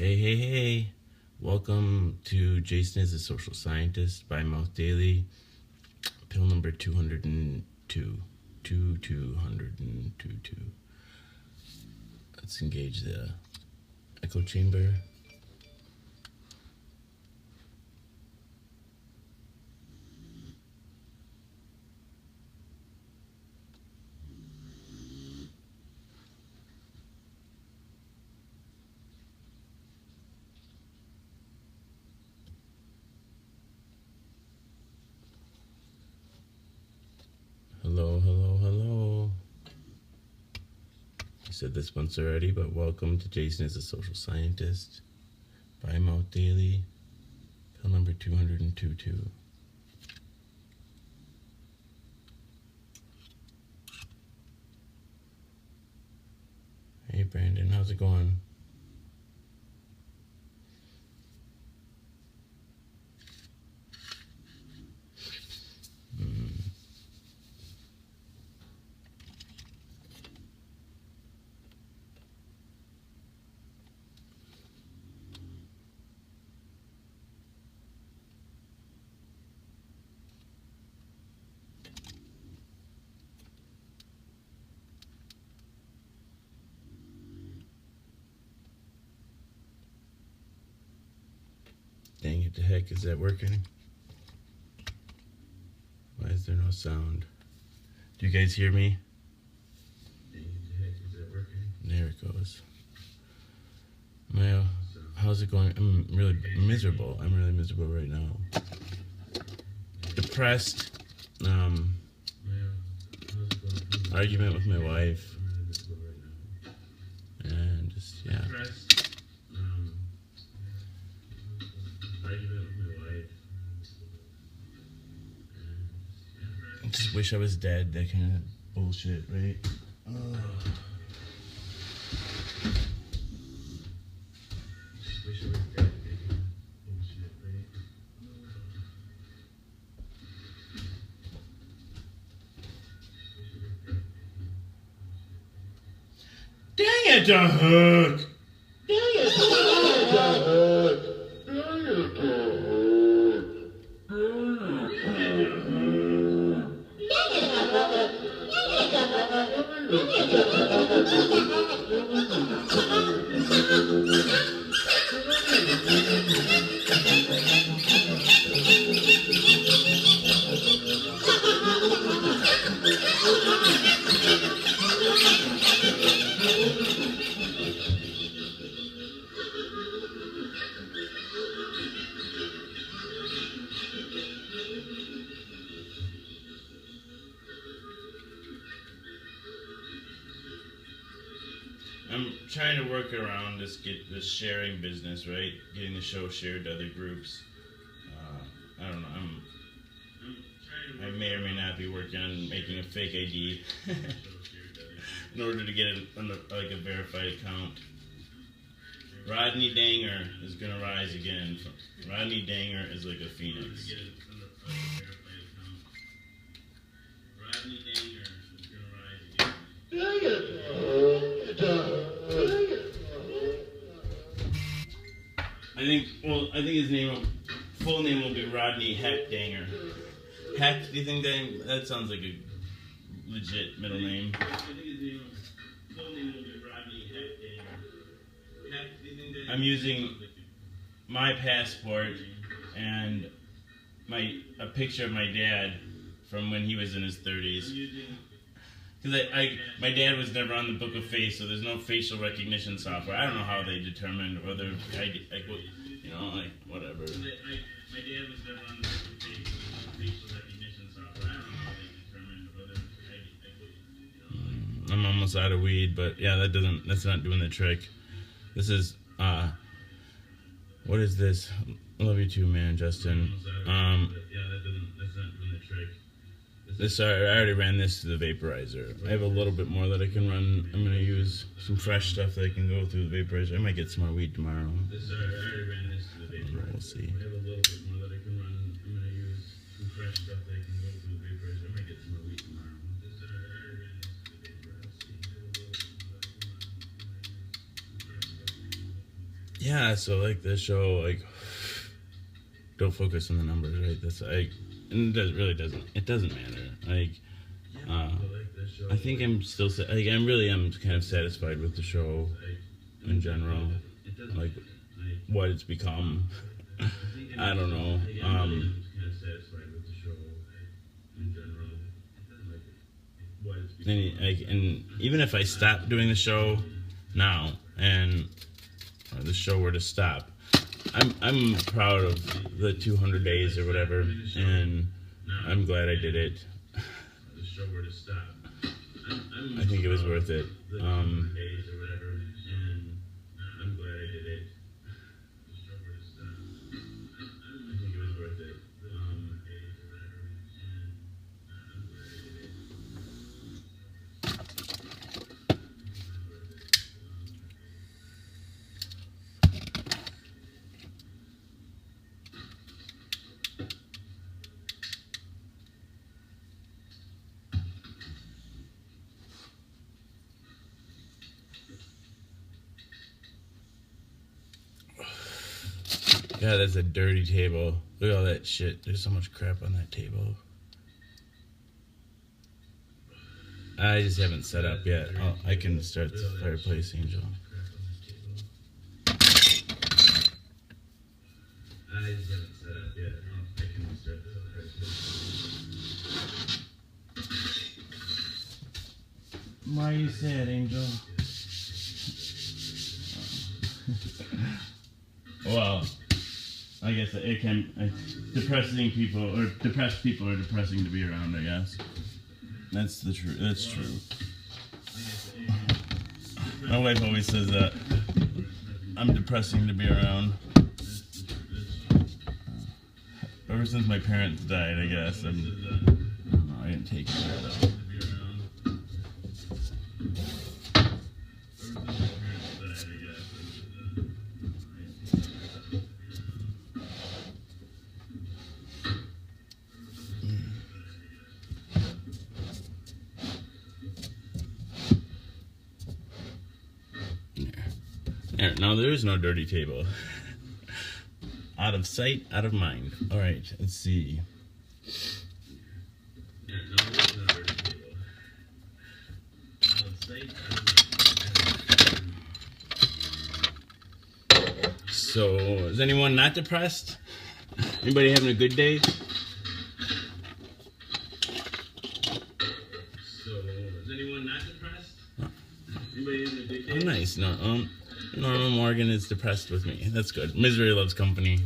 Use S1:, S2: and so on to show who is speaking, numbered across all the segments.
S1: Hey, hey, hey. Welcome to Jason is a Social Scientist by Mouth Daily. Pill number 202. 222. Let's engage the echo chamber. Hello, hello, hello. I said this once already, but welcome to Jason is a Social Scientist by Mouth Daily. Pill number 222. Hey, Brandon, how's it going? Dang it, the heck, is that working? Why is there no sound? Do you guys hear me? Dang it, the heck, is that working? There it goes. How's it going? I'm really miserable. I'm really miserable right now. Depressed. Argument with my wife. And just, yeah. I just wish I was dead. That kind of bullshit, right? Dang it, the hook! Dang it, the hook! Dang it, the I'm trying to work around this sharing business, right? Getting the show shared to other groups. I don't know. I may or may not be working on making a fake ID in order to get a verified account. Rodney Danger is gonna rise again. Rodney Danger is like a phoenix. Rodney Danger is gonna rise again. I think his full name will be Rodney Heck Danger. Heck, do you think that sounds like a legit middle name? I think his full name will be Rodney Heck Danger. Heck, do you think I'm using my passport and a picture of my dad from when he was in his 30s. Because my dad was never on the Book of Face, so there's no facial recognition software. I don't know how they determined whether, whatever. My dad was never on the Book of Face, so there's no facial recognition software. I don't know how they determined whether, I'm almost out of weed, but yeah, that's not doing the trick. This is, what is this? Love you too, man, Justin. That's not doing the trick. I already ran this to the vaporizer. I have a little bit more that I can run. I'm going to use some fresh stuff that I can go through the vaporizer. I might get some more weed tomorrow. I already ran this to the vaporizer. We'll see. I have a little bit more that I can run. I'm going to use some fresh stuff that I can go through the vaporizer. I might get some more weed tomorrow. Yeah, so like the show, like, don't focus on the numbers, right? That's like, and it really doesn't. It doesn't matter. Like, uh, I think I'm still like I really am kind of satisfied with the show in general, like what it's become. I don't know. And even if I stop doing the show now and the show were to stop, I'm proud of the 200 days or whatever, and I'm glad I did it. I think it was worth it. God, that's a dirty table. Look at all that shit. There's so much crap on that table. I just haven't set up yet. I can start the fireplace, Angel. Why are you sad, Angel? Well, I guess it can. Depressing people or depressed people are depressing to be around, I guess. That's the truth. That's true. My wife always says that I'm depressing to be around. Ever since my parents died, I guess I don't know. I didn't take it though. Now there is no dirty table. Out of sight, out of mind. All right, let's see. So, is anyone not depressed? Anybody having a good day? Oh, nice. No, Norma Morgan is depressed with me. That's good. Misery loves company.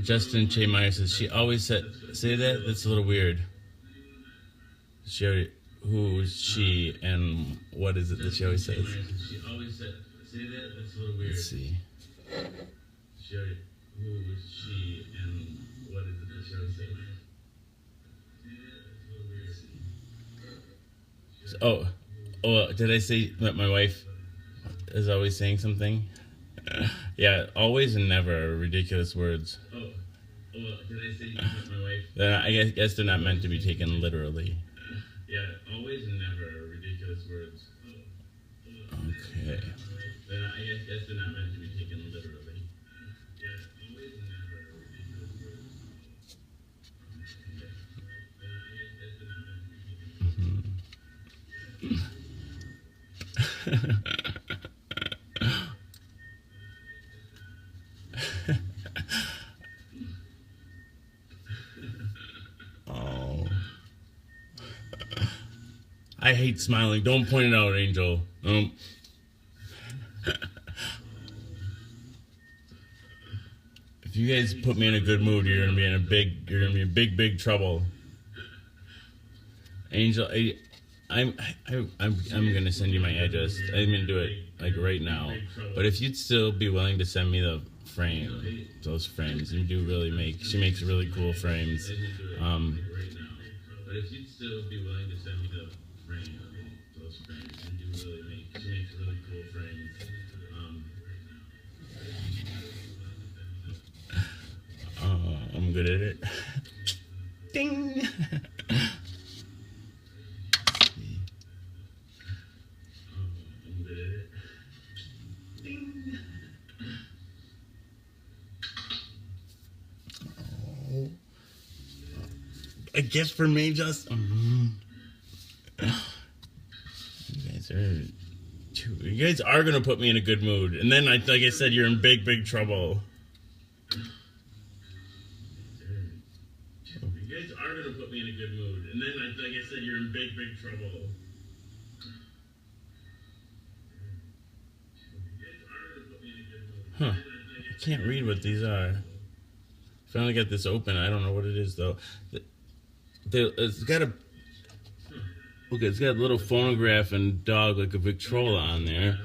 S1: Justin Che Meyer says she always say that. That's a little weird. Who is she and what is it that she always says? She always say that. That's a little weird. Let's see. Who is she and what is it that she always says? Oh, did I say that my wife is always saying something? Yeah, always and never are ridiculous words. Did I say that my wife? I guess they're not meant to be taken literally. Yeah, always and never are ridiculous words. Okay. I guess they're not meant to be taken literally. Yeah, always and never are ridiculous words. Oh. I hate smiling. Don't point it out, Angel. If you guys put me in a good mood, you're gonna be in big trouble. Angel, I'm gonna send you my address. I'm gonna do it like right now. But if you'd still be willing to send me those frames, she makes really cool frames. But if you'd still be willing to send me those frames, she makes really cool frames. I'm good at it. Ding. a gift for me, Justin. You guys are gonna put me in a good mood, and then, like I said, you're in big trouble. You guys are gonna put me in a good mood, and then, like I said, you're in big trouble. Huh? I can't read what these are. Finally got this open. I don't know what it is though. It's got a it's got a little phonograph and dog like a Victrola on there,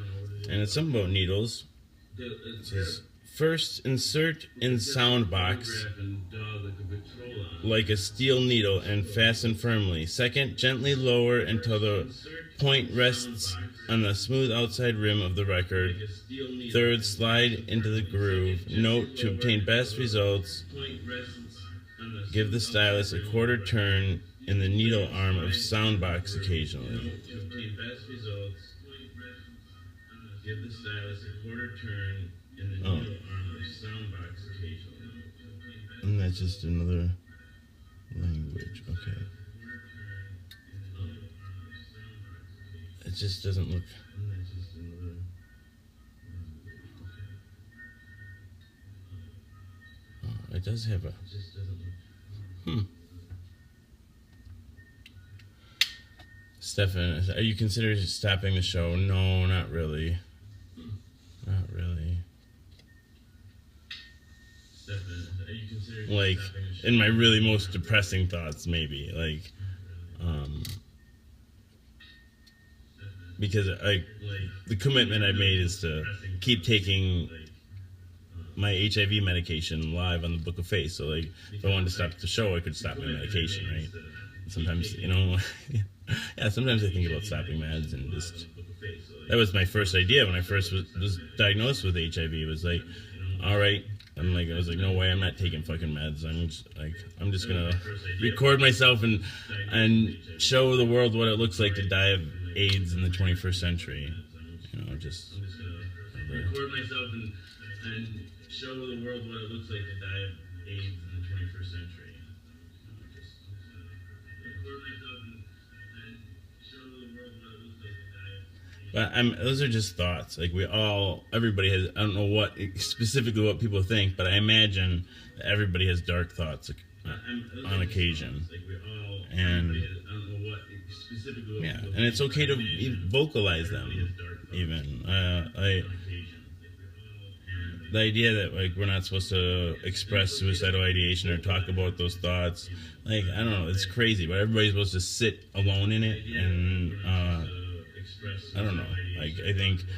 S1: and it's something about needles. It says, first insert in sound box like a steel needle and fasten firmly. Second, gently lower until the point rests on the smooth outside rim of the record. Third, slide into the groove. Note, to obtain best results, give the stylus a quarter turn in the needle arm of soundbox occasionally. Give the stylus a quarter turn in the needle arm of soundbox occasionally. And that's just another language. Okay. It just doesn't look. Oh, it does have a. Stefan, are you considering stopping the show? No, not really. Not really. Stefan, are you considering like in my really most depressing thoughts, maybe like, because the commitment I made is to keep taking my HIV medication live on the Book of Faith. So like, if I wanted to stop the show, I could stop my medication, right? Sometimes, yeah, sometimes I think about stopping meds and just, that was my first idea when I first was diagnosed with HIV. It was like, all right, I was like, no way, I'm not taking fucking meds. I'm just gonna record myself and show the world what it looks like to die of AIDS in the 21st century. Just record myself and show the world what it looks like to die of AIDS in the 21st century. But those are just thoughts. Like everybody has. I don't know what specifically what people think, but I imagine that everybody has dark thoughts on occasion. And yeah, and it's okay to vocalize them. Even the idea that we're not supposed to express suicidal ideation or talk about those thoughts. I don't know. It's crazy, but everybody's supposed to sit alone in it and. I don't know. I think. It's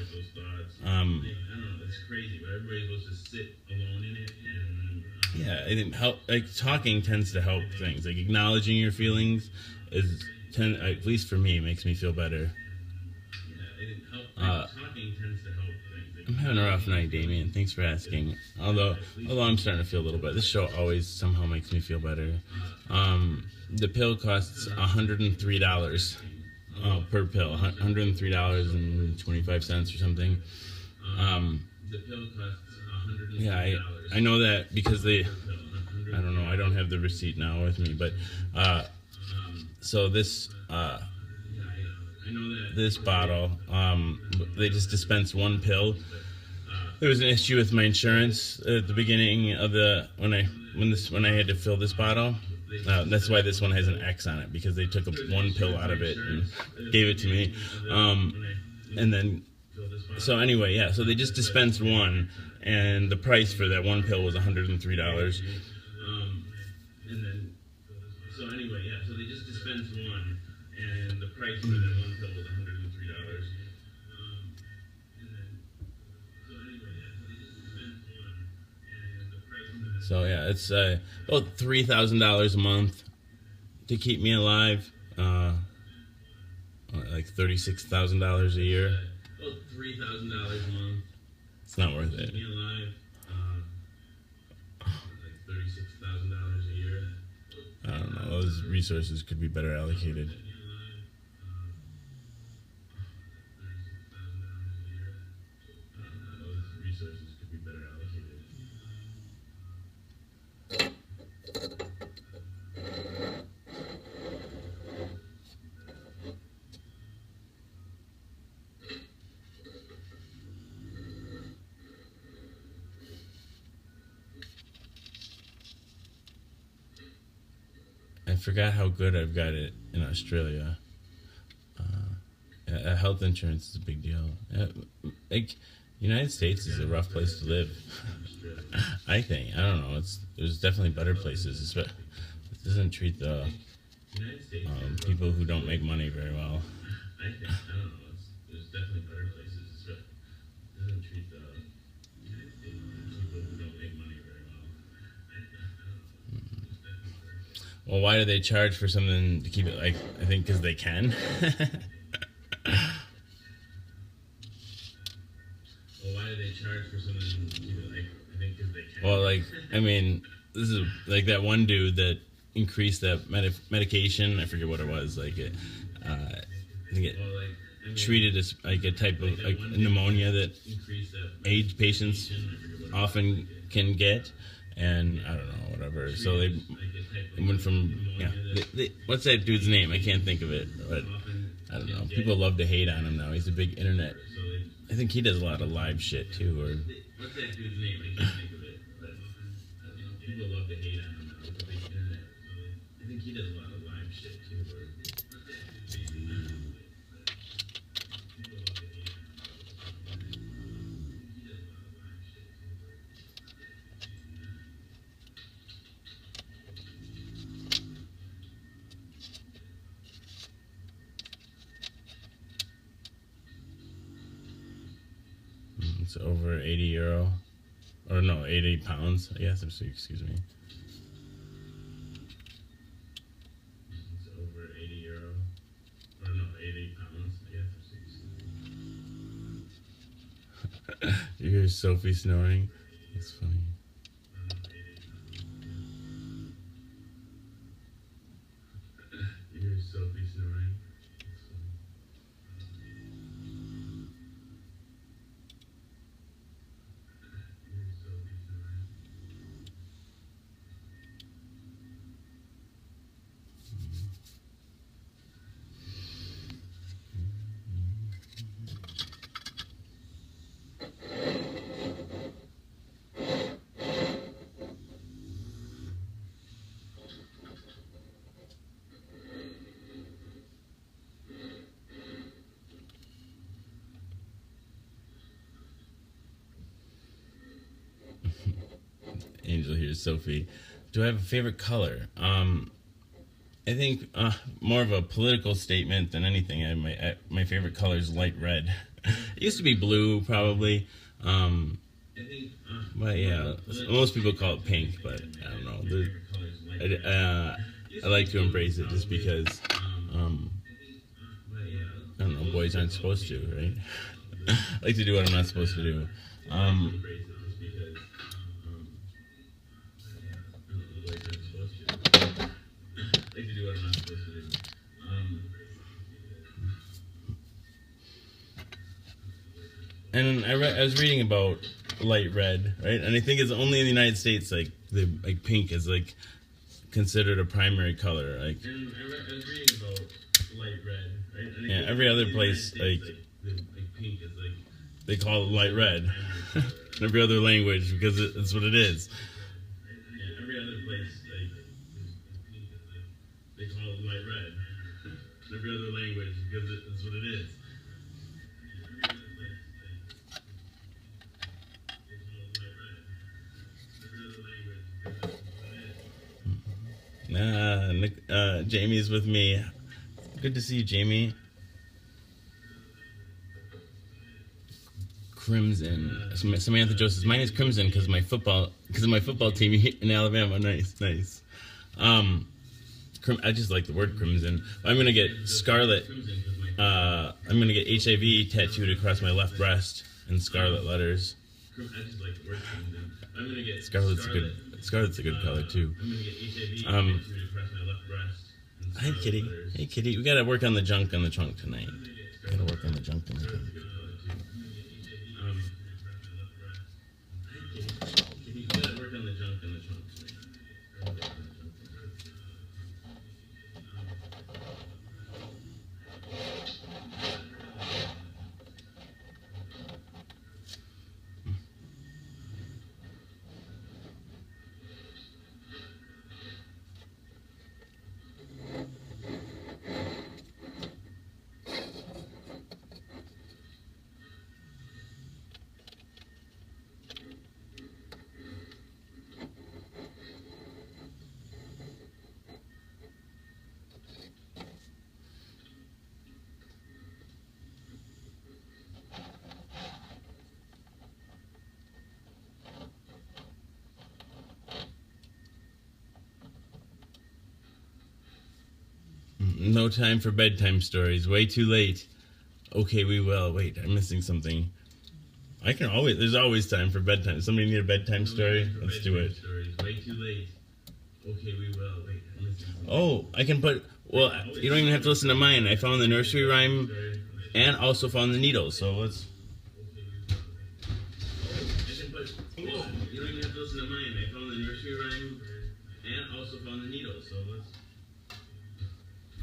S1: crazy, but everybody's supposed to sit alone in it. And, yeah, I think talking tends to help things. Like acknowledging your feelings at least for me, makes me feel better. Talking tends to help things. I'm having a rough night, Damien. Thanks for asking. Although I'm starting to feel a little better. This show always somehow makes me feel better. The pill costs $103. Per pill, $103.25 or something. The pill costs $103. Yeah, I know that because I don't know, I don't have the receipt now with me, but so this this bottle, they just dispensed one pill. There was an issue with my insurance at the beginning of when I had to fill this bottle. That's why this one has an X on it, because they took one pill out of it and gave it to me. And then, so anyway, yeah, so they just dispensed one, and the price for that one pill was $103. And then, so anyway, yeah, so they just dispensed one, and the price for that one pill was $103. So yeah, it's about $3,000 a month to keep me alive. Like $36,000 a year. About $3,000 a month. It's not worth it. Keep me alive. Like $36,000 a year. I don't know. Those resources could be better allocated. I forgot how good I've got it in Australia. Health insurance is a big deal. Like, United States is a rough place to live. I think. I don't know. There's definitely better places. But it doesn't treat the people who don't make money very well. I think. I don't know. There's definitely better places. But it doesn't treat the people who don't make money very well. Well, why do they charge for something to keep it like? I think because they can. Well, why do they charge for something to keep it like? I think because they can. Well, like, I mean, this is like that one dude that increased that medication. I forget what it was. Like, I think it treated as like a type of like pneumonia that AIDS patients often can get, and I don't know, whatever. So they went from what's that dude's name? I can't think of it, but I don't know. People love to hate on him now. He's a big internet. I think he does a lot of live shit too. Or what's that dude's name? I can't think of it, but people love to hate on him now. He's a big internet. I think he does a lot of live shit too. It's over €80, or no, 80 pounds. I guess. Excuse me. It's over €80, or no, 80 pounds. I guess. You hear Sophie snoring? It's funny. You hear Sophie snoring? Angel here's Sophie. Do I have a favorite color? I think more of a political statement than anything. My favorite color is light red. It used to be blue, probably. But yeah, most people call it pink, but I don't know. I like to embrace it just because, I don't know, boys aren't supposed to, right? I like to do what I'm not supposed to do. And I was reading about light red, right? And I think it's only in the United States like pink is like considered a primary color. Like, and I was reading about light red, right? And yeah, every other place like pink is like they call it light red. In every other language because it's what it is. Yeah, every other place like pink is like they call it light red. In every other language because it's what it is. Jamie's with me. Good to see you, Jamie. Crimson. Samantha Joe says, mine is Crimson because of my football team in Alabama. Nice. I just like the word crimson. I'm gonna get scarlet. I'm gonna get HIV tattooed across my left breast in scarlet letters. I just like the word crimson. I'm gonna get Scarlet's a good color too. Hi, Kitty. Hey, Kitty. We gotta work on the junk on the trunk tonight. Gotta work on the junk on the trunk. no time for bedtime stories. Way too late. Okay, we will. Wait, I'm missing something. There's always time for bedtime. Somebody need a bedtime story? Let's do it. Way too late. Okay, we will. Wait, I'm missing something. Oh, I can put, well, you don't even have to listen to mine. I found the nursery rhyme and also found the needle. So let's. You don't even have to listen to mine. I found the nursery rhyme and also found the needle. So let's.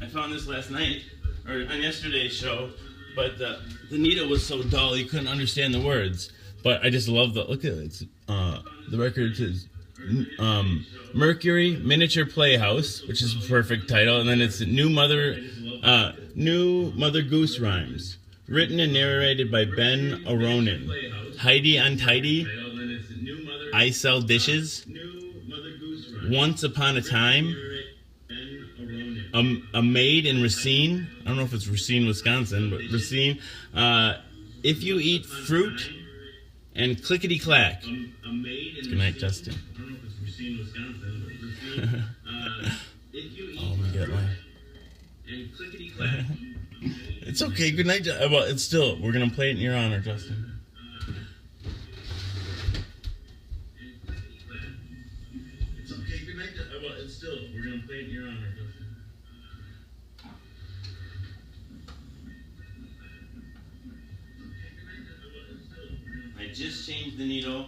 S1: I found this last night, or on yesterday's show, but the needle was so dull you couldn't understand the words. But I just love look at it. The record says Mercury Miniature Playhouse, which is a perfect title, and then it's New Mother Goose Rhymes, written and narrated by Ben Aronin. Heidi Untidy, I Sell Dishes, Once Upon a Time, a Maid in Racine. I don't know if it's Racine, Wisconsin, but Racine. If You Eat Fruit, and Clickety Clack. Good night, Justin. I don't know if it's Racine, Wisconsin, but Racine. Oh my God, and Clickety Clack. It's okay. Good night. Well, it's still. We're gonna play it in your honor, Justin. It's okay. Good night. Well, it's still. We're gonna play it in your honor, Justin. I just changed the needle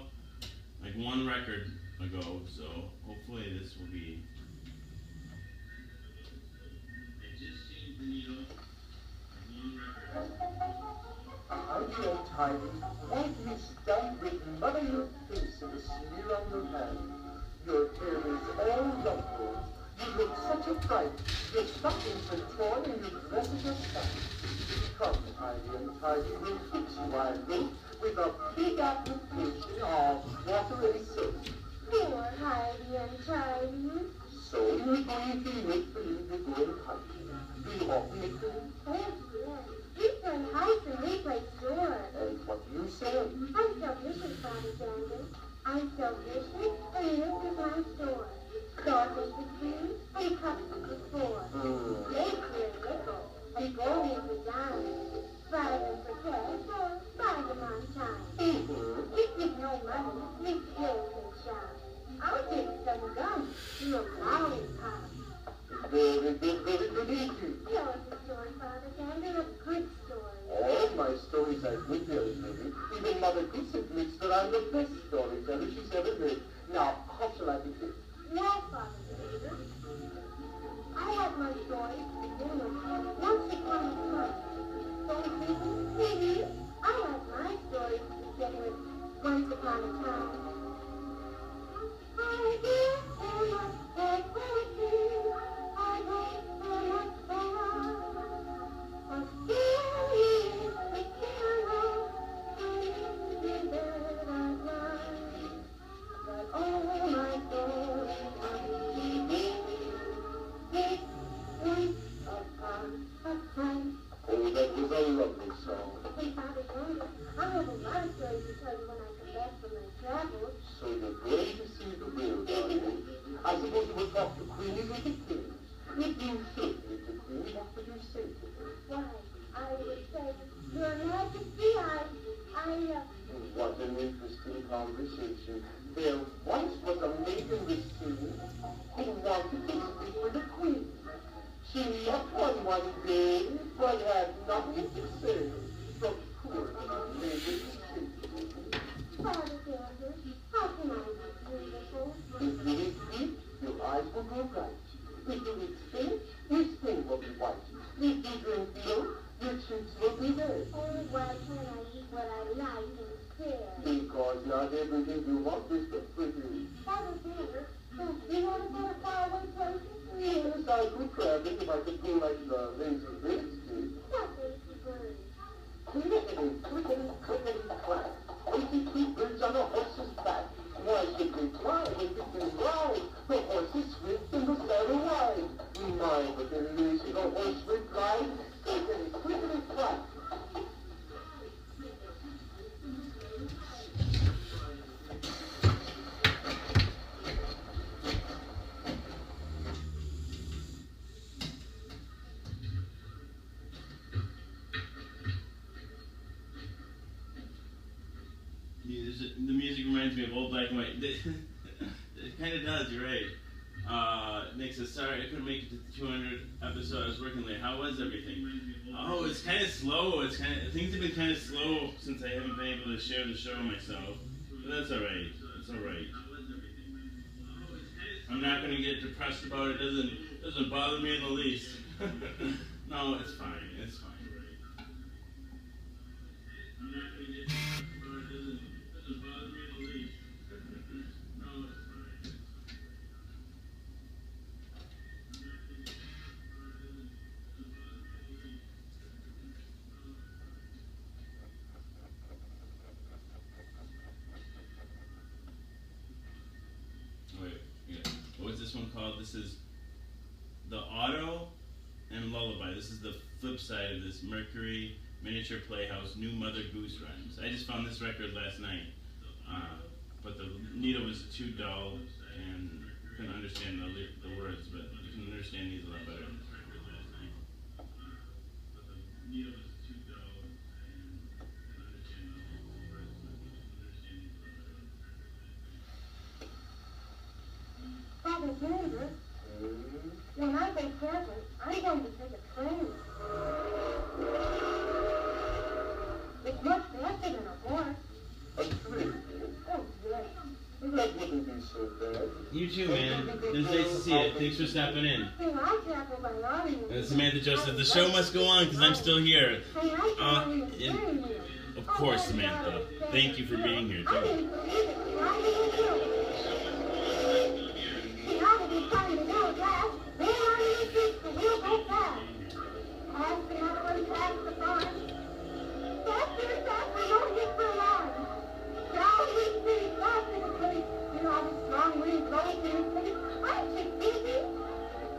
S1: like one record ago, so hopefully this will be. I just changed the needle like one record.
S2: I feel tidy. Won't you stand with mother your face and a smear on your hand? Your hair is all ruffled. You look such a fright. Your stockings are torn and your dresses are fat. Come, Heidi and Tidy, we'll fix you, I think, with a big application of watery soap.
S3: Poor Heidi and Tidy.
S2: So you're going to make believe you're going hiking. Do you often make believe?
S3: Oh, yes. We play hikes and we play swords.
S2: And what do you say?
S3: I'm so vicious, Father Gander. I'm so vicious, and this is my sword. Sausage the cream, and cups the four. Eggs for a nickel, and gold is a dime. Buy them for cash, or buy them on time. If you've no money, you still can shop. I'll take some gum, you a lollipop.
S2: Very good evening.
S3: Tell us a story, Father Gander, a good story.
S2: All my stories are good, very good. Even Mother Goose admits that I'm the best storyteller she's ever heard. Now, how shall I begin?
S3: Well, Father Gander, I have my story to begin with. Once upon a time. Maybe I have my story to begin with. Once upon a time.
S2: Oh, that was a lovely song.
S3: Hey, Father Gander, I have a lot of stories to tell you when I come back from my travels.
S2: So you're going to see the world, are you? I suppose you will talk to Queenie with the Kings. If you should meet the Queen, what would you say to her?
S3: Why, I would say, Your Majesty,
S2: What an interesting conversation. There once was a maiden with Queen who wanted to speak with the Queen. She met one day, but had nothing to say. So poor maiden
S3: Father Gander, how can I be beautiful?
S2: If you eat meat, your eyes will grow bright. If you eat spinach, your skin will be white. If you drink milk, your cheeks will be red.
S3: Oh, why can't I eat what I like instead?
S2: Because not everything you want is good for you.
S3: Father Gander, do you want to go to faraway places?
S2: Yes, I could travel if I could go like the lazy birds did.
S3: What lazy birds?
S2: Clickety, clickety, clickety, clack. 82 birds on a horse's back. Why should they fly when they can ride? The horse is swift and the saddle wide. My, but they're lazy, the horse replied. Clickety, clickety, clack.
S1: The music reminds me of old black and white. It kind of does. You're right. Nick says, sorry, I couldn't make it to the 200 episode. I was working late. How was everything? Oh, it's kind of slow. Things have been kind of slow since I haven't been able to share the show myself. But that's all right. It's all right. I'm not going to get depressed about it. It doesn't bother me in the least. No, it's fine. It's fine. I'm not going to get depressed about it. It doesn't bother me in the least. No, it's fine. Wait, yeah. What's this one called? This is the Auto and Lullaby. This is the flip side of this Mercury Miniature Playhouse New Mother Goose Rhymes. I just found this record last night, but the needle was too dull and couldn't understand the words, but you can understand these a lot better.
S3: Father Gander, when I go camping, I'm going to take a train. It's much faster than a horse.
S2: A train?
S3: Oh, yes.
S2: That wouldn't be so bad.
S1: You too, man. It's nice to see you. Thanks for stopping in.
S3: Hey, I travel by lorry.
S1: And Samantha Joseph, the show must go on because I'm still here.
S3: Hey, I travel in the steering wheel.
S1: Of course, Samantha. Thank you for being here,
S3: I
S1: too.
S3: didn't believe it. I didn't do it. See, I would be trying to go fast. Then I need to we'll go fast. Past the island, past the farm. Faster, faster, don't hit the alarm. Down we see, fast in the place. You know, the strong wind blowing in your face. Aren't you busy?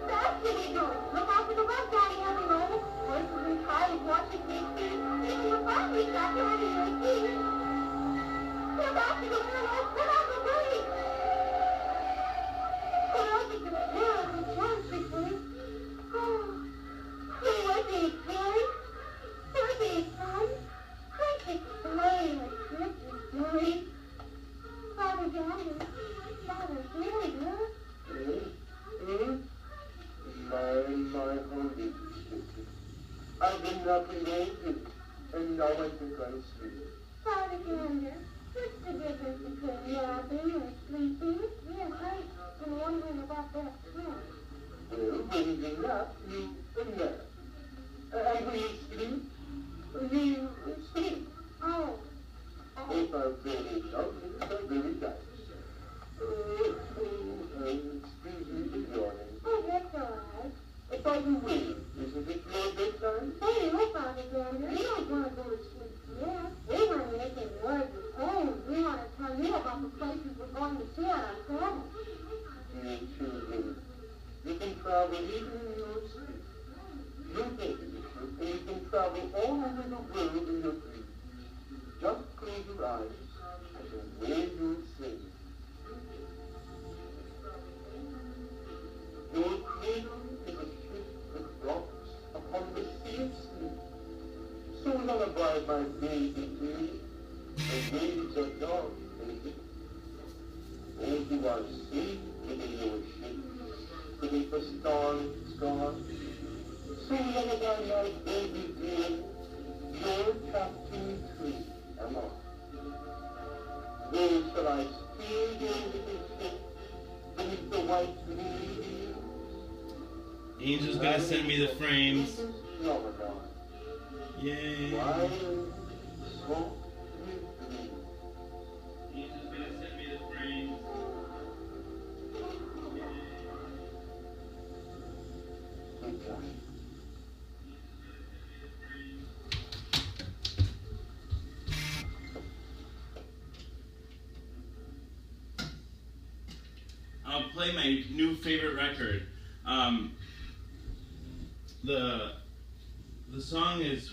S3: Faster we go. Look out to the left, Daddy, every moment. Horses and cars watching TV. Even the farmers got ready to see. Go back to the wheel, put out the way. Put out the wheel, and once quickly. Oh, was he good? Was he fun? I could play like Christmas story. Father Gander, Father Gander.
S2: My holy. I've been nothing lately, and now I think I'm sleeping.
S3: Father Gander, what's the difference between napping and sleeping? Yes, I've been wondering about that too.
S2: Well, when you nap, you nap. And when you sleep.
S3: Oh.
S2: Both are very lovely, but very nice. Excuse me for yawning.
S3: Oh, that's all right.
S2: By the way, isn't it your bedtime?
S3: Hey, no, Father Gander, we don't want to go to sleep yet. We want to make it work at home. We want to tell you about the places we're going to see on our travel.
S2: Dear children, you can travel even in your sleep. You take it with you, and you can travel all over the world in your dreams. Just close your eyes, and away you'll sing. Your cradle is a ship that rocks upon the sea of sleep. So lullaby my baby dear, the waves are dark, baby. Oh, you are safe within your ship, beneath the starry sky. So lullaby my baby dear, your captain tree am I. Where shall I steer your little ship, beneath the white leaves?
S1: Angel's gonna send me the frames.
S2: Lullaby.
S1: Yay.
S2: Wild, soft, dream.
S1: Angel's gonna send me the frames.
S2: Good night.
S1: I'll play my new favorite record. The song is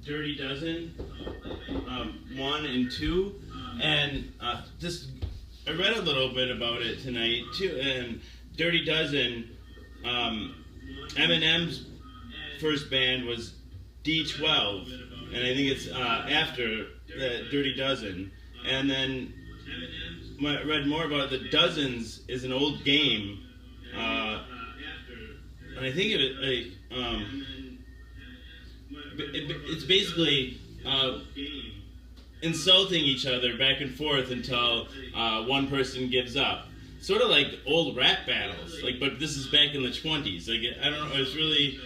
S1: Dirty Dozen, 1 and 2, and just I read a little bit about it tonight too. And Dirty Dozen, Eminem's first band was D12, and I think it's after the Dirty Dozen. And then I read more about it. The Dozens is an old game, and I think it's basically insulting each other back and forth until one person gives up. Sort of like old rap battles, but this is back in the 20s. I don't know. It's really,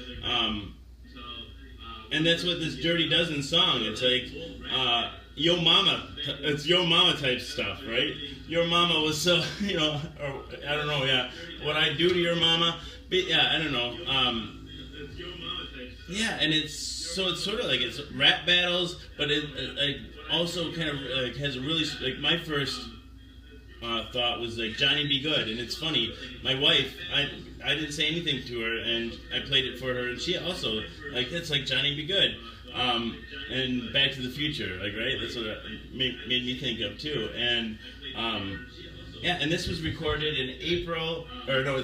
S1: and that's what this Dirty Dozen song. It's Yo Mama. It's Yo Mama type stuff, right? Your mama was so, or I don't know. Yeah, what I do to your mama. But yeah, I don't know. Yeah, and it's sort of like it's rap battles, but it also kind of has a really my first thought was Johnny Be Good, and it's funny. My wife, I didn't say anything to her, and I played it for her, and she also that's like Johnny Be Good, and Back to the Future, right? That's what it made me think of too, and yeah, and this was recorded in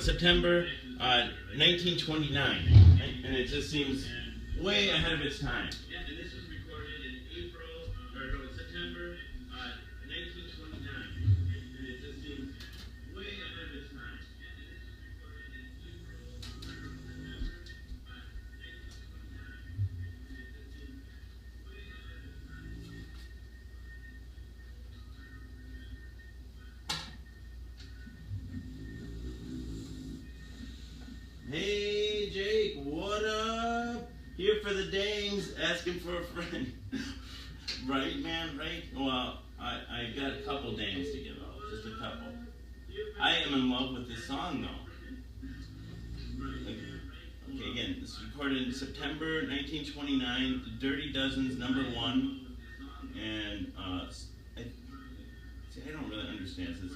S1: September 1929, and it just seems way ahead of its time. Yeah, and this was recorded in September 1929, and it just seems way ahead of its time. Hey Jake, what up? Here for the dames, asking for a friend. Right, man, right? Well, I got a couple dames to give out, just a couple. I am in love with this song, though. Okay, again, this was recorded in September 1929, The Dirty Dozen's #1, and I don't really understand this.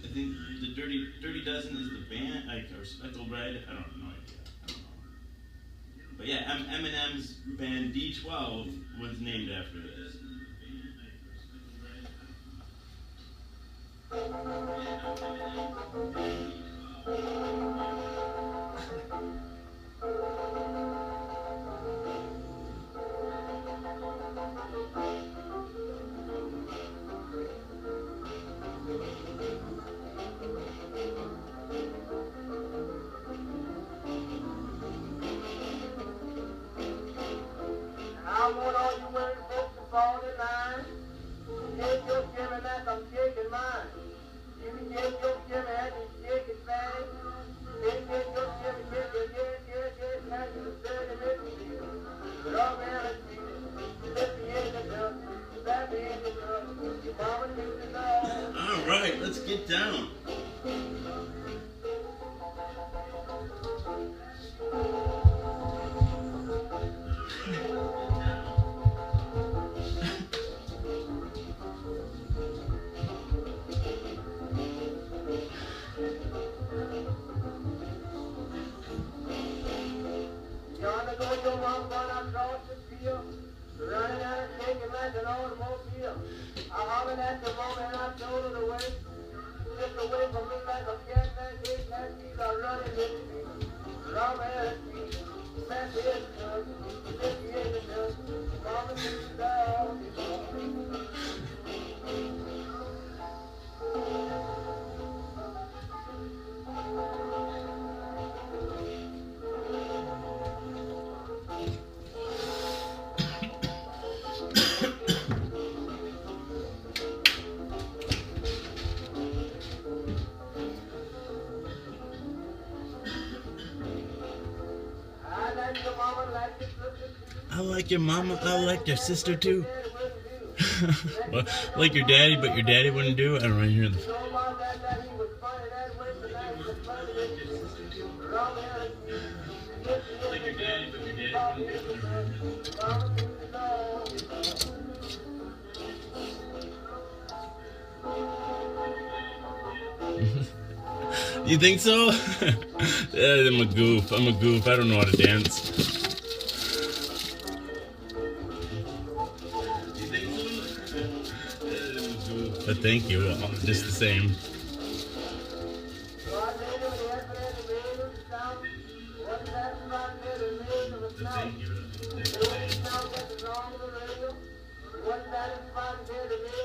S1: I think the Dirty Dozen is the band, or Speckled Red. I don't know. But yeah, Eminem's band D12 was named after this.
S2: I want all you women folks to fall in line. Shake your shimmy like I'm shaking mine. You can shake your shimmy and you shake it fast. Shake your shimmy, shake it, yeah, and you said it makes me feel. But all man, it's me. Let me in the dust. Let me in the dust. Your mama knew the love.
S1: All right, let's get down.
S2: Yonder go your mama run across the field, running out and shaking like an automobile. I hollered at the mama and I told her to wait. Slip away from me like a cat that gate that she's a running with me. Mama had me, smack me in the dust, slip me in the dust. Mama said down.
S1: I like your mama, I like your sister too. Well, like your daddy, but your daddy wouldn't do it. I don't really hear the. Like your daddy, but your daddy wouldn't do it. You think so? I'm a goof. I don't know how to dance. But thank you, just the same. But thank you, just the same.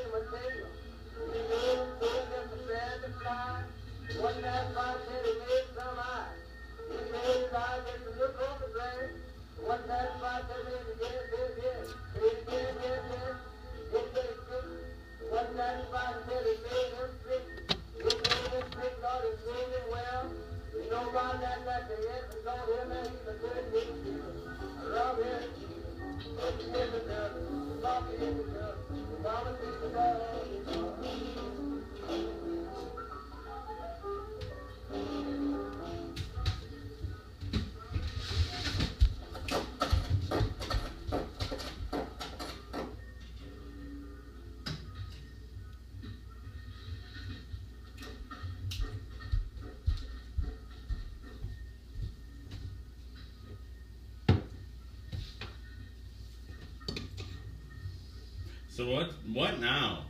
S1: So what now?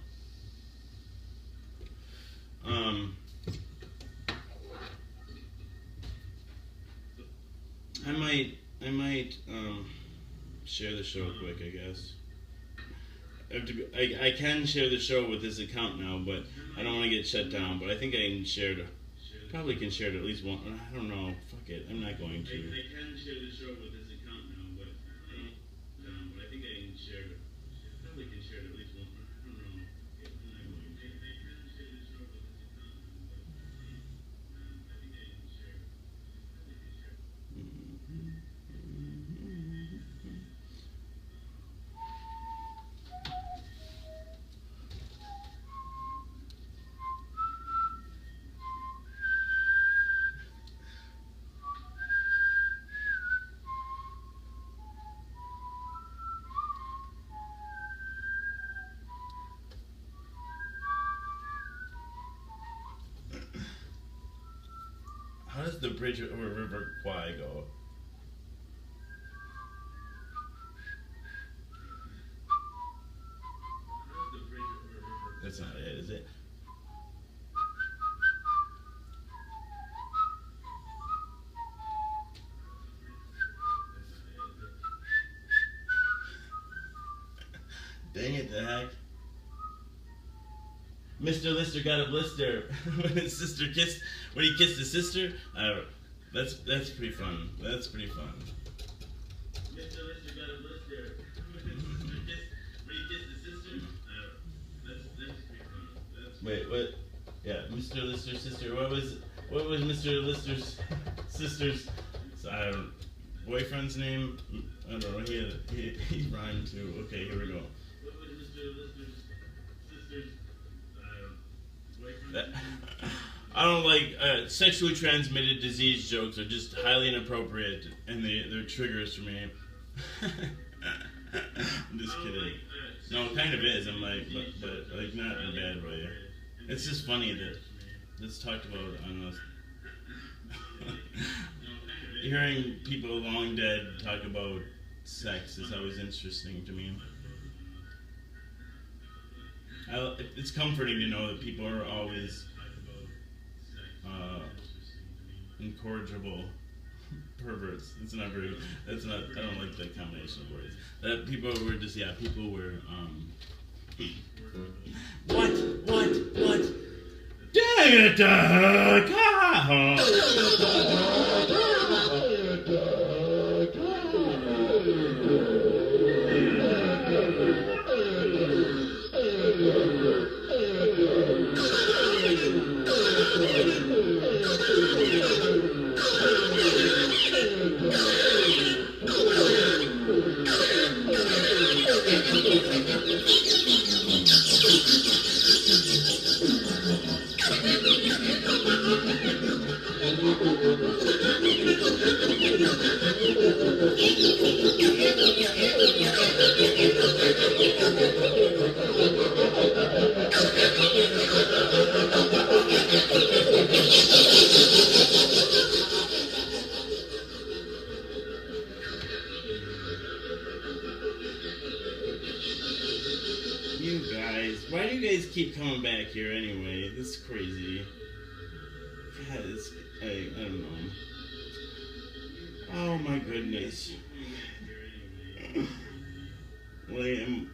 S1: I might share the show quick, I guess. I can share the show with this account now, but I don't want to get shut down. But I think I can share it. Probably can share it at least one. I don't know. Fuck it. I'm not going to. I can share the show with this account now, but I think I can share it. Probably can share it at least one. I don't know. I'm not going to. I can share the show with this account now, but I think I can share it. How does the bridge over River Kwai go? That's not it, is it? Dang it, the heck. Mr. Lister got a blister when his sister kissed, when he kissed his sister. That's pretty fun. That's pretty fun. Mr. Lister got a blister when he kissed his sister. That's pretty fun. Wait, what? Yeah, Mr. Lister's sister. What was Mr. Lister's sister's boyfriend's name? I don't know. He rhymed too. Okay, here we go. What was Mr. Lister's sister's? I don't like sexually transmitted disease jokes are just highly inappropriate and they're triggers for me. I'm just kidding. No, it kind of is. I'm like, but like not in a bad way. It's just funny that it's talked about on us. Hearing people long dead talk about sex is always interesting to me. It's comforting to know that people are always incorrigible perverts. I don't like that combination of words. That people were just, people were, what? Dang You guys, why do you guys keep coming back here anyway? This is crazy. God, I don't know. Oh my goodness. Well, I'm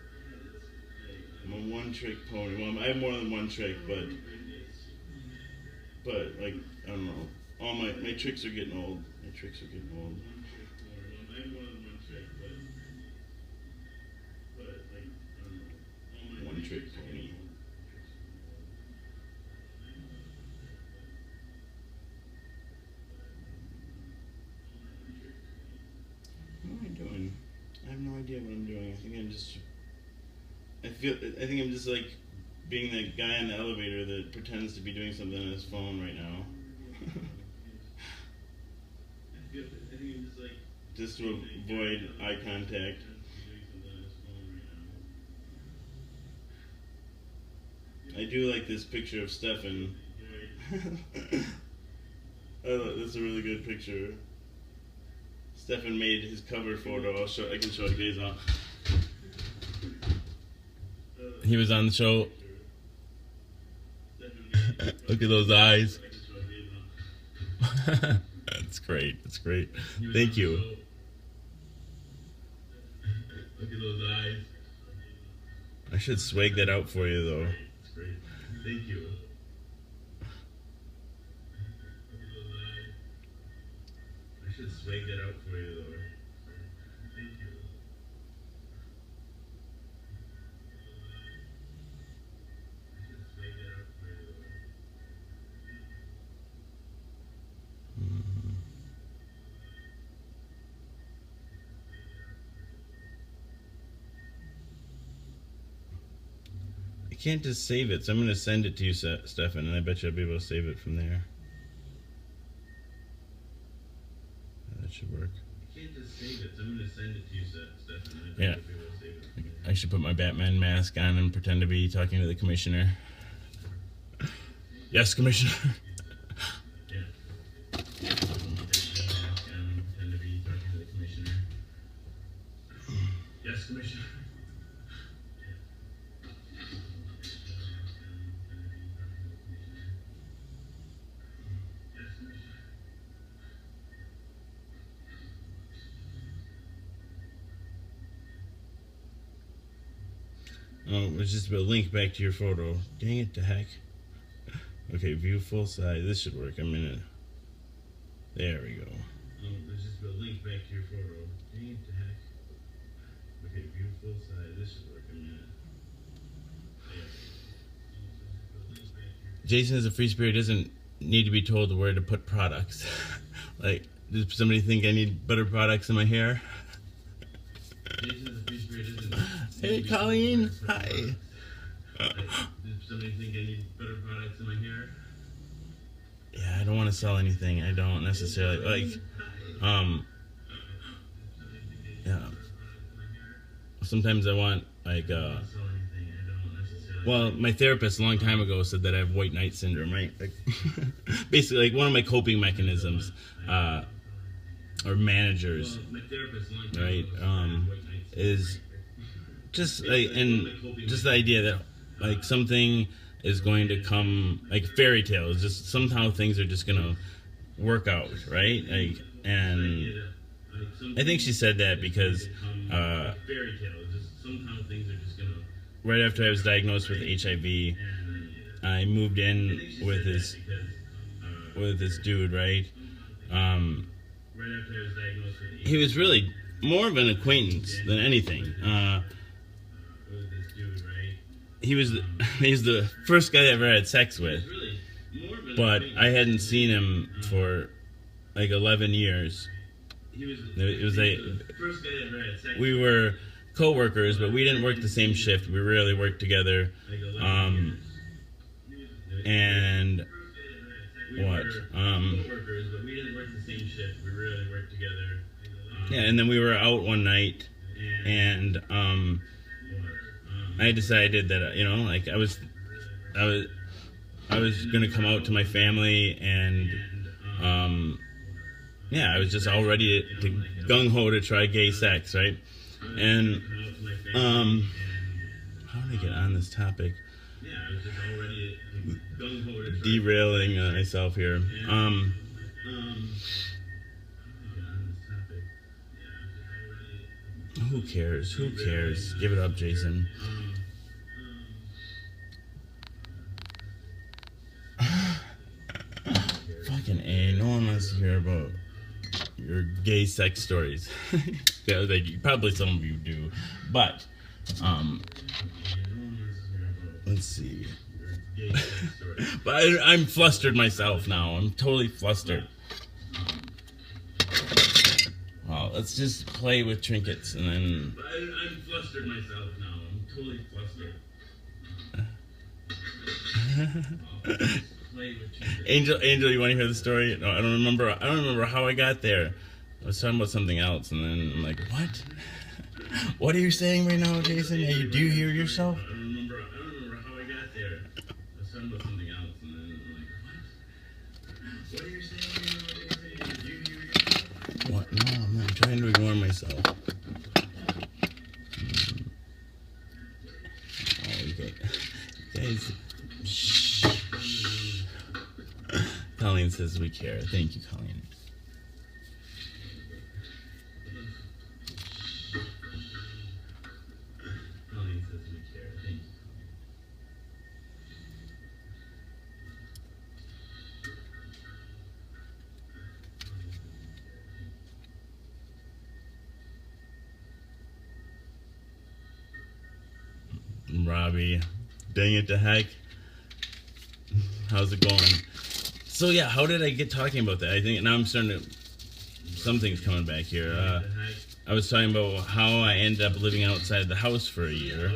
S1: a one-trick pony. Well, I have more than one trick, but like, I don't know. All my tricks are getting old. My tricks are getting old. I have more than one trick, but like, I don't know. All my one-trick pony. What am I doing? I have no idea what I'm doing. I think I'm just like being that guy in the elevator that pretends to be doing something on his phone right now. Just to avoid eye contact. I do like this picture of Stefan. That's a really good picture. Stefan made his cover photo. I can show you guys off. He was on the show. Look at those eyes. That's great. That's great. Thank you. Look at those eyes. I should swag that out for you, though. That's great. Thank you. I should swag that out for you, though. Thank you. I can't just save it, so I'm going to send it to you, Stefan, and I bet you I'll be able to save it from there. That should work. I can't just save it, so I'm going to send it to you, Stefan, and I bet you I'll be able to save it from there. I should put my Batman mask on and pretend to be talking to the commissioner. Yes, Commissioner. Yes, Commissioner. Oh, it's just a link back to your photo. Dang it, the heck. Okay, view full size. This should work. I'm in it. There we go. Oh, there's just a link back to your photo. Dang it, the heck. Okay, view full size. This should work. I'm in it. There. Jason is a free spirit. Doesn't need to be told where to put products. Like, does somebody think I need better products in my hair? Jason is a free spirit. Hey, Colleen. Hi. Does somebody think I need better products in my hair? Yeah, I don't want to sell anything. I don't necessarily like. Yeah. Sometimes I want like. Well, my therapist a long time ago said that I have white knight syndrome, right? Like, basically, like one of my coping mechanisms, or managers, right? Is just like, and just the idea that like something is going to come, like fairy tales, just somehow things are just gonna work out, right? Like, and I think she said that because right after I was diagnosed with HIV, I moved in with this dude, right? He was really more of an acquaintance than anything. He's the first guy I ever had sex with, but I hadn't seen him for like 11 years. It was like we were co-workers, but we didn't work the same shift. We rarely worked together. And what? Yeah, and then we were out one night, and I decided that like I was gonna come out to my family, and yeah, I was just all ready to gung ho to try gay sex, right? And how did I get on this topic? Derailing myself here. Who cares? Who cares? Give it up, Jason. Fucking A. No one wants to hear about your gay sex stories. Yeah, probably some of you do. But, let's see. But I'm flustered myself now. I'm totally flustered. Well, let's just play with trinkets and then. But I'm flustered myself now. I'm totally flustered. Angel, you want to hear the story? No, I don't remember how I got there. I was talking about something else, and then I'm like, what? What are you saying right now, Jason? Hey, do you hear yourself? I don't remember how I got there. I was talking about something else, and then I'm like, what? What are you saying right now, Jason? Do you hear yourself? What? No, I'm not. I'm trying to ignore myself. Oh, you Okay. Guys. Shh. Colleen says we care. Thank you, Colleen. Colleen says we care. Thank you. Robbie, dang it to heck. How's it going? So yeah, how did I get talking about that? I think now I'm starting to, something's coming back here. I was talking about how I ended up living outside the house for a year,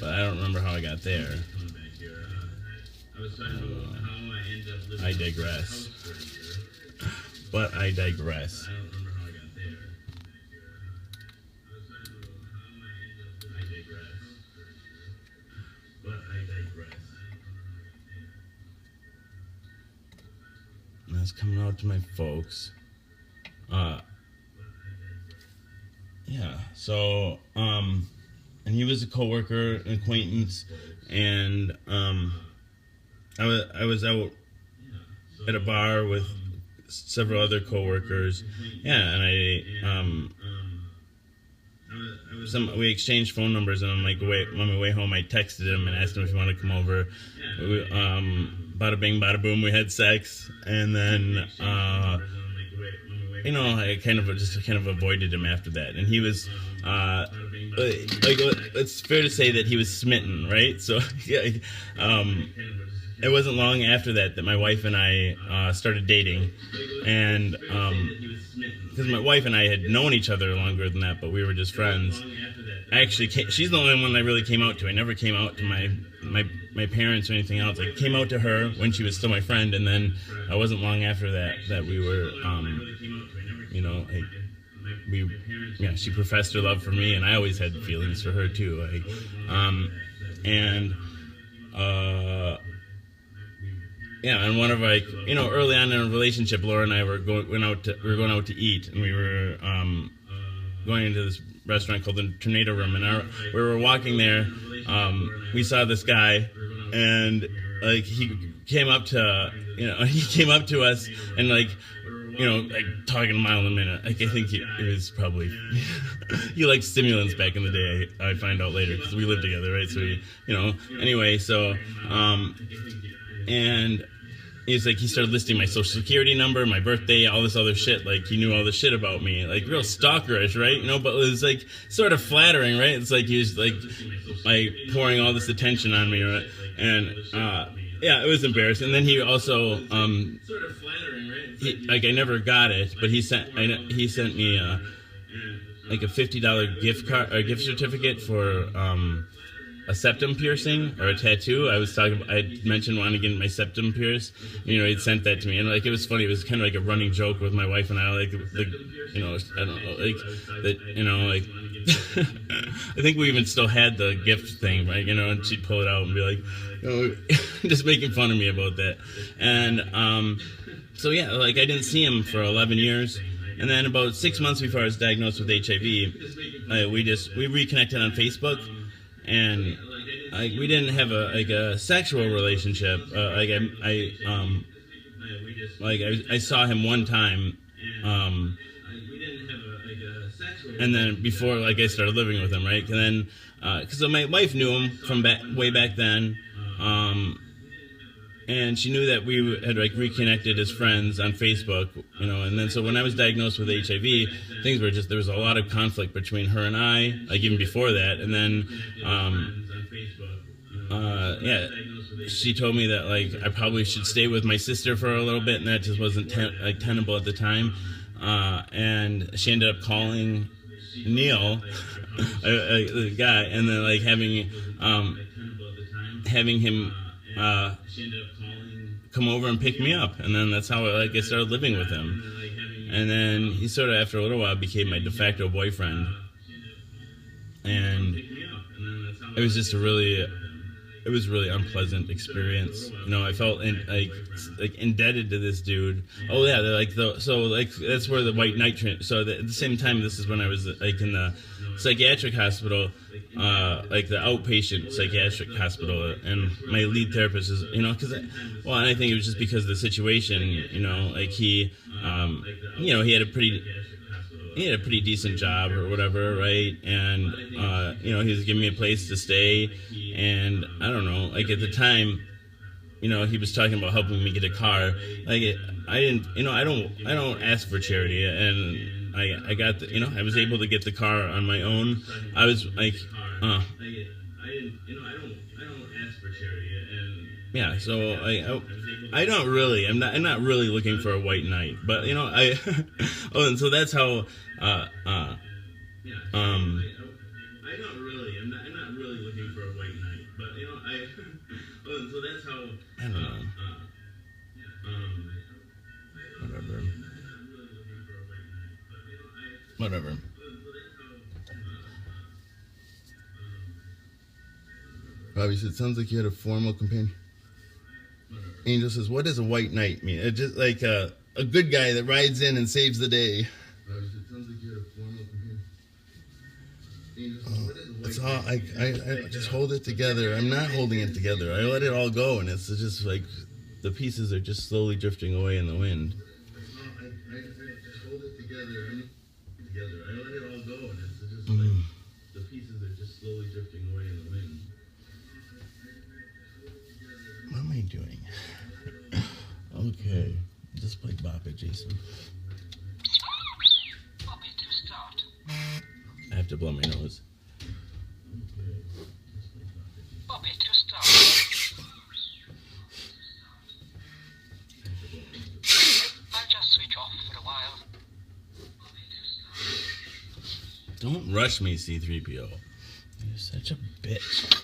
S1: but I don't remember how I got there. I digress. But I digress. I was coming out to my folks. Yeah, so, and he was a coworker, an acquaintance, and, I was out at a bar with several other coworkers. Yeah, and we exchanged phone numbers, and on my way home, I texted him and asked him if he wanted to come over. Bada bing, bada boom, we had sex, and then, I kind of avoided him after that. And he was, it's fair to say that he was smitten, right? So, yeah, it wasn't long after that my wife and I started dating, and because my wife and I had known each other longer than that, but we were just friends. Actually, she's the only one I really came out to. I never came out to my parents or anything else. I came out to her when she was still my friend, and then it wasn't long after that we were, she professed her love for me, and I always had feelings for her too. And one of early on in a relationship, Laura and I were going out to eat, and we were going into this restaurant called the Tornado Room, and we were walking there. We saw this guy, and he came up to us, and talking a mile a minute. I think it was probably he liked stimulants back in the day. I find out later because we lived together, right? So anyway, so and he's he started listing my social security number, my birthday, all this other shit. He knew all this shit about me, real stalkerish, right? But it was sort of flattering, right? It's he was pouring all this attention on me, right? And it was embarrassing. And then he also sort of flattering, right? I never got it, but he sent me a $50 gift certificate for a septum piercing or a tattoo. I mentioned wanting to get my septum pierced. He'd sent that to me, and it was funny. It was kind of a running joke with my wife and I. I don't know, I think we even still had the gift thing, right? And she'd pull it out and be just making fun of me about that. And so yeah, I didn't see him for 11 years. And then about 6 months before I was diagnosed with HIV, we reconnected on Facebook. And we didn't have a sexual relationship. I saw him one time, and then before I started living with him, right? And then because my wife knew him from way back then, and she knew that we had reconnected as friends on Facebook, and then so when I was diagnosed with HIV, things were there was a lot of conflict between her and I, even before that, and then she told me that I probably should stay with my sister for a little bit, and that just wasn't tenable at the time, and she ended up calling Neil, the guy, and then having him come over and pick me up, and then that's how I started living with him. And then he sort of, after a little while, became my de facto boyfriend, and it was just a really it was really unpleasant experience. You know, I felt like indebted to this dude. Oh yeah, that's where the White Knight. So at the same time, this is when I was like in the psychiatric hospital, like the outpatient psychiatric hospital, and my lead therapist is, you know, and I think it was just because of the situation. You know, like he had a pretty decent job or whatever, right? And he was giving me a place to stay, and I don't know, like at the time, you know, he was talking about helping me get a car. Like I don't ask for charity, and I got I was able to get the car on my own. I was like, I don't ask for charity, and yeah, so I'm not really looking for a white knight, but you know, and so that's how I'm not really looking for a white knight, but you know, and so that's how I don't know. Whatever. Bobby said, sounds like you had a formal companion. Angel says, what does a white knight mean? It's just like a good guy that rides in and saves the day. Bobby said, sounds like you had a formal companion. Angel says, what is a white knight? I just hold it together. I'm not holding it together. I let it all go, and it's just like the pieces are just slowly drifting away in the wind. I just hold it together. I let it all go, and it's just like the pieces are just slowly drifting away in the wind. What am I doing? Okay, just play Bop It, Jason.
S4: Bop it to start.
S1: I have to blow my nose.
S4: Bop it to start. I'll just switch off for a while.
S1: Don't rush me, C-3PO. You're such a bitch.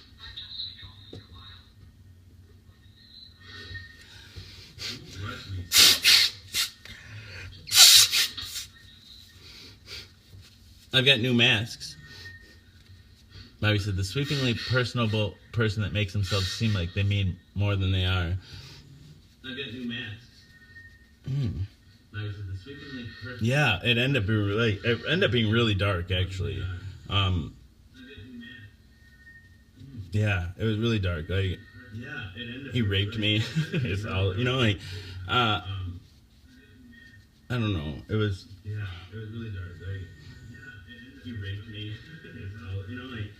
S1: I've got new masks. Bobby said, the sweepingly personable person that makes themselves seem like they mean more than they are. I've got new masks. Bobby said, the sweepingly personable... Yeah, it ended up being really dark, actually. Yeah, it was really dark. Like, he raped me. It's all, you know, like, I don't know. It was really dark. Like, he raped me. You know, like,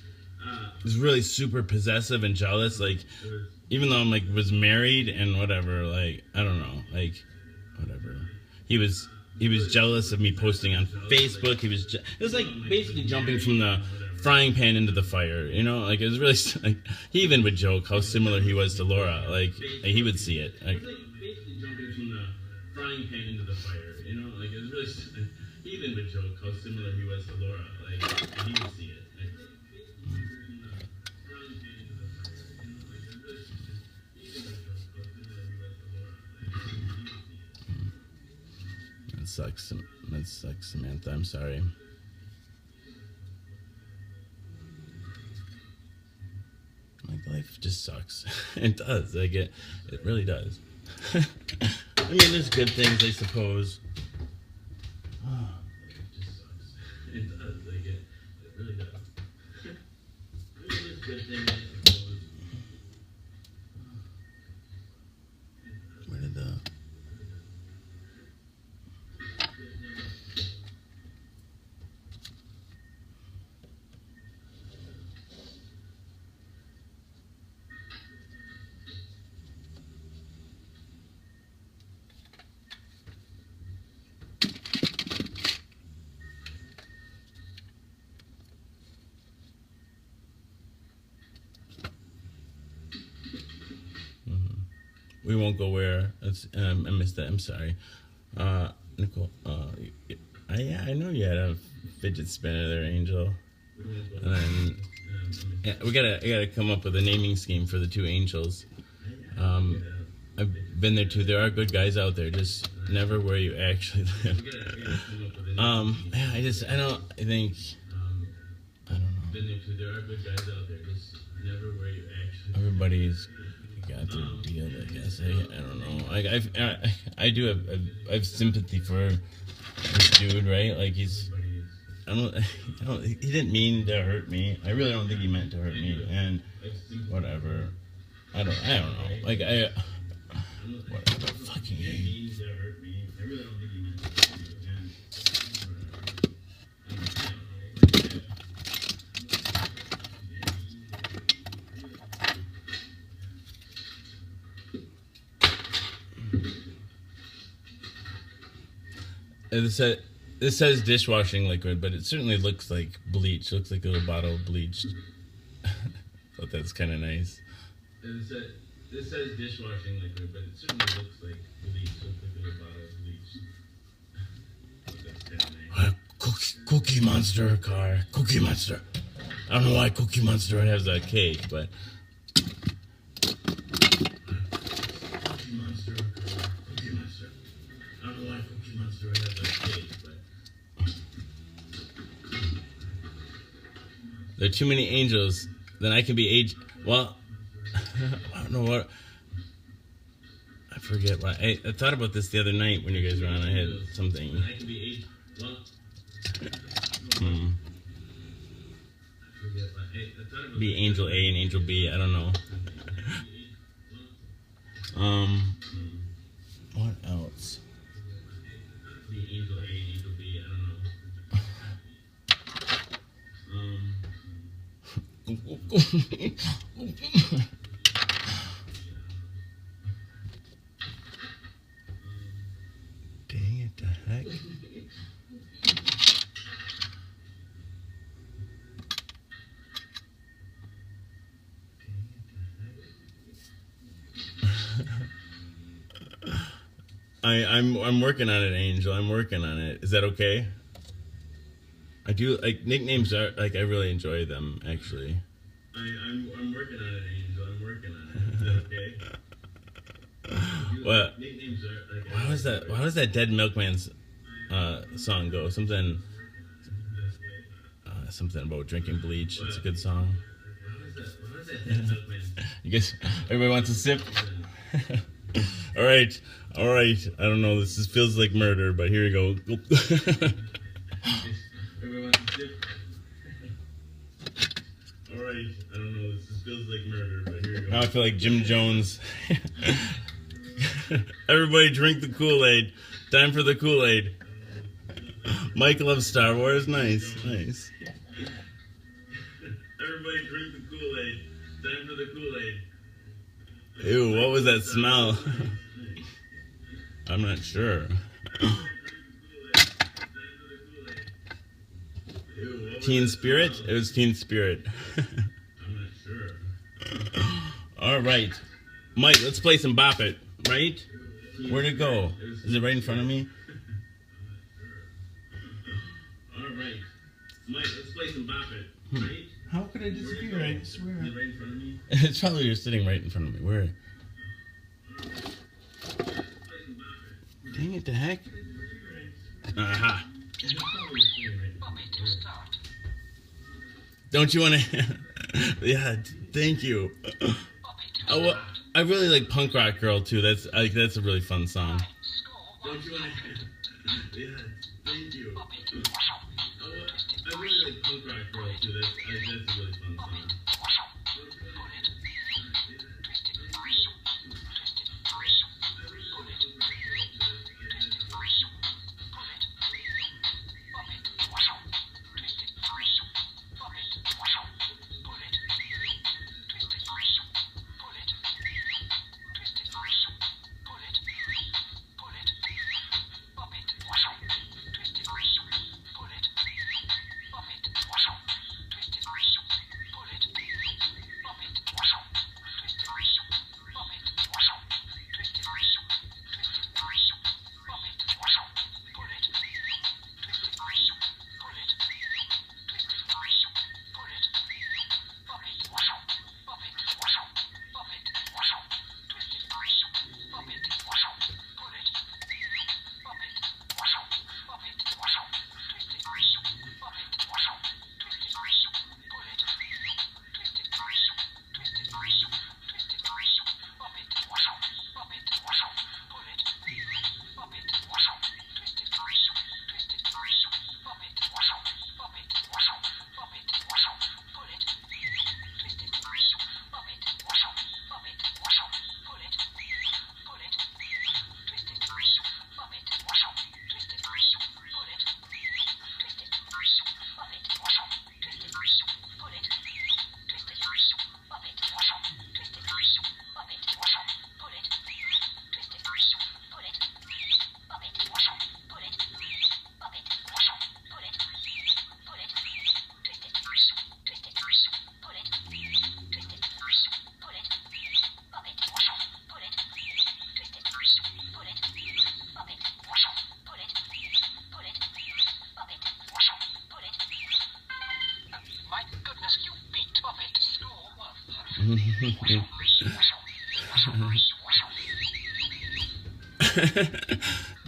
S1: it was really super possessive and jealous. Like, even though I'm like was married and whatever, like, I don't know, like, whatever. He was jealous of me posting on Facebook. It was like basically jumping from the frying pan into the fire. You know, like it was really. Like, he even would joke how similar he was to Laura. Like he would see it. Like, basically jumping from the frying pan into the fire. You know, like it was really. He even would joke how similar he was to Laura. Like he would see it. That sucks, Samantha. I'm sorry. Like, life just sucks. It does. Like it really does. I mean, there's good things, I suppose. It just sucks. It does. Like it really does. I mean, there's good things, I suppose. Where did the... We won't go where. I missed that. I'm sorry. Nicole, I know you had a fidget spinner there, Angel. And then I gotta come up with a naming scheme for the two angels. I've been there too. There are good guys out there, just never where you actually live. I don't know. been there too. There are good guys out there. Just never where you actually.
S5: Everybody's got their deal, I guess. I don't know. Like I do have sympathy for this dude, right? Like he's. I don't. He didn't mean to hurt me. I really don't think he meant to hurt me. And whatever. I don't know. Like whatever. Fucking. This says dishwashing liquid, but it certainly looks like bleach. It looks like a little bottle of bleach. Thought that's kind of nice. This says dishwashing liquid, but it certainly looks like bleach. It looks like a little bottle of bleach. Thought that's kind of nice. Cookie Monster car. Cookie Monster. I don't know why Cookie Monster has a cake, but. Cookie Monster car. Cookie Monster. I don't know why Cookie Monster has a cake, but. There are too many angels. Then I can be well, I don't know what. I forget why. I thought about this the other night when you guys were on. I had something. I can be Be angel A and angel B. I don't know. What else? Be angel A and angel B. I don't know. Dang it, the heck. I'm working on it, Angel. I'm working on it. Is that okay? I do like nicknames are like I really enjoy them actually. I'm working on it, Angel. I'm working on it. Is that okay? What? Nicknames are like why was that Dead Milkman's song go? Something about drinking bleach. It's a good song. Why was that Dead Milkman? You guys, everybody wants a sip? All right. I don't know. This feels like murder, but here we go. Everybody wants a sip? All right. I don't know. This feels like murder, but here we go. Now I feel like Jim Jones. Everybody drink the Kool-Aid. Time for the Kool-Aid. Mike loves Star Wars. Nice. Everybody drink the Kool-Aid. Time for the Kool-Aid. Ew, what was that smell? I'm not sure. Teen Spirit? It was Teen Spirit. I'm not sure. All right. Mike, let's play some Bop It, right? Where'd it go? Is it right in front of me? All right. Mike, let's play some Bop It, right? How could I disappear? I swear. Is it right in front of me? It's probably you're sitting right in front of me. Where? Dang it, the heck. Aha. Don't you want to? Yeah, thank you. Oh, well, I really like Punk Rock Girl too. That's a really fun song. Don't you want to? Yeah, thank you. Oh, I really like Punk Rock Girl too. That's a really fun song.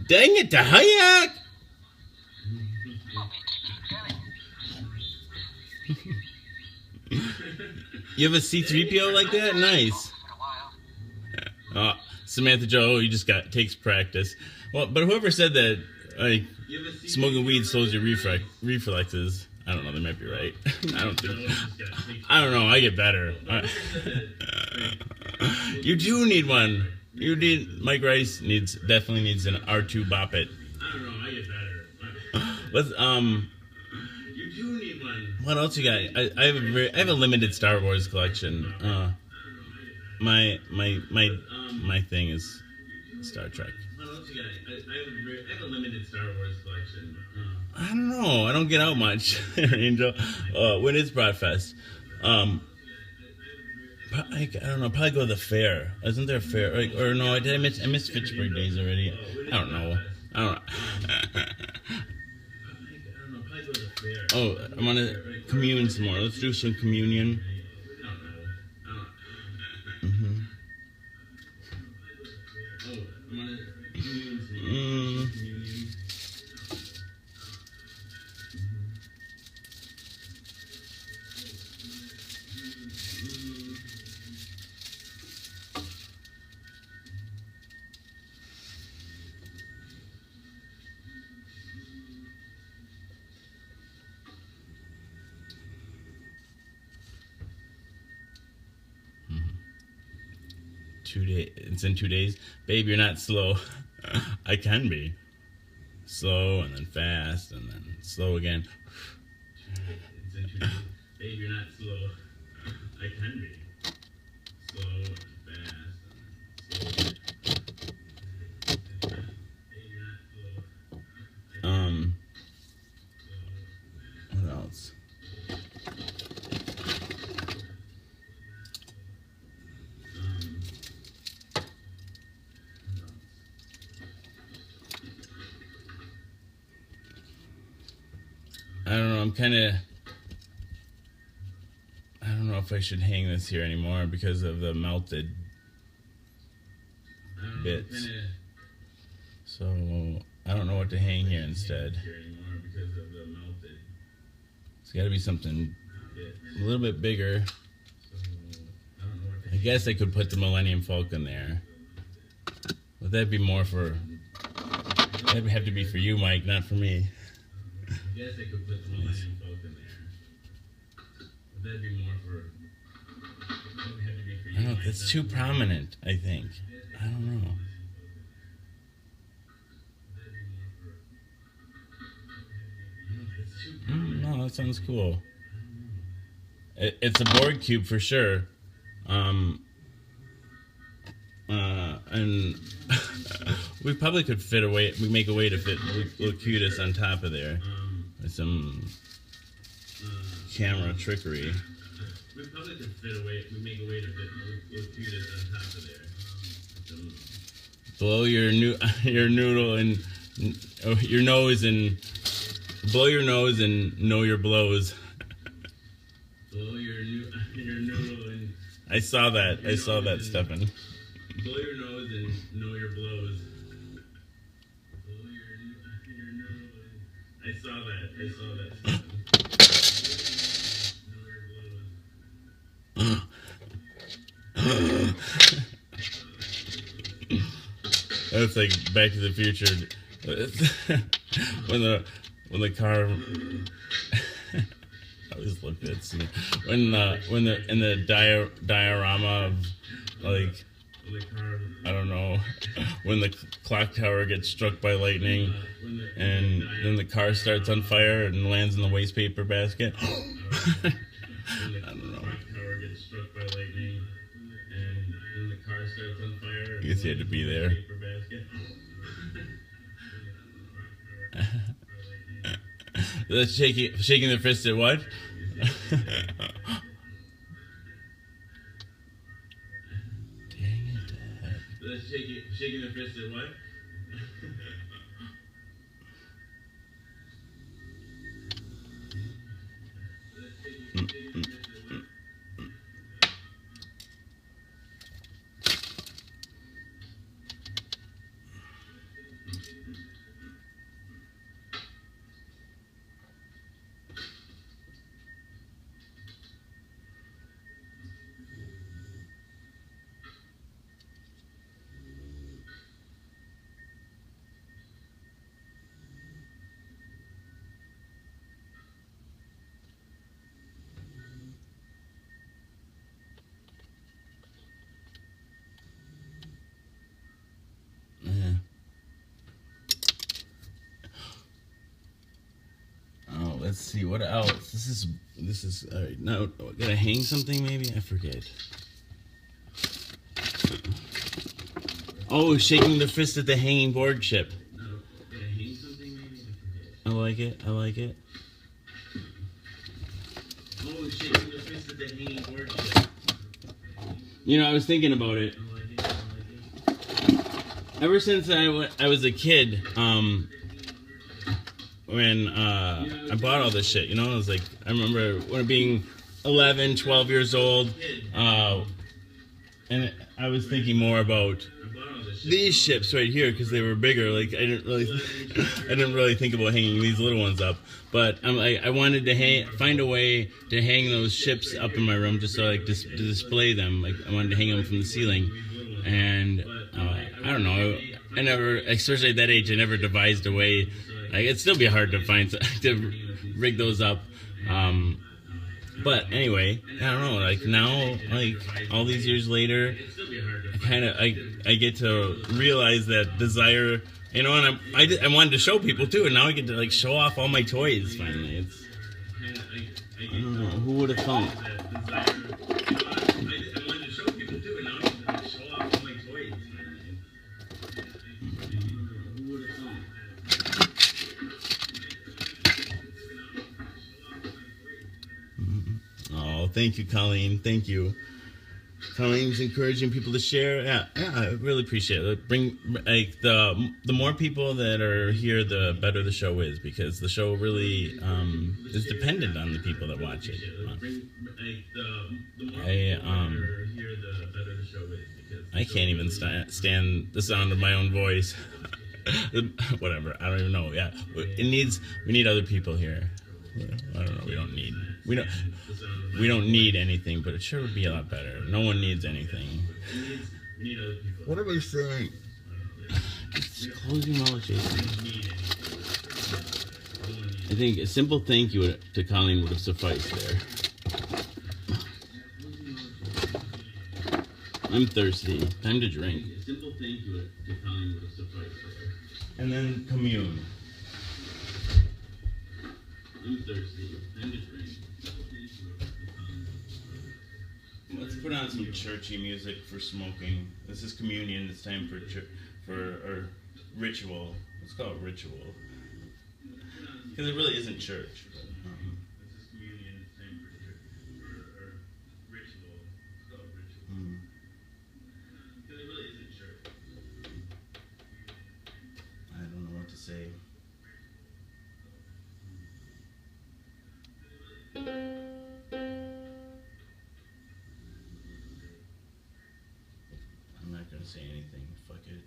S5: Dang it, Dahayak!
S4: Bobbit, keep going.
S5: You have a C-3PO like that? Nice.
S4: For a while.
S5: Samantha Joe, you just takes practice. Well, but whoever said that, like, smoking weed slows your reflexes, I don't know, they might be right. I don't know, I get better. You do need one. Mike Rice definitely needs an R2 Bop It. I don't know, I get better. Let's, you do need one. What else you got? I have a limited Star Wars collection. My thing is Star Trek. What else you got? I have a limited Star Wars collection. I don't know. I don't get out much, Angel. When is Broadfest? I don't know. Probably go to the fair. Isn't there a fair? Or no? I missed Fitchburg days already. I don't know. Oh, I want to commune some more. Let's do some communion. It's in 2 days. Babe, you're not slow. I can be. Slow and then fast and then slow again. It's in 2 days. Babe, you're not slow. I can be. Slow and fast and slow. Babe, you're not slow. What else? I don't know, I don't know if I should hang this here anymore because of the melted bits. So, I don't know what to hang here instead. It's gotta be something a little bit bigger. I guess I could put the Millennium Falcon there. But that'd be more for... That'd have to be for you, Mike, not for me. I guess I could put the Millennium Falcon there. But that'd be more for... That'd have to be for you. I don't know, that's too prominent, I think. I don't know. No, that sounds cool. It's a Borg cube for sure. And we probably could make a way to fit Locutus on top of there with some camera trickery. We probably could make a way to fit Locutus on top of there. Blow your noodle and your nose and blow your nose and know your blows. Blow your noodle and I saw that, Stefan. Blow your nose and know your blows. Blow your nose and... I saw that, Stefan. That's like Back to the Future. when the car... I always look at it. When the diorama of, like, I don't know, when the clock tower gets struck by lightning and then the car starts on fire and lands in the waste paper basket. I don't know. I guess you had to be there. That's shaking the fist at what? Dang it, Dad. That's shaking the fist at what? let's see what else. This is all right. Now, gotta hang something maybe. I forget. Oh, shaking the fist at the hanging board ship. I like it. I like it. Oh, shaking the fist at the hanging board ship. You know, I was thinking about it. Ever since I was a kid, when I bought all this shit, you know, I was like, I remember when being 11, 12 years old, and I was thinking more about these ships right here because they were bigger. Like I didn't really think about hanging these little ones up. But I wanted to find a way to hang those ships up in my room just so like to display them. Like I wanted to hang them from the ceiling, and I don't know. I never, especially at that age, I never devised a way. Like it'd still be hard to find to rig those up. But anyway, I don't know. Like now, like all these years later, I get to realize that desire, you know, and I wanted to show people too, and now I get to like show off all my toys finally. It's I don't know, who would have thought? Oh, thank you, Colleen. Thank you. Colleen's encouraging people to share. Yeah, I really appreciate it. Bring like the more people that are here, the better the show is, because the show really is dependent on the people that watch it. I can't even stand the sound of my own voice. Whatever. I don't even know. Yeah, we need other people here. I don't know. We don't need anything, but it sure would be a lot better. No one needs anything. What am I saying? Just close your mouth, Jason. I think a simple thank you to Colleen would have sufficed there. I'm thirsty. Time to drink. A simple thank you to Colleen would have sufficed there. And then commune. I'm thirsty. Time to drink. Let's put on some churchy music for smoking. This is communion. It's time for ritual. Let's call it ritual. Because it really isn't church. This is communion. It's time for ritual. Let's call it ritual. Because it really isn't church. I don't know what to say. I'm not gonna say anything. Fuck it.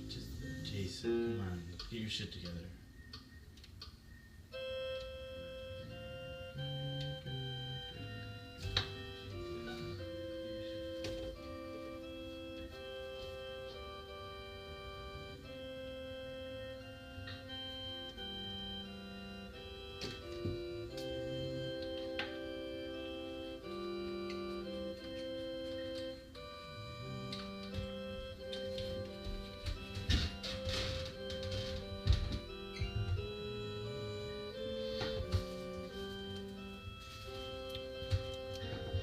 S5: Just Jason, come on, get your shit together.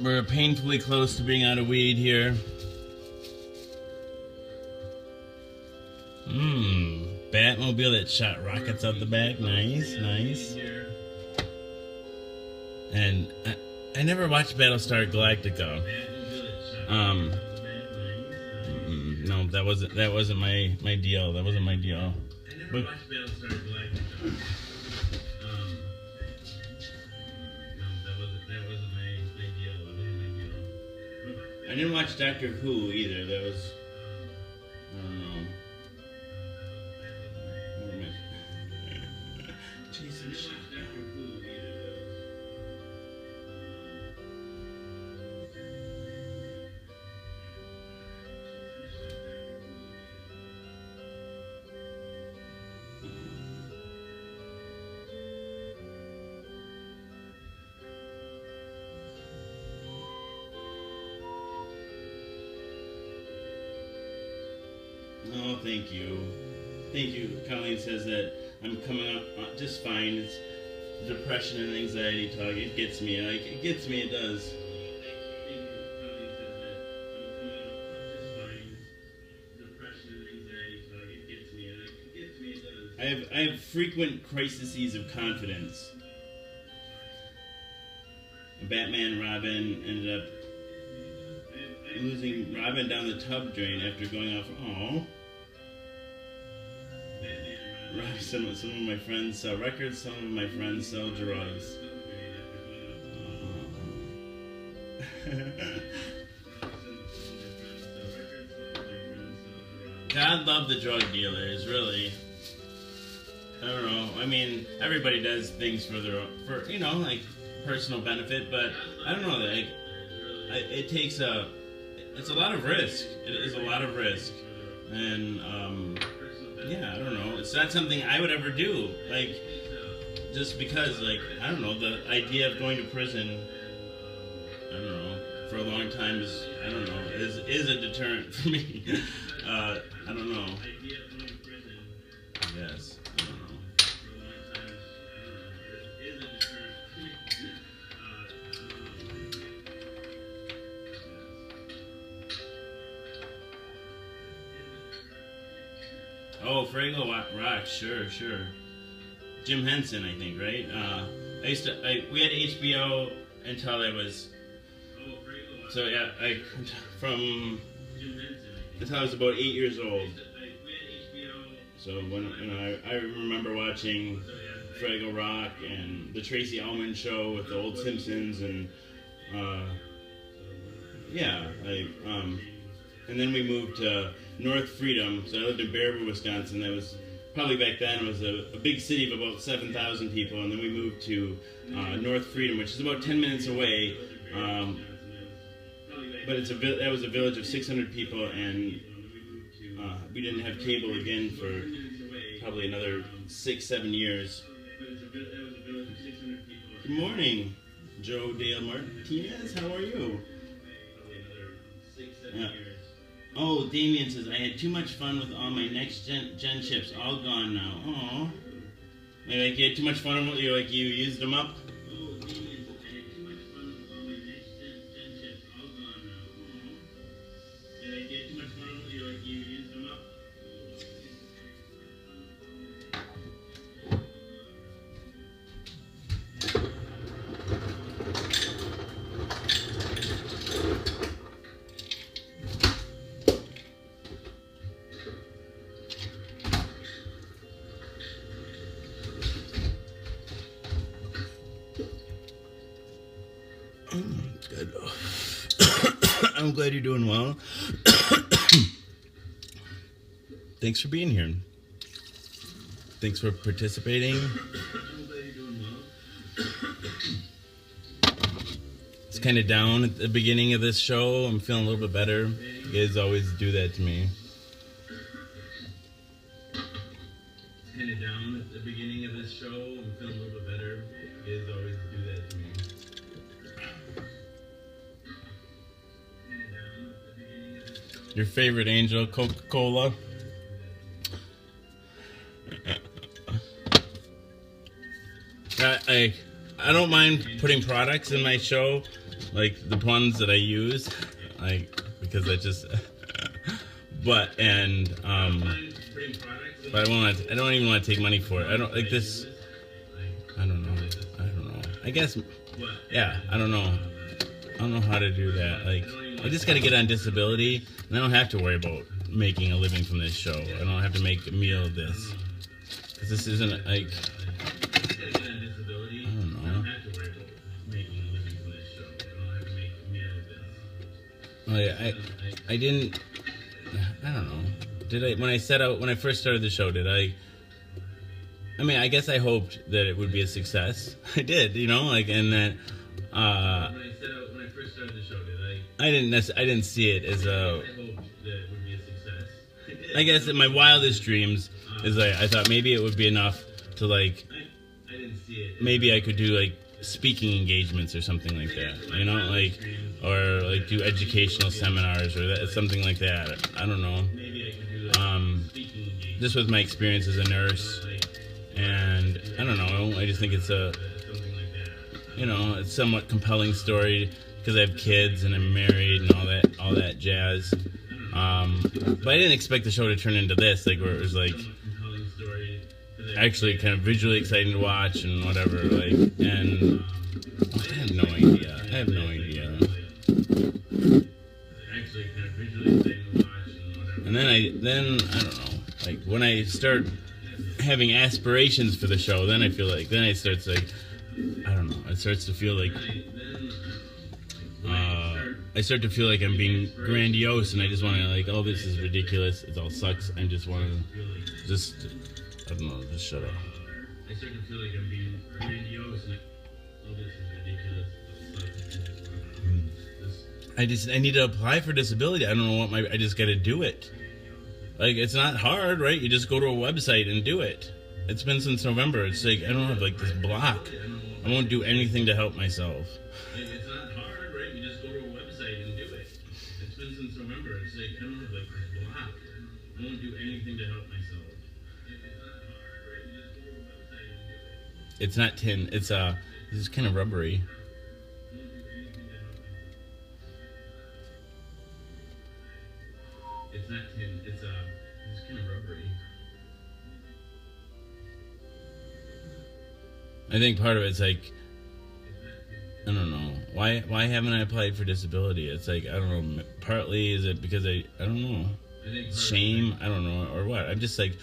S5: We're painfully close to being out of weed here. Batmobile that shot rockets out the back. Nice, nice. And I never watched Battlestar Galactica. No, that wasn't my deal. That wasn't my deal. I never watched Battlestar Galactica. I didn't watch Doctor Who either. That was, I don't know. What am I? Jason, shut Doctor Who either. Oh, thank you. Thank you. Colleen says that I'm coming up just fine.
S1: depression and anxiety talk. It gets me. Like, it gets me. It does. I have frequent crises of confidence. Batman and Robin ended up losing Robin down the tub drain after going off. Oh. Some of my friends sell records, some of my friends sell drugs. God love the drug dealers, really. I don't know. I mean, everybody does things for like personal benefit, but I don't know. Like, it takes it's a lot of risk. It is a lot of risk, and yeah, I don't know. It's not something I would ever do. Like, just because, like, I don't know, the idea of going to prison, I don't know, for a long time is a deterrent for me. I don't know. Yes. Oh, Fraggle Rock, sure. Jim Henson, I think, right? We had HBO until I was, so yeah, until I was about 8 years old. So when, I remember watching Fraggle Rock and the Tracy Ullman Show with the old Simpsons, and and then we moved to North Freedom. So I lived in Baraboo, Wisconsin. That was probably back then was a big city of about 7,000 people. And then we moved to North Freedom, which is about 10 minutes away. But that was a village of 600 people, and we didn't have cable again for probably another 6-7 years. Good morning, Joe Dale Martinez. How are you? Oh, Damien says, I had too much fun with all my next gen chips, all gone now. Oh, like you had too much fun with you, like you used them up. Oh, Damien says, I had too much fun with all my next gen chips, all gone now. Oh, like you had too much fun with you, like you used them up. Good. I'm glad you're doing well. Thanks for being here. Thanks for participating. I'm glad you're doing well. It's kind of down at the beginning of this show. I'm feeling a little bit better. You guys always do that to me. It's kind of down at the beginning of this show. I'm feeling a little bit better. You guys always do that to me. Your favorite Angel, Coca-Cola? I don't mind putting products in my show, like the ones that I use, like, because I just, but I don't even want to take money for it. I don't like this. I don't know. I guess, yeah. I don't know how to do that. Like, I just got to get on disability, and I don't have to worry about making a living from this show. I don't have to make a meal of this, because this isn't like, I don't know. I didn't. I don't know. Did I when I first started the show? Did I? I mean, I guess I hoped that it would be a success. I did, like, and that. When I first started the show, I didn't see it as a. I guess in my wildest dreams is like I thought maybe it would be enough to like. Maybe I could do like speaking engagements or something like that, like, or like do educational seminars or something like that. I don't know. This was my experience as a nurse, and I don't know. I just think it's a
S5: you know, it's somewhat compelling story because I have kids and I'm married and all that jazz. But I didn't expect the show to turn into this, like where it was like actually kind of visually exciting to watch and whatever, like, and I have no idea. And then I don't know, like when I start having aspirations for the show, then I feel like, then it starts like, I don't know, it starts to feel like I start to feel like I'm being grandiose, and I just want to, like, oh, this is ridiculous, it all sucks, I just want to just, I don't know, just shut up. I start to feel like I'm being grandiose, and oh, this is ridiculous, I need to apply for disability. I don't know what I just got to do it. Like, it's not hard, right? You just go to a website and do it. It's been since November. It's like, I don't have, like, this block. I won't do anything to help myself. It's not hard, right? You just go to a website and do it. It's been since November. It's like, I don't have, like, this block. I won't do anything to help myself. It's not tin. It's, this is kind of rubbery. It's not tin. It's kind of rubbery. I think part of it's like, I don't know, why haven't I applied for disability? It's like, I don't know, partly is it because I don't know, shame, I don't know, or what. I'm just like,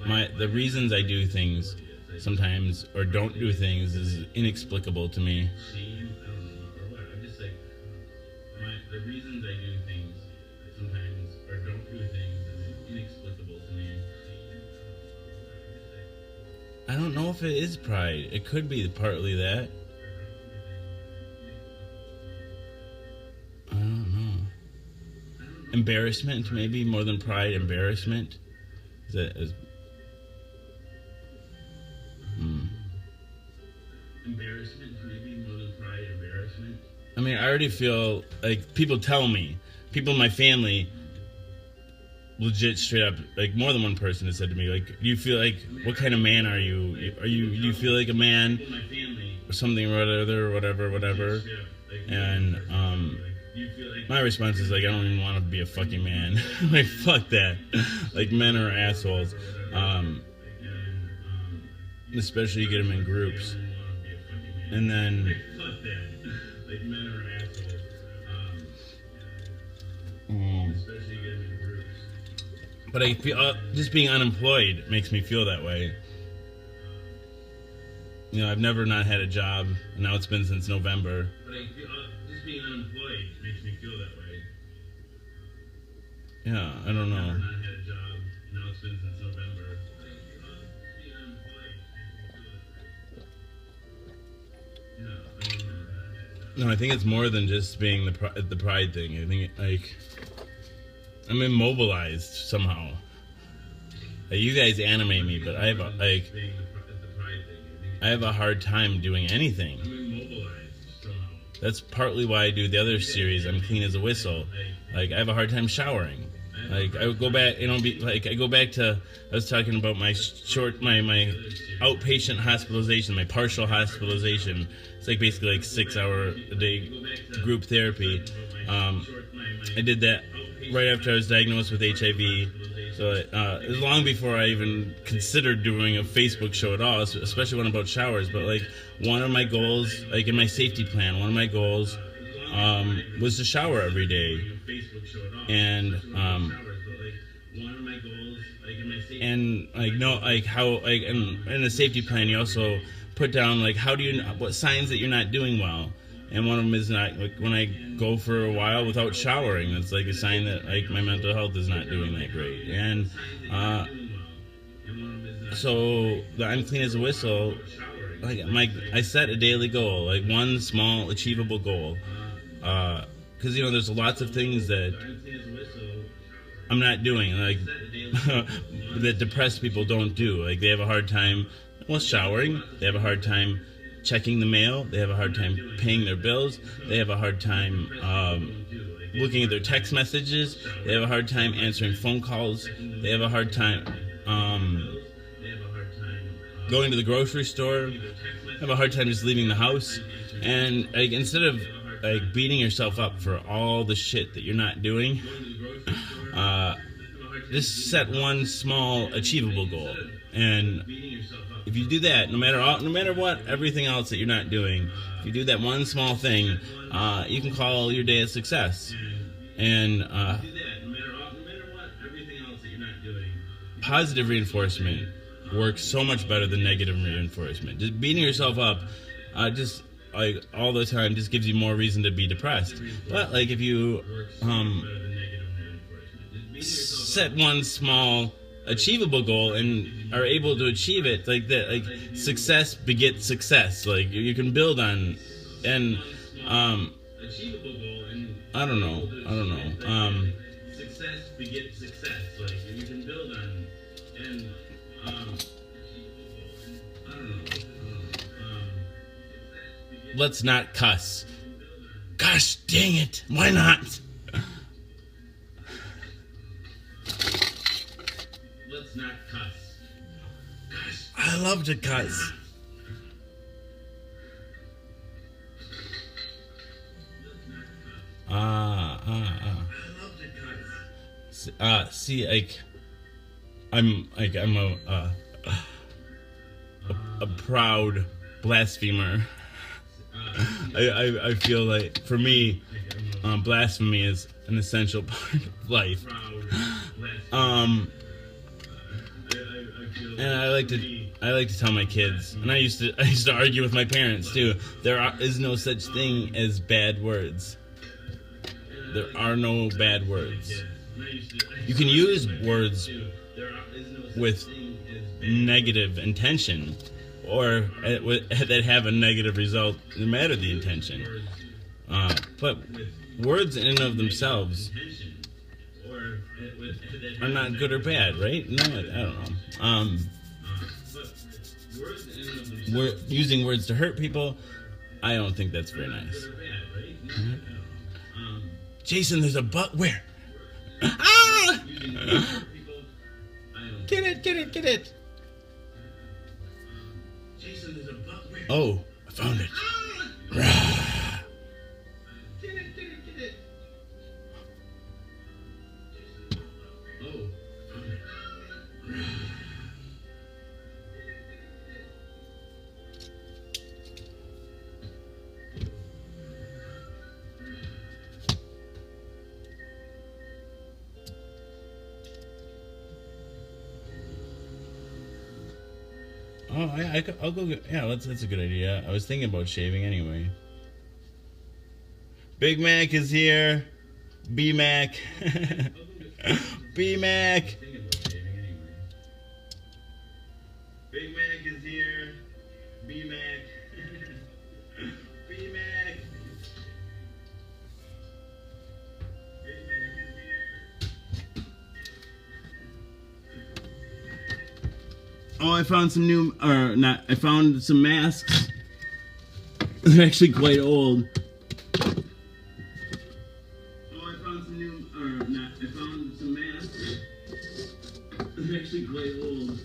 S5: the reasons I do things sometimes or don't do things is inexplicable to me. Shame, I don't know, or what. I'm just like, the reasons I do things sometimes or don't do things is inexplicable to me. I don't know if it is pride. It could be partly that. I don't know. Embarrassment, maybe more than pride. Embarrassment. Embarrassment, maybe more than pride. Embarrassment. I mean, I already feel like people tell me, people in my family, legit straight up, like more than one person has said to me, like, do you feel like, what kind of man are you? Do you feel like a man or something or other, whatever. And my response is like, I don't even want to be a fucking man. Like, fuck that. Like, men are assholes. Especially you get them in groups. And then like, men are assholes. Especially you get them in groups. But I feel just being unemployed makes me feel that way. You know, I've never not had a job, and now it's been since November. But I feel just being unemployed makes me feel that way. Yeah, I don't know. I've never not had a job, and now it's been since November. Being unemployed makes me feel that way. Yeah, I don't know. No, I think it's more than just being the pride thing. I think, like, I'm immobilized somehow. Like, you guys animate me, but I have a hard time doing anything. I'm immobilized somehow. That's partly why I do the other series, I'm Clean as a Whistle. Like, I have a hard time showering. Like, I would go back, you know, I go back to, I was talking about my outpatient hospitalization, my partial hospitalization. It's like basically like 6 hour a day group therapy. I did that right after I was diagnosed with HIV. So it was long before I even considered doing a Facebook show at all, especially one about showers. But like, one of my goals, like in my safety plan, one of my goals was to shower every day. And like, no, like how, like in the safety plan, you also put down like, what signs that you're not doing well. And one of them is not, like, when I go for a while without showering, that's like a sign that, like, my mental health is not doing that great. And so the I'm Clean as a Whistle, like, I set a daily goal, like one small achievable goal, because, you know, there's lots of things that I'm not doing, like that depressed people don't do. Like, they have a hard time, well, showering. They have a hard time checking the mail. They have a hard time paying their bills. They have a hard time looking at their text messages. They have a hard time answering phone calls. They have a hard time going to the grocery store. have a hard time just leaving the house, and like instead of like beating yourself up for all the shit that you're not doing, just set one small achievable goal, and if you do that, no matter what, everything else that you're not doing, if you do that one small thing, you can call your day a success. And positive reinforcement works so much better than negative reinforcement. Just beating yourself up, just like all the time, just gives you more reason to be depressed. But like if you set one small achievable goal and are able to achieve it, like that, like success begets success. Like you can build on, and I don't know. Success begets success. Like you can build on, and I don't know. Let's not cuss. Gosh dang it! Why not? Let's not cuss. Gosh, I love to cuss. See, like, I'm a proud blasphemer. I feel like, for me, blasphemy is an essential part of life. And I like to tell my kids, and I used to argue with my parents too. There is no such thing as bad words. There are no bad words. You can use words with negative intention, or that have a negative result, no matter the intention. But words in and of themselves are not good or bad, right? No, I don't know. We're using words to hurt people. I don't think that's very nice. Jason, there's a butt. Where? Ah! Get it. Jason, there's a butt. Where? Oh, I found it. Get it. Oh, found it. Oh, I'll go get, yeah, that's a good idea. I was thinking about shaving anyway. Big Mac is here. B Mac. B Mac. Big Mac is here. B Mac. B Mac. Oh, I found some I found some masks. They're actually quite old. Oh, I found some masks. They're actually quite old.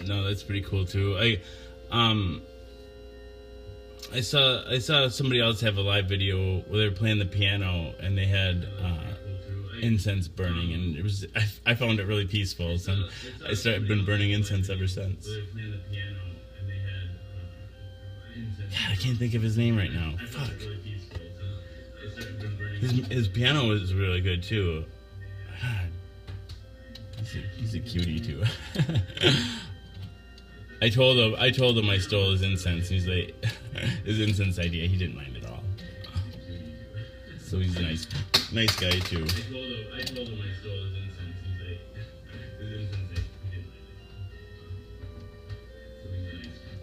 S5: No, that's pretty cool too. I saw somebody else have a live video where they were playing the piano and they had incense burning, and it was I found it really peaceful, so I started been burning incense ever since. God, I can't think of his name right now. Fuck. His piano was really good too. God. He's a cutie too. I told him I stole his incense. He's like, his incense idea. He didn't mind at all. So he's a nice guy too. I told him I stole his incense. He's like, his incense. He didn't mind at all. So he's a nice guy too.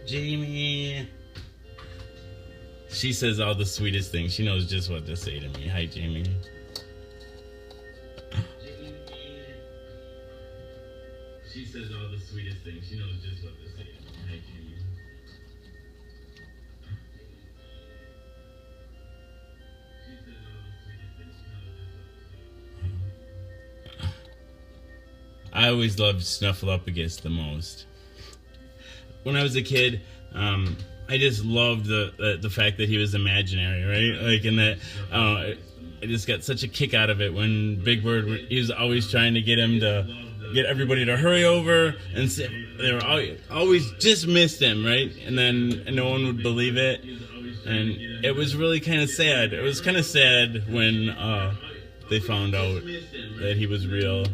S5: Jamie. She says all the sweetest things. She knows just what to say to me. Hi, Jamie. She says all the sweetest things. She knows just what to say to me. Hi, Jamie. She says all the sweetest things. She knows just what to say. I always loved Snuffleupagus the most. When I was a kid, I just loved the fact that he was imaginary, right? Like, and that I just got such a kick out of it when Big Bird, he was always trying to get him to get everybody to hurry over, and they were always just missed him, right? And no one would believe it, and it was really kind of sad. It was kind of sad when they found out that he was real.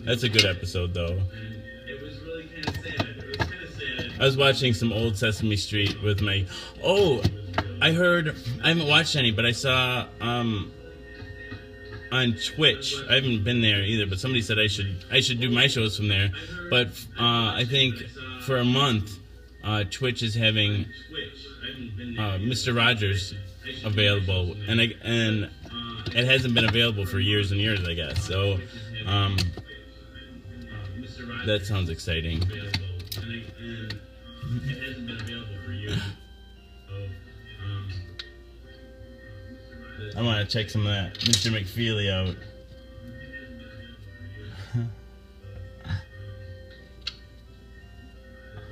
S5: That's a good episode, though. I was watching some old Sesame Street with my... Oh, I haven't watched any, but I saw on Twitch. I haven't been there either, but somebody said I should do my shows from there. But I think for a month, Twitch is having Mr. Rogers available, and it hasn't been available for years and years, I guess. So that sounds exciting. It hasn't been available for years. I want to check some of that Mr. McFeely out. I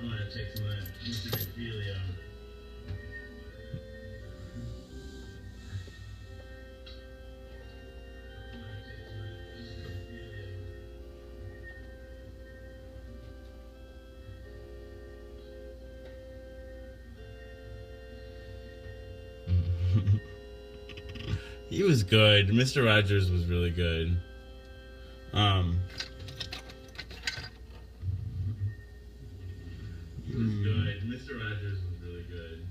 S5: want to check some of that Mr. McFeely out. He was good. Mr. Rogers was really good. He was good. Mr. Rogers was really good.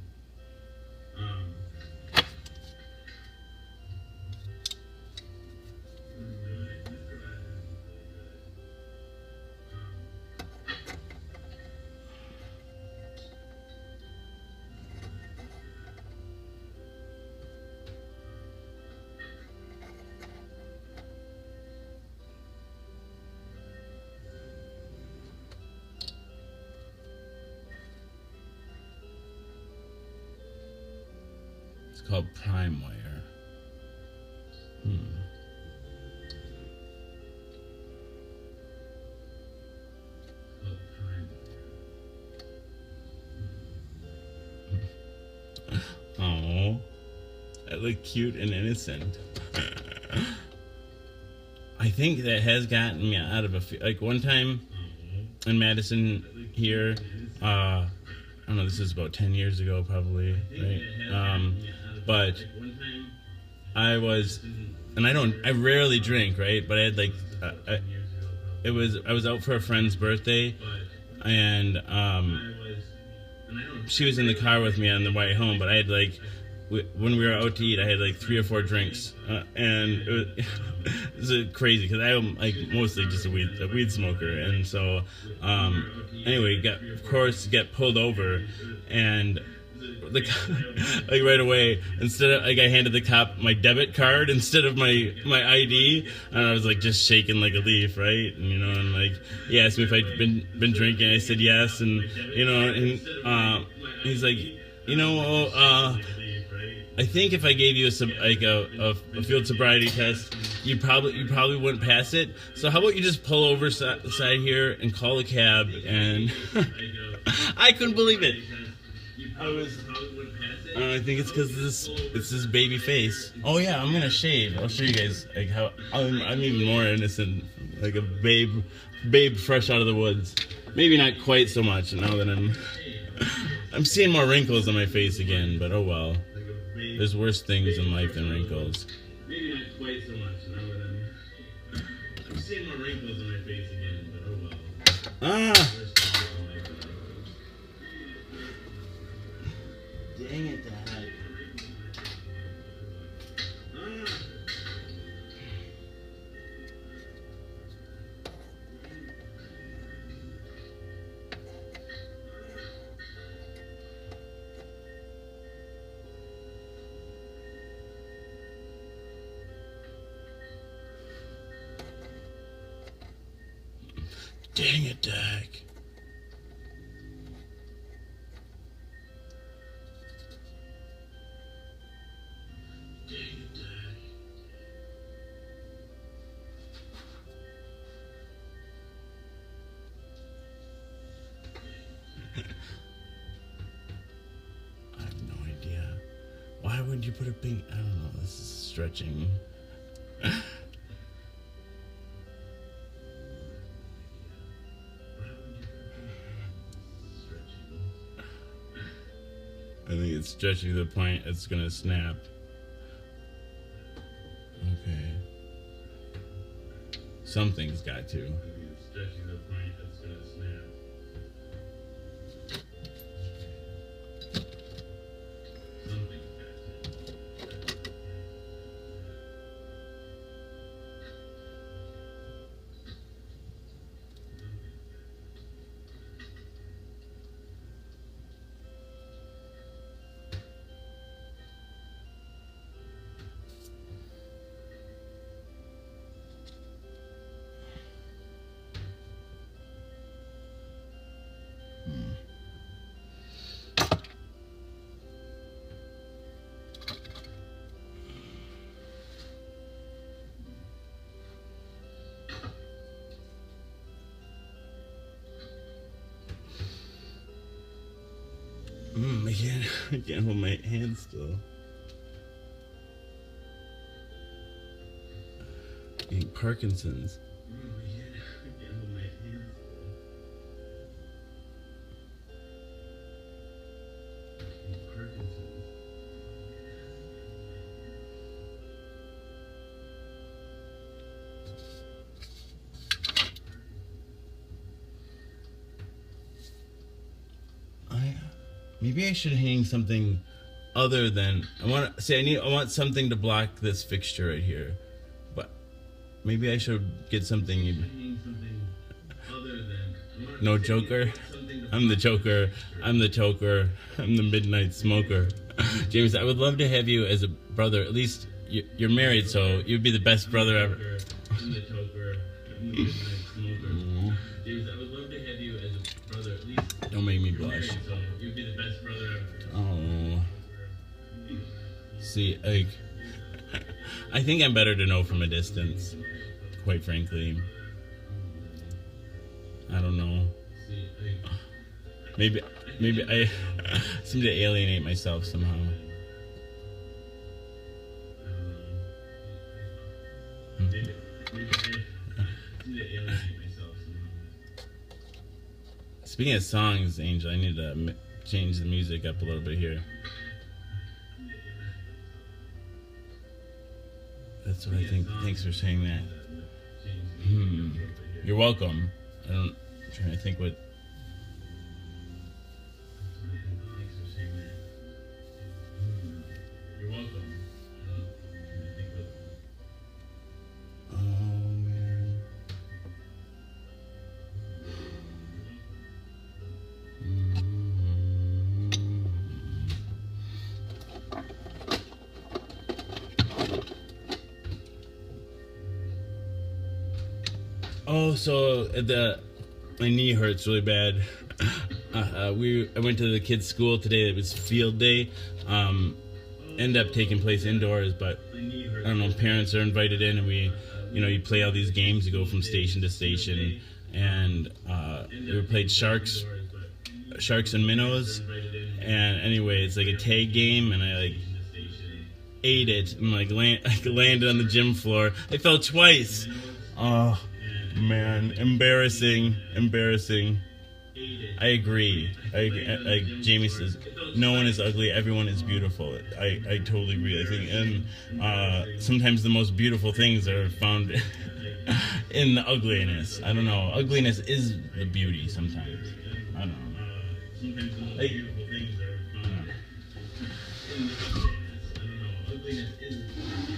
S5: It's called Prime Wire. Oh, that looked cute and innocent. I think that has gotten me out of like one time in Madison here. I don't know. This is about 10 years ago, probably, right? But I was, and I rarely drink, right? But I had like, I was out for a friend's birthday, and she was in the car with me on the way home. But I had like, when we were out to eat, I had like 3 or 4 drinks, and it was crazy because I'm like mostly just a weed smoker, and so anyway, got pulled over, and the like right away, instead of like I handed the cop my debit card instead of my ID, and I was like just shaking like a leaf, right? And and like he asked me if I'd been drinking. I said yes, and and he's like, I think if I gave you a field sobriety test, you probably wouldn't pass it. So how about you just pull over side here and call a cab? And I couldn't believe it. I think it's because it's this baby face. Oh yeah, I'm gonna shave. I'll show you guys like how I'm even more innocent, like a babe fresh out of the woods. Maybe not quite so much now that I'm seeing more wrinkles on my face again. But oh well. There's worse things in life than wrinkles. Maybe not quite so much now that I'm seeing more wrinkles on my face again, but oh well. Ah! Dang it, Dad. Dang it, Dak. I have no idea. Why would you put a pink? I don't know. This is stretching. I think it's stretching to the point it's gonna snap. Okay. Something's got to. I think it's stretching to the point it's gonna snap. Something's got to. I can't hold my hand still. Getting Parkinson's. I can't hold my hand still. Getting Parkinson's. Maybe I should hang something other than I want something to block this fixture right here, but maybe I should get something. No Joker. I'm the Joker. I'm the Joker. I'm the Midnight Smoker. James, I would love to have you as a brother. At least you're married, so you'd be the best brother ever. I'm the Joker. I'm the Midnight Smoker. James, I would love to have you as a brother. At least. Don't make me blush. You'd be the best brother ever. Oh. See, like, I think I'm better to know from a distance, quite frankly. I don't know. Maybe I seem to alienate myself somehow. Speaking of songs, Angel, I need to change the music up a little bit here. That's what I think. Thanks for saying that. You're welcome. I'm trying to think what. You're welcome. Oh man. Oh, so my knee hurts really bad. I went to the kids' school today. It was field day. end up taking place indoors, but I don't know, parents are invited in, and we, you play all these games. You go from station to station, and we played Sharks and Minnows, and anyway, it's like a tag game, and I ate it, and landed on the gym floor. I fell twice. Oh man, embarrassing. I agree. Like Jamie says, no one is ugly, everyone is beautiful. I totally agree. I think, and sometimes the most beautiful things are found in the ugliness. I don't know. Ugliness is the beauty sometimes. I don't know. Sometimes the most beautiful things are found in the ugliness. I don't know. Ugliness is the beauty.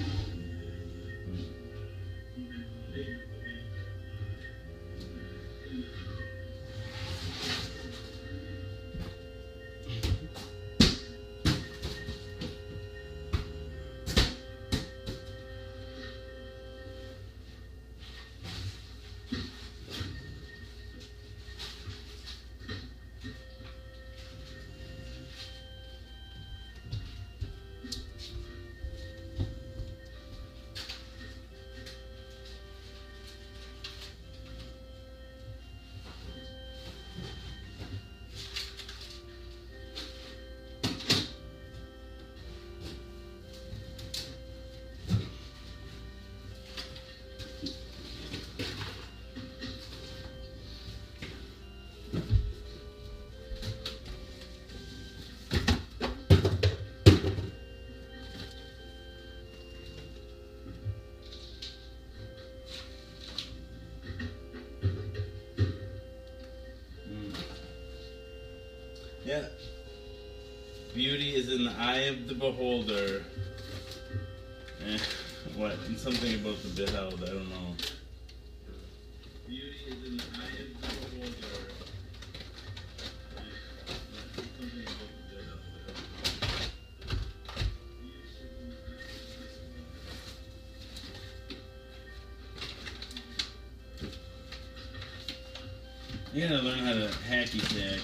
S5: Yeah. Beauty is in the eye of the beholder. What? And something about the beheld, I don't know. Beauty is in the eye of the beholder. Something about the beheld. You gotta learn how to hacky sack.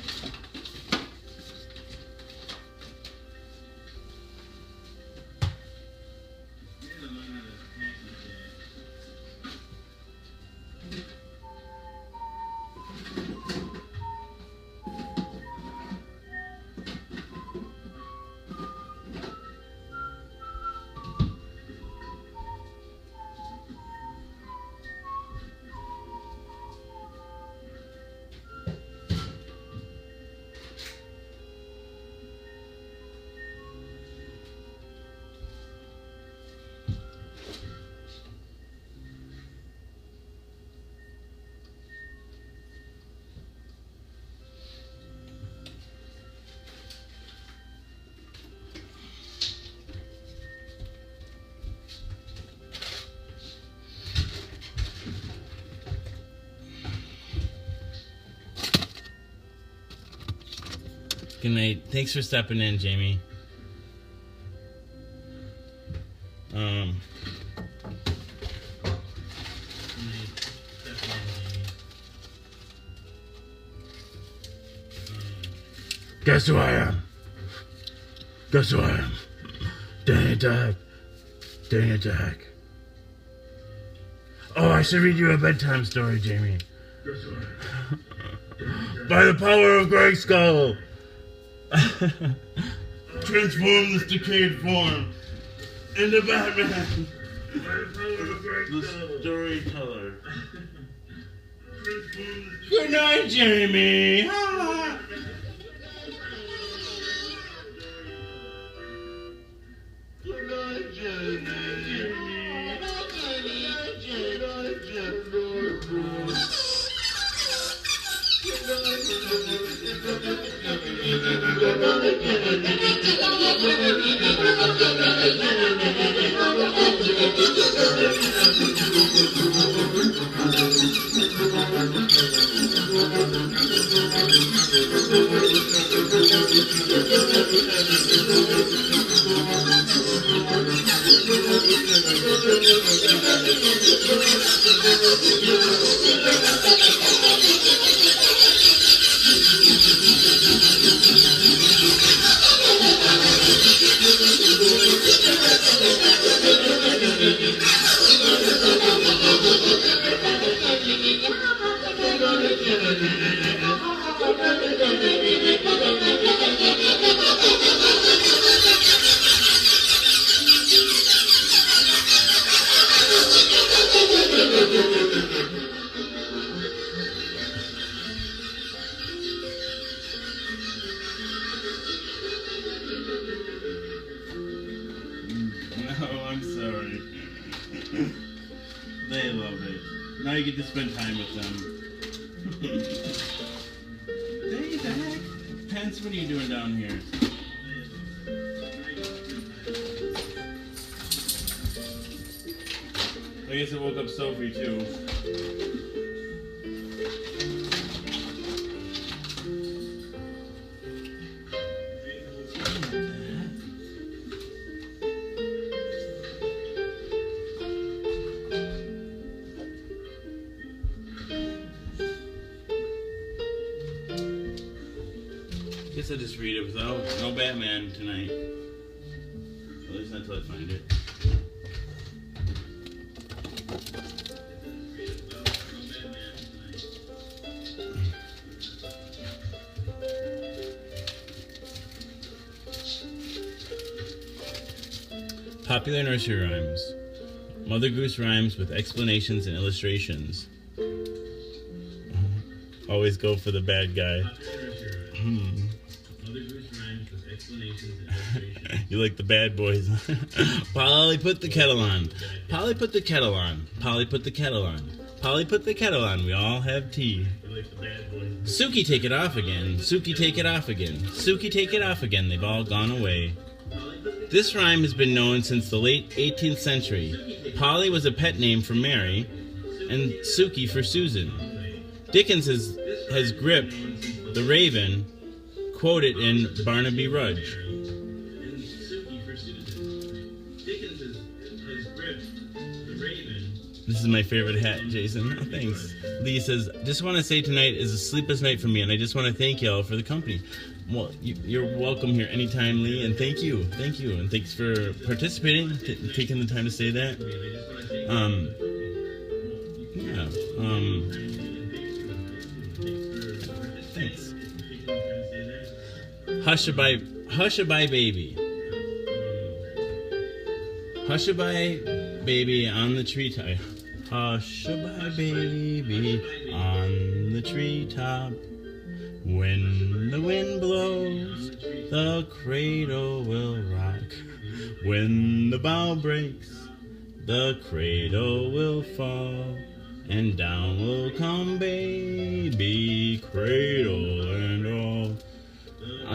S5: Good night. Thanks for stepping in, Jamie. Guess who I am? Guess who I am? Danny Dag. Danny Dag. Oh, I should read you a bedtime story, Jamie. Guess who I am? By the power of Grayskull. Transform this decayed form into Batman, the storyteller. Good night, Jamie. Good night, Jamie. Good
S1: They love it. Now you get to spend time with them. Hey, Dak. Pence, what are you doing down here? I guess I woke up Sophie too. Guess I'll just read it without no Batman tonight. At least not until I find it. Popular nursery rhymes. Mother Goose rhymes with explanations and illustrations. Always go for the bad guy. You like the bad boys. Polly put the kettle on. Polly put the kettle on. Polly put the kettle on. Polly put the kettle on. We all have tea. Suki, take it off again. Suki, take it off again. Suki, take it off again. They've all gone away. This rhyme has been known since the late 18th century. Polly was a pet name for Mary, and Suki for Susan. Dickens has gripped the Raven, quoted in Barnaby Rudge. This is my favorite hat, Jason. Oh, thanks. Lee says, just want to say tonight is a sleepless night for me, and I just want to thank y'all for the company. Well, you're welcome here anytime, Lee, and thank you. Thank you, and thanks for participating, taking the time to say that. Thanks. Hush-a-bye baby. Hush-a-bye baby on the treetop. Hush-a-bye baby on the treetop. When the wind blows, the cradle will rock. When the bough breaks, the cradle will fall. And down will come baby, cradle and all.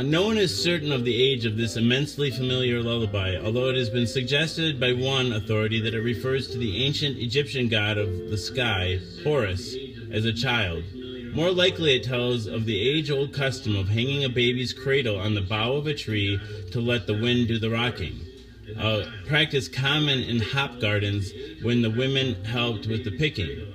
S1: No one is certain of the age of this immensely familiar lullaby, although it has been suggested by one authority that it refers to the ancient Egyptian god of the sky, Horus, as a child. More likely it tells of the age-old custom of hanging a baby's cradle on the bough of a tree to let the wind do the rocking, a practice common in hop gardens when the women helped with the picking.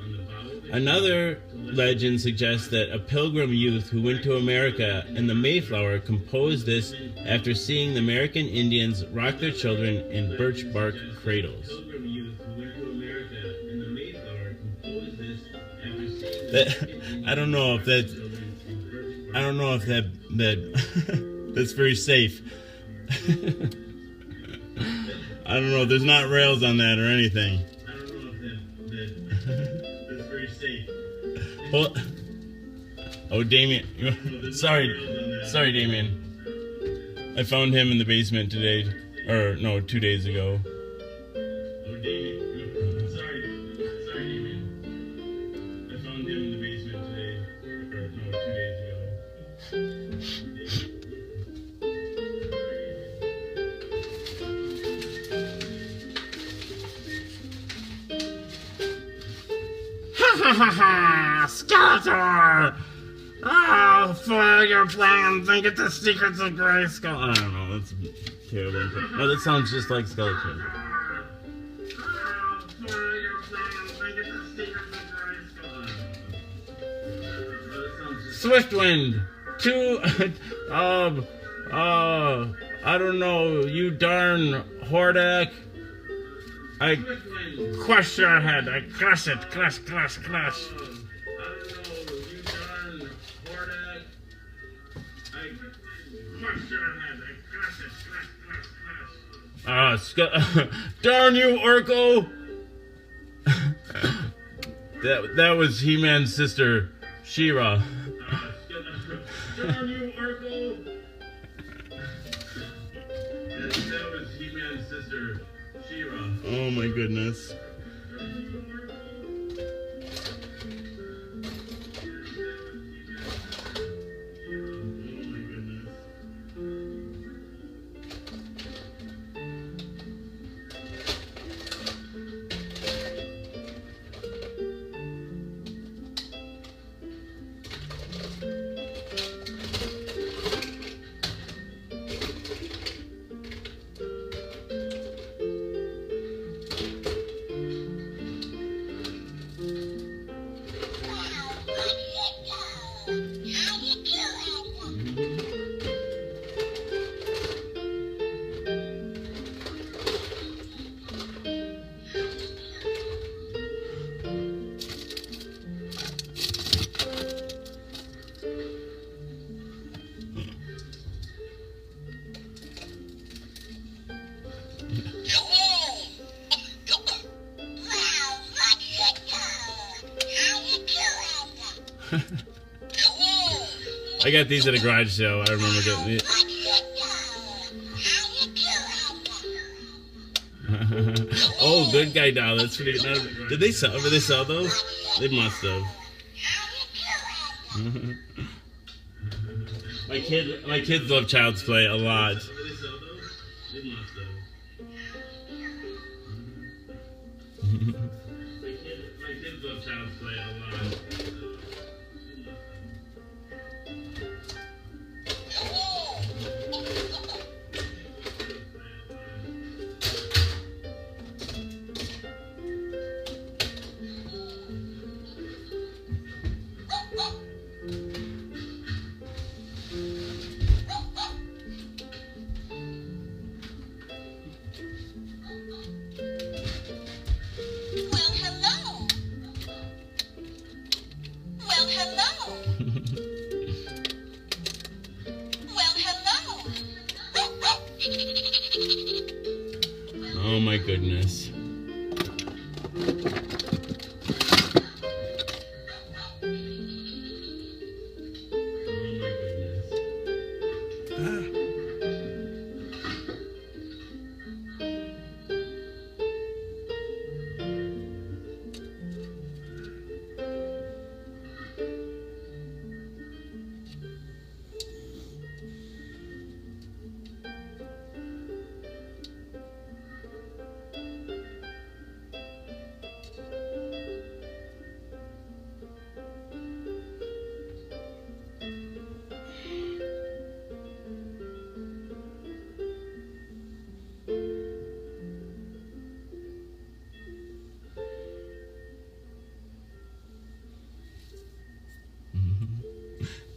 S1: Another legend suggests that a pilgrim youth who went to America in the Mayflower composed this after seeing the American Indians rock their children in birch bark cradles. I don't know if that that's very safe. I don't know. There's not rails on that or anything. I don't know if that's very safe. Oh, Damien. Sorry, Damien. I found him in the basement today, or no, 2 days ago. Oh, Damien. Sorry, Damien. I found him in the basement today, or no, 2 days ago. Skeletor! Oh, for your plan, think it's the secrets of Grayskull. I don't know, that's terrible. No, that sounds just like Skeletor. Swiftwind! I don't know, you darn Hordak. I crush your head. I crush it. Crush. I don't know, you darn Hordak. I crush your head. I crush it. Darn you, Orko. that was He-Man's sister, She-Ra. Darn you, Orko. That was He-Man's sister, She-Ra. Oh my goodness.
S5: I got these at a garage sale. I remember getting these. Oh, good guy doll. That's pretty good. Did they sell those? They must have. My kids love Child's Play a lot. My kids love Child's Play a lot. Oh my goodness.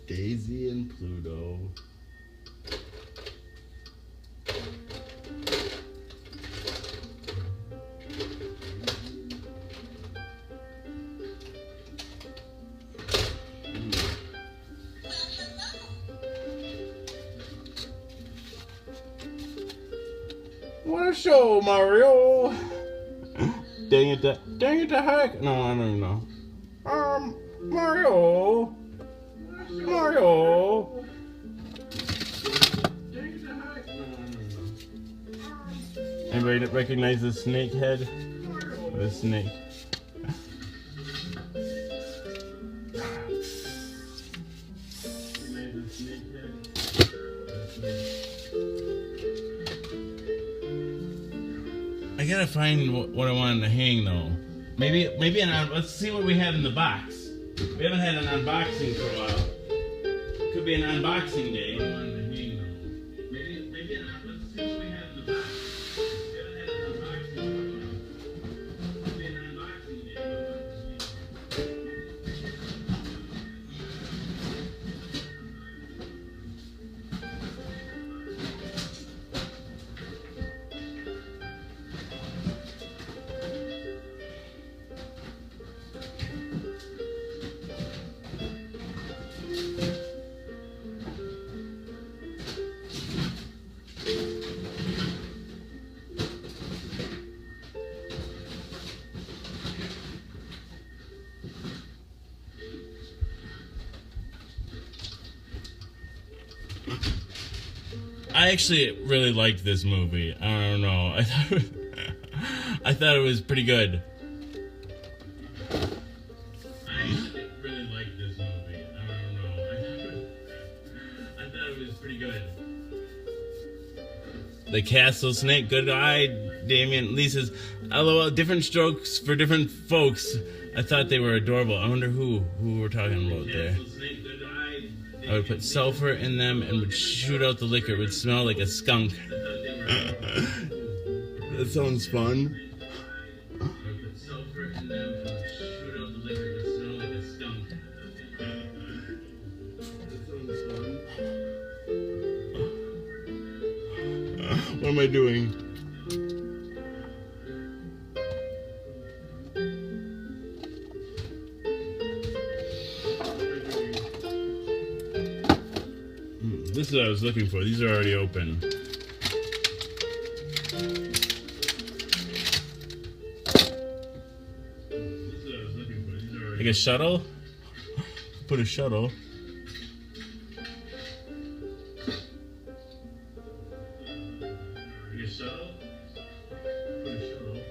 S5: Daisy and Pluto. What a show, Mario! Dang it the heck! No, I don't even know. Mario! Mario! Anybody recognize the snake head? The snake. I gotta find what I wanted to hang though. Maybe let's see what we have in the box. We haven't had an unboxing for a while. Could be an unboxing day. Let's see what we have in the box. We haven't had an unboxing for a while. Could be an unboxing day. I actually really liked this movie. I don't know. I thought it was pretty good. I actually really liked this movie. I don't know. I thought it was pretty good. The Castle Snake, good eye, Damien. Lisa's, LOL, different strokes for different folks. I thought they were adorable. I wonder who we're talking about there. I would put sulfur in them and would shoot out the liquor. It would smell like a skunk. That sounds fun. I would put sulfur in them and would shoot out the liquor. It would smell like a skunk. That sounds fun. What am I doing? This is what I was looking for. These are already open. Like a shuttle? put a shuttle. Your shuttle? Put a shuttle.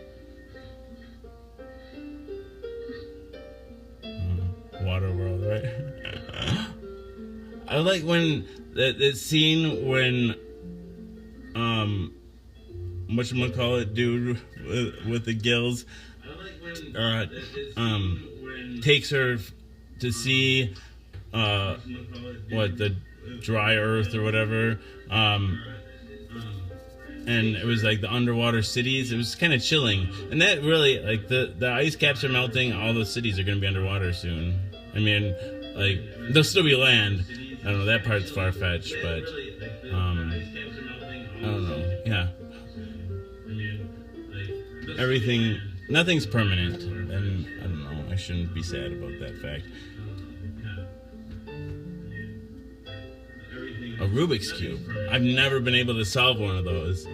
S5: Water world, right? I like when that scene when whatchamacallit dude with the gills takes her to see what, the dry earth or whatever, and it was like the underwater cities. It was kind of chilling, and that really, like, the ice caps are melting, all the cities are going to be underwater soon. I mean, like, there'll still be land. I don't know, that part's far-fetched, but I don't know, yeah. Everything, nothing's permanent, and I don't know, I shouldn't be sad about that fact. A Rubik's Cube. I've never been able to solve one of those.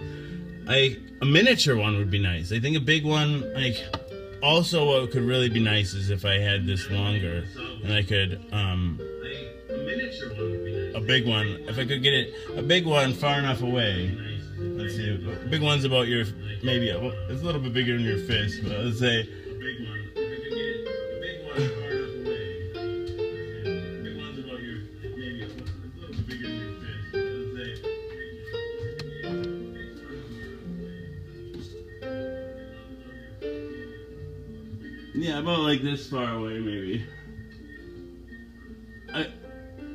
S5: A miniature one would be nice. I think a big one, like, also what could really be nice is if I had this longer, and I could, a big one, if I could get it, a big one far enough away. Let's see, a big one's about your, maybe, it's a little bit bigger than your fist, but let's say, a big one, if I could get it, a big one far enough away. Big one's about your, maybe, it's a little bit bigger than your fist, but let's say, yeah, about like this far away, maybe.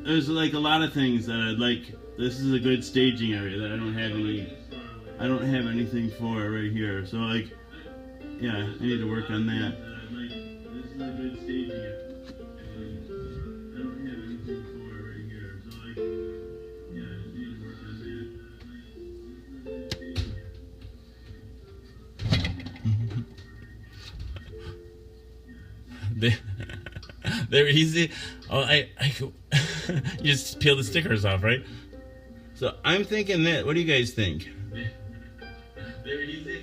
S5: There's like a lot of things that I'd like. This is a good staging area that I don't have anything for right here. So, like, yeah, I need to work on that. This is a good staging area. I don't have anything for right here. So, like, yeah, I just need to work on that. They're easy. Oh, I you just peel the stickers off, right? So I'm thinking that. What do you guys think? They're easy.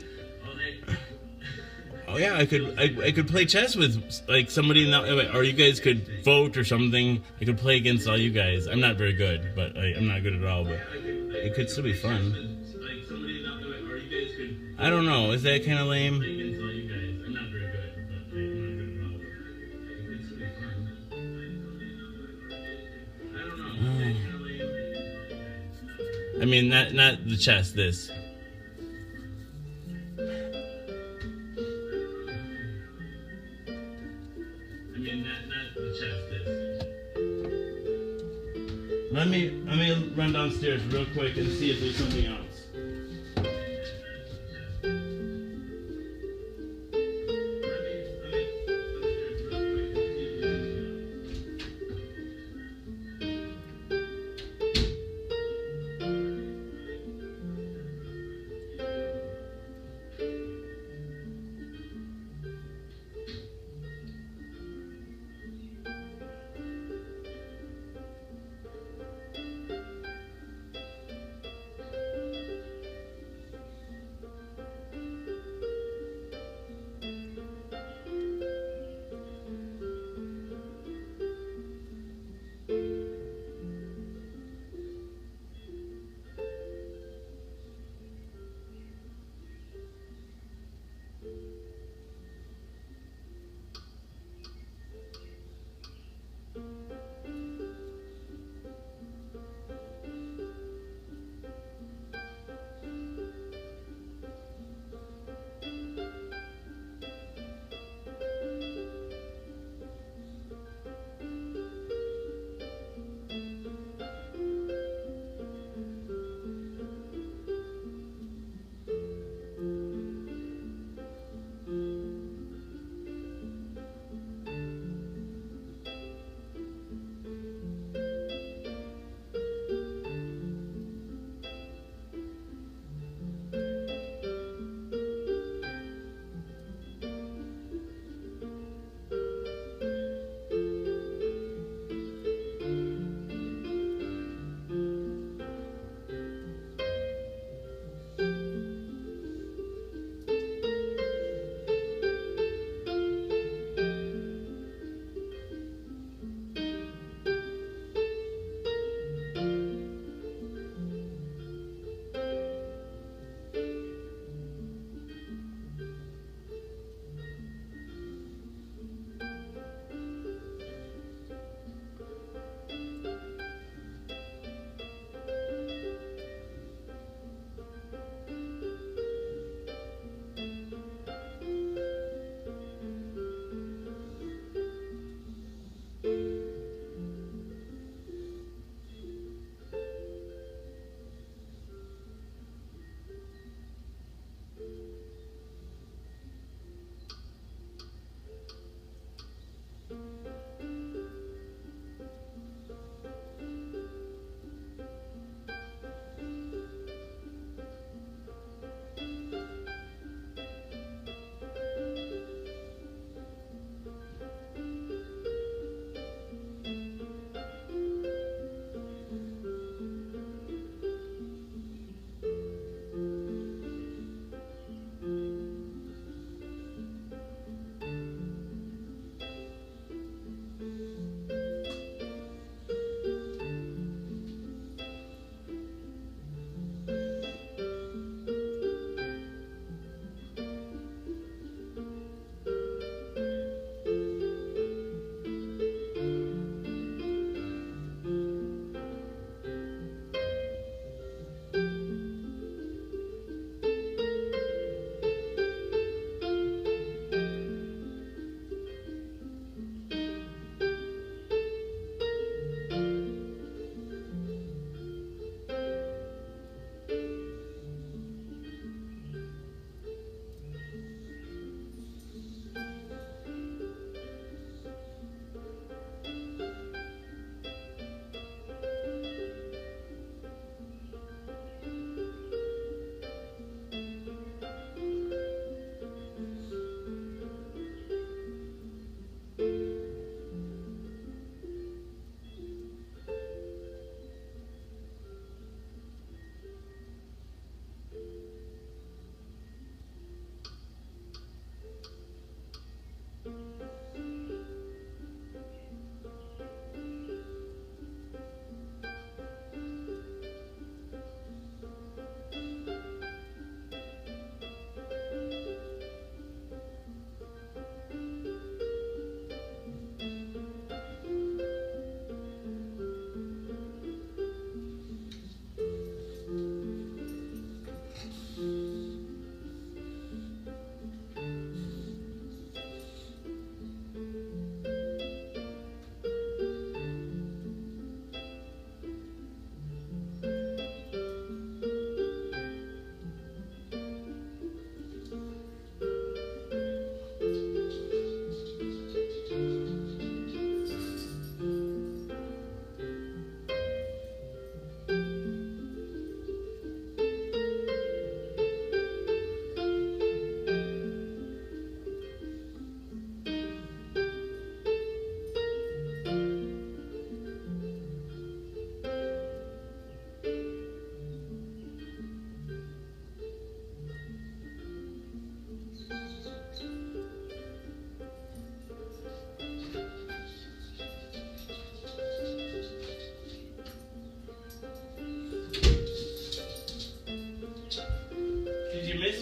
S5: Oh yeah, I could play chess with like somebody in the, or you guys could vote or something. I could play against all you guys. I'm not very good, but I'm not good at all. But it could still be fun. I don't know. Is that kind of lame? I mean, not the chess, this. I mean, not the chess, this. Let me run downstairs real quick and see if there's something else.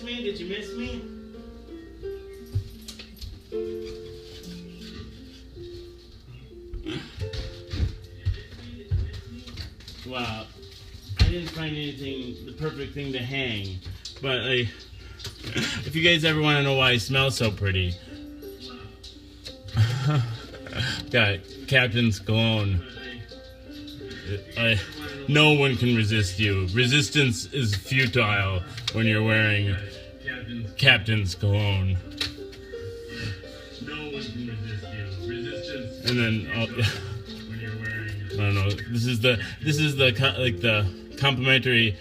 S1: miss me? Did you miss me? Wow. I didn't find anything, the perfect thing to hang. But, if you guys ever want to know why I smell so pretty, got Captain's Cologne. No one can resist you. Resistance is futile when you're wearing Captain's Cologne. No one can resist you. Resistance. And then, when you're wearing. I don't know. This is the complimentary.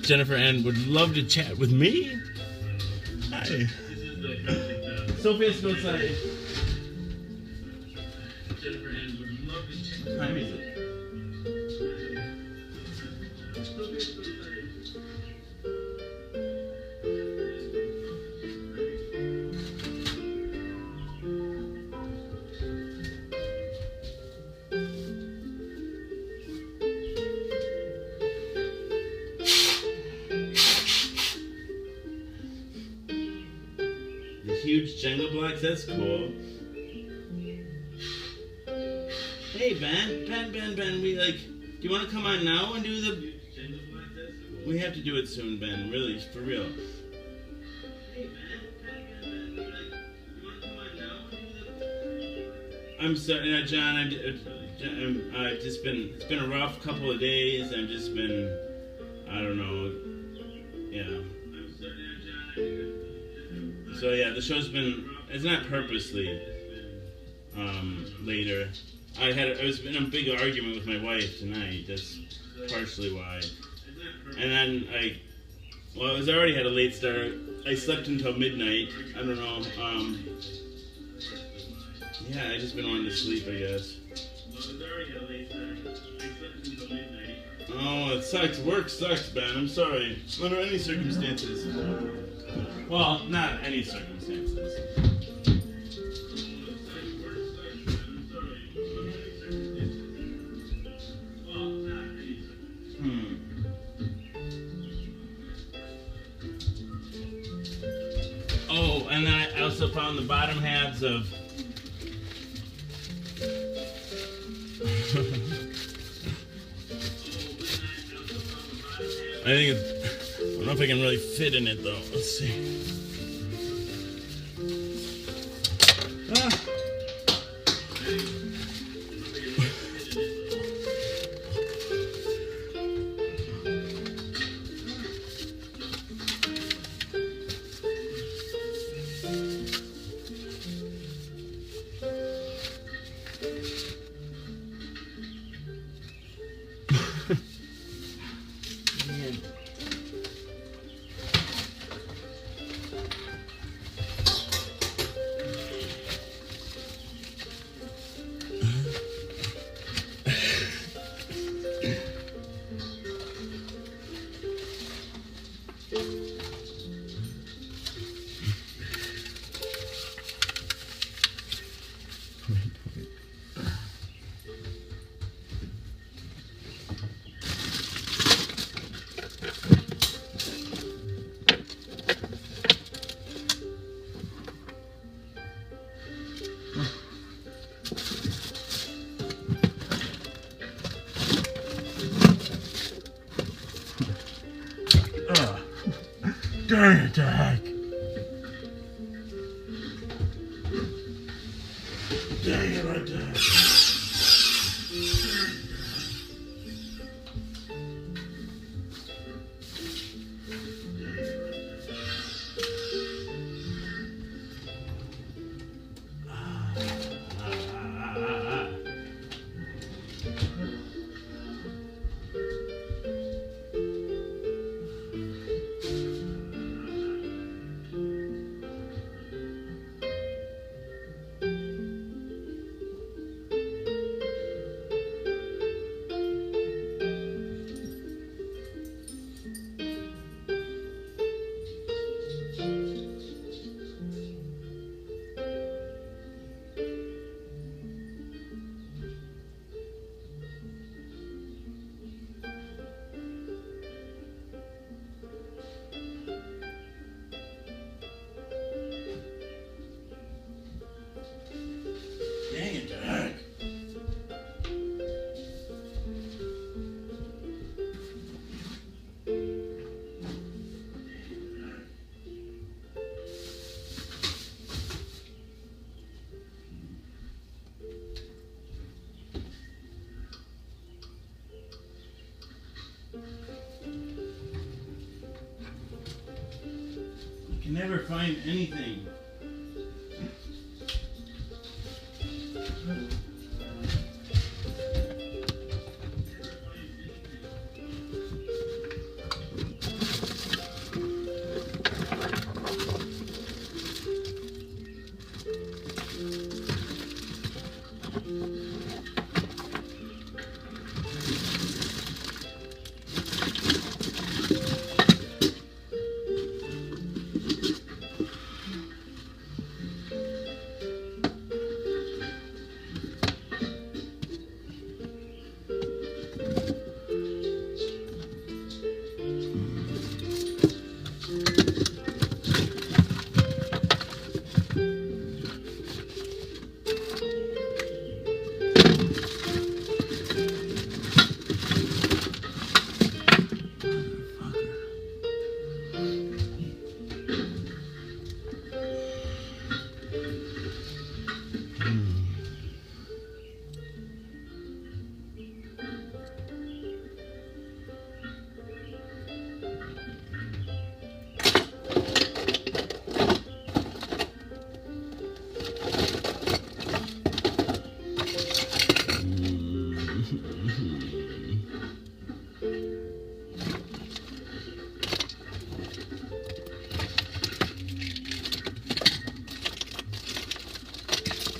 S1: Jennifer Ann would love to chat with me. Hi. Sophie has to go outside. Jennifer Ann would love to chat. What time is it? Huge Jenga blocks, that's cool. Hey Ben, we do you want to come on now and do the Jenga block? That's cool. We have to do it soon, Ben, really, for real. Hey Ben, do you want to come on now and do the I'm sorry, John, I've just been, it's been a rough couple of days, I've just been, I don't know, yeah. I'm sorry, John, so yeah, the show's been, it's not purposely later. I was in a big argument with my wife tonight, that's partially why. And then I was already had a late start. I slept until midnight, I don't know, yeah, I just been wanting to sleep, I guess. Oh, it sucks, work sucks, Ben, I'm sorry. Under any circumstances. Well, not any circumstances. Oh, and then I also found the bottom halves of I think it's, I don't know if I can really fit in it though. Let's see. Darn it, Doc. Dang it, right there. can never find anything.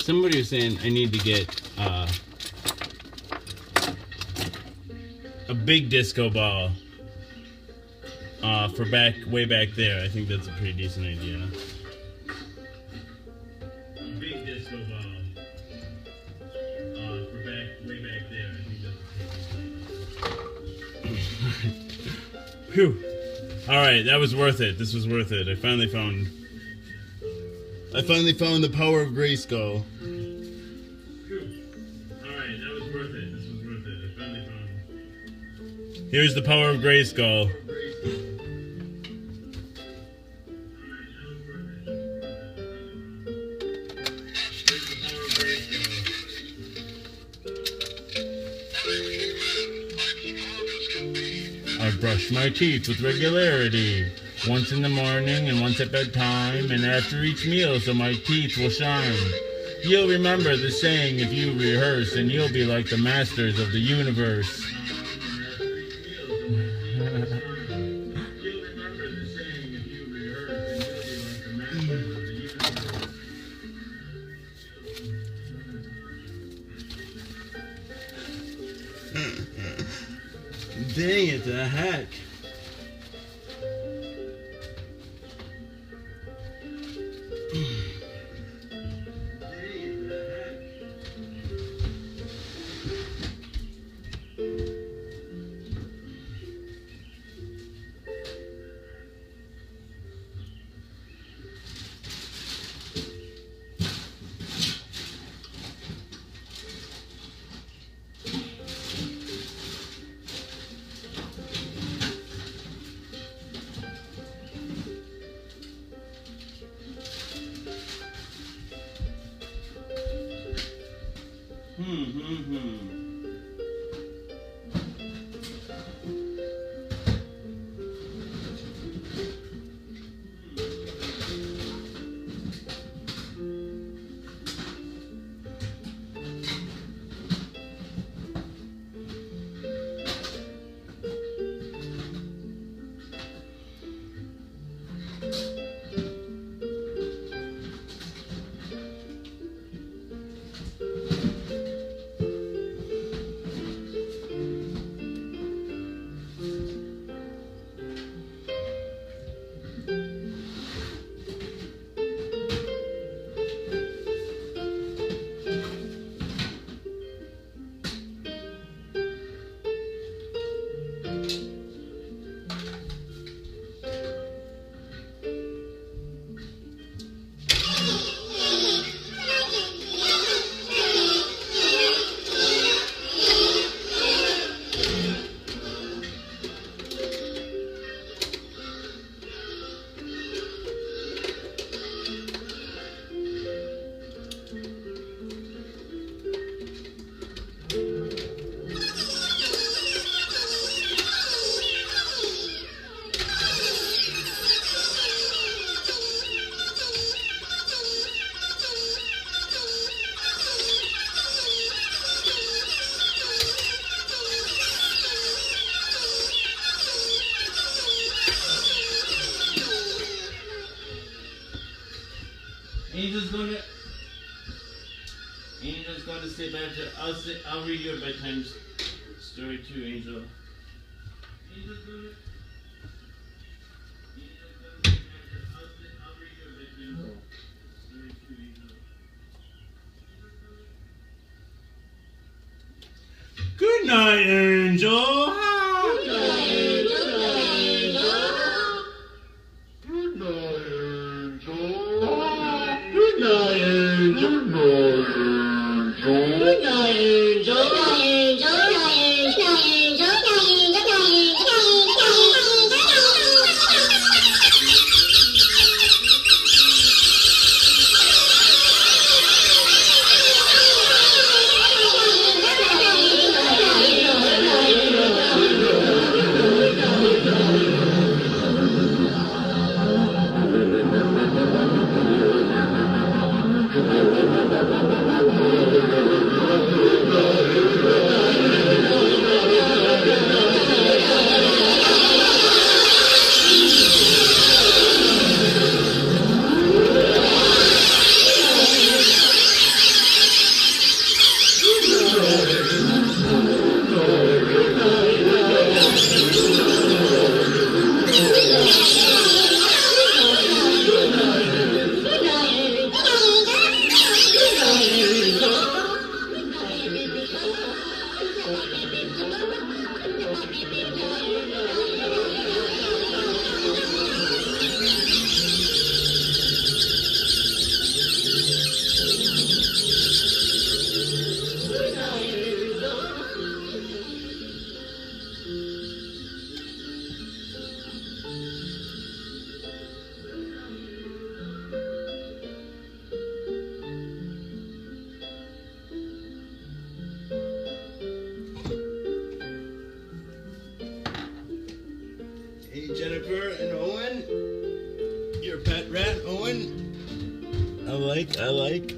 S1: Somebody was saying I need to get a big disco ball for way back there. I think that's a pretty decent idea. A big disco ball for way back there. I think that's a pretty decent idea. Phew. All right, that was worth it. This was worth it. I finally found the power of Grayskull. Alright, that was worth it. This was worth it. I finally found it. Here's the power of Grayskull. I brush my teeth with regularity. Once in the morning and once at bedtime and after each meal so my teeth will shine. You'll remember the saying if you rehearse and you'll be like the masters of the universe. Dang it, the heck. Angel's going to sleep after. I'll read your bedtime story too, Angel. Angel's going to. Good night, Angel.
S2: Good night, Angel. Good night, Angel. Good night, Angel. Good night, Angel.
S1: Hey, Jennifer and Owen. Your pet rat, Owen. I like.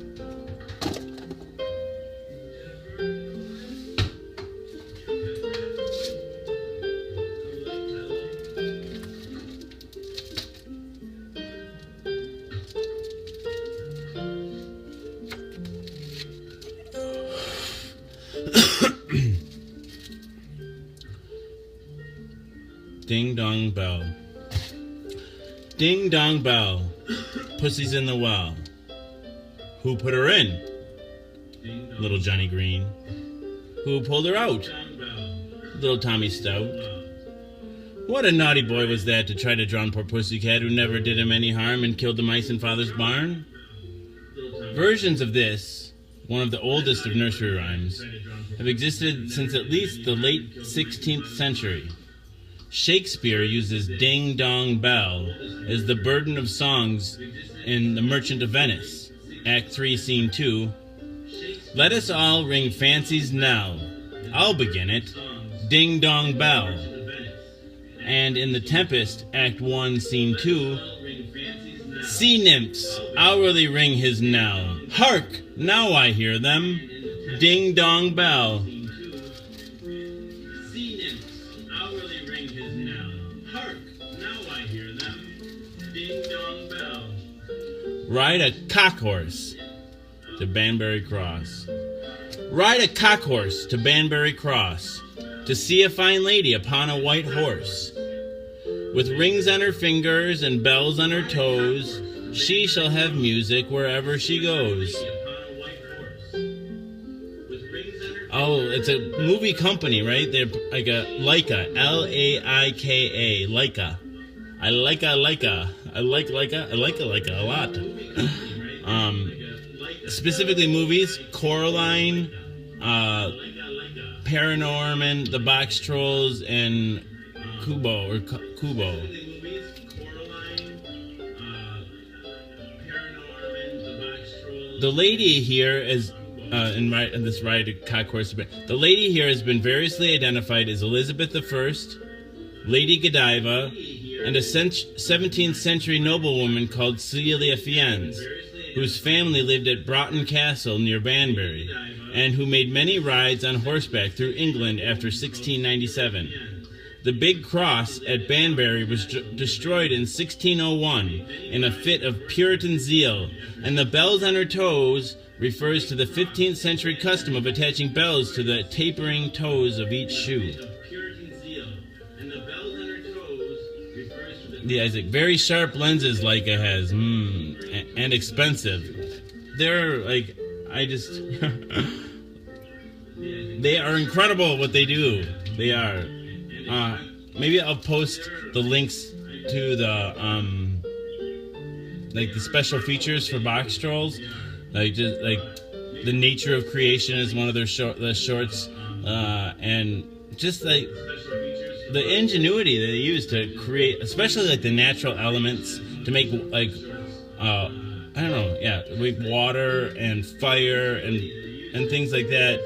S1: Ding dong bell. Ding dong bell. Pussy's in the well. Who put her in? Little Johnny Green. Who pulled her out? Little Tommy Stout. What a naughty boy was that to try to drown poor Pussycat who never did him any harm and killed the mice in Father's barn? Versions of this, one of the oldest of nursery rhymes, have existed since at least the late 16th century. Shakespeare uses Ding Dong Bell as the burden of songs in The Merchant of Venice, Act 3, Scene 2. Let us all ring fancy's knell. I'll begin it. Ding Dong Bell. And in The Tempest, Act 1, Scene 2, sea nymphs hourly ring his knell. Hark! Now I hear them. Ding Dong Bell. Ride a cock horse to Banbury Cross. Ride a cock horse to Banbury Cross to see a fine lady upon a white horse. With rings on her fingers and bells on her toes, she shall have music wherever she goes. Oh, it's a movie company, right? They're like a Laika, Laika, Laika. I like Laika a lot. Specifically movies, Coraline, Paranorman, The Box Trolls, and Kubo. The lady here is in this ride to cock horse. The lady here has been variously identified as Elizabeth I, Lady Godiva, and a 17th century noblewoman called Celia Fiennes, whose family lived at Broughton Castle near Banbury, and who made many rides on horseback through England after 1697. The big cross at Banbury was destroyed in 1601 in a fit of Puritan zeal, and the bells on her toes refers to the 15th century custom of attaching bells to the tapering toes of each shoe. The Isaac, very sharp lenses Leica has, and expensive. They're like, they are incredible what they do. They are. Maybe I'll post the links to the the special features for Box Trolls, like the nature of creation is one of their shorts, and just like the ingenuity that they use to create, especially like the natural elements to make like like water and fire and things like that,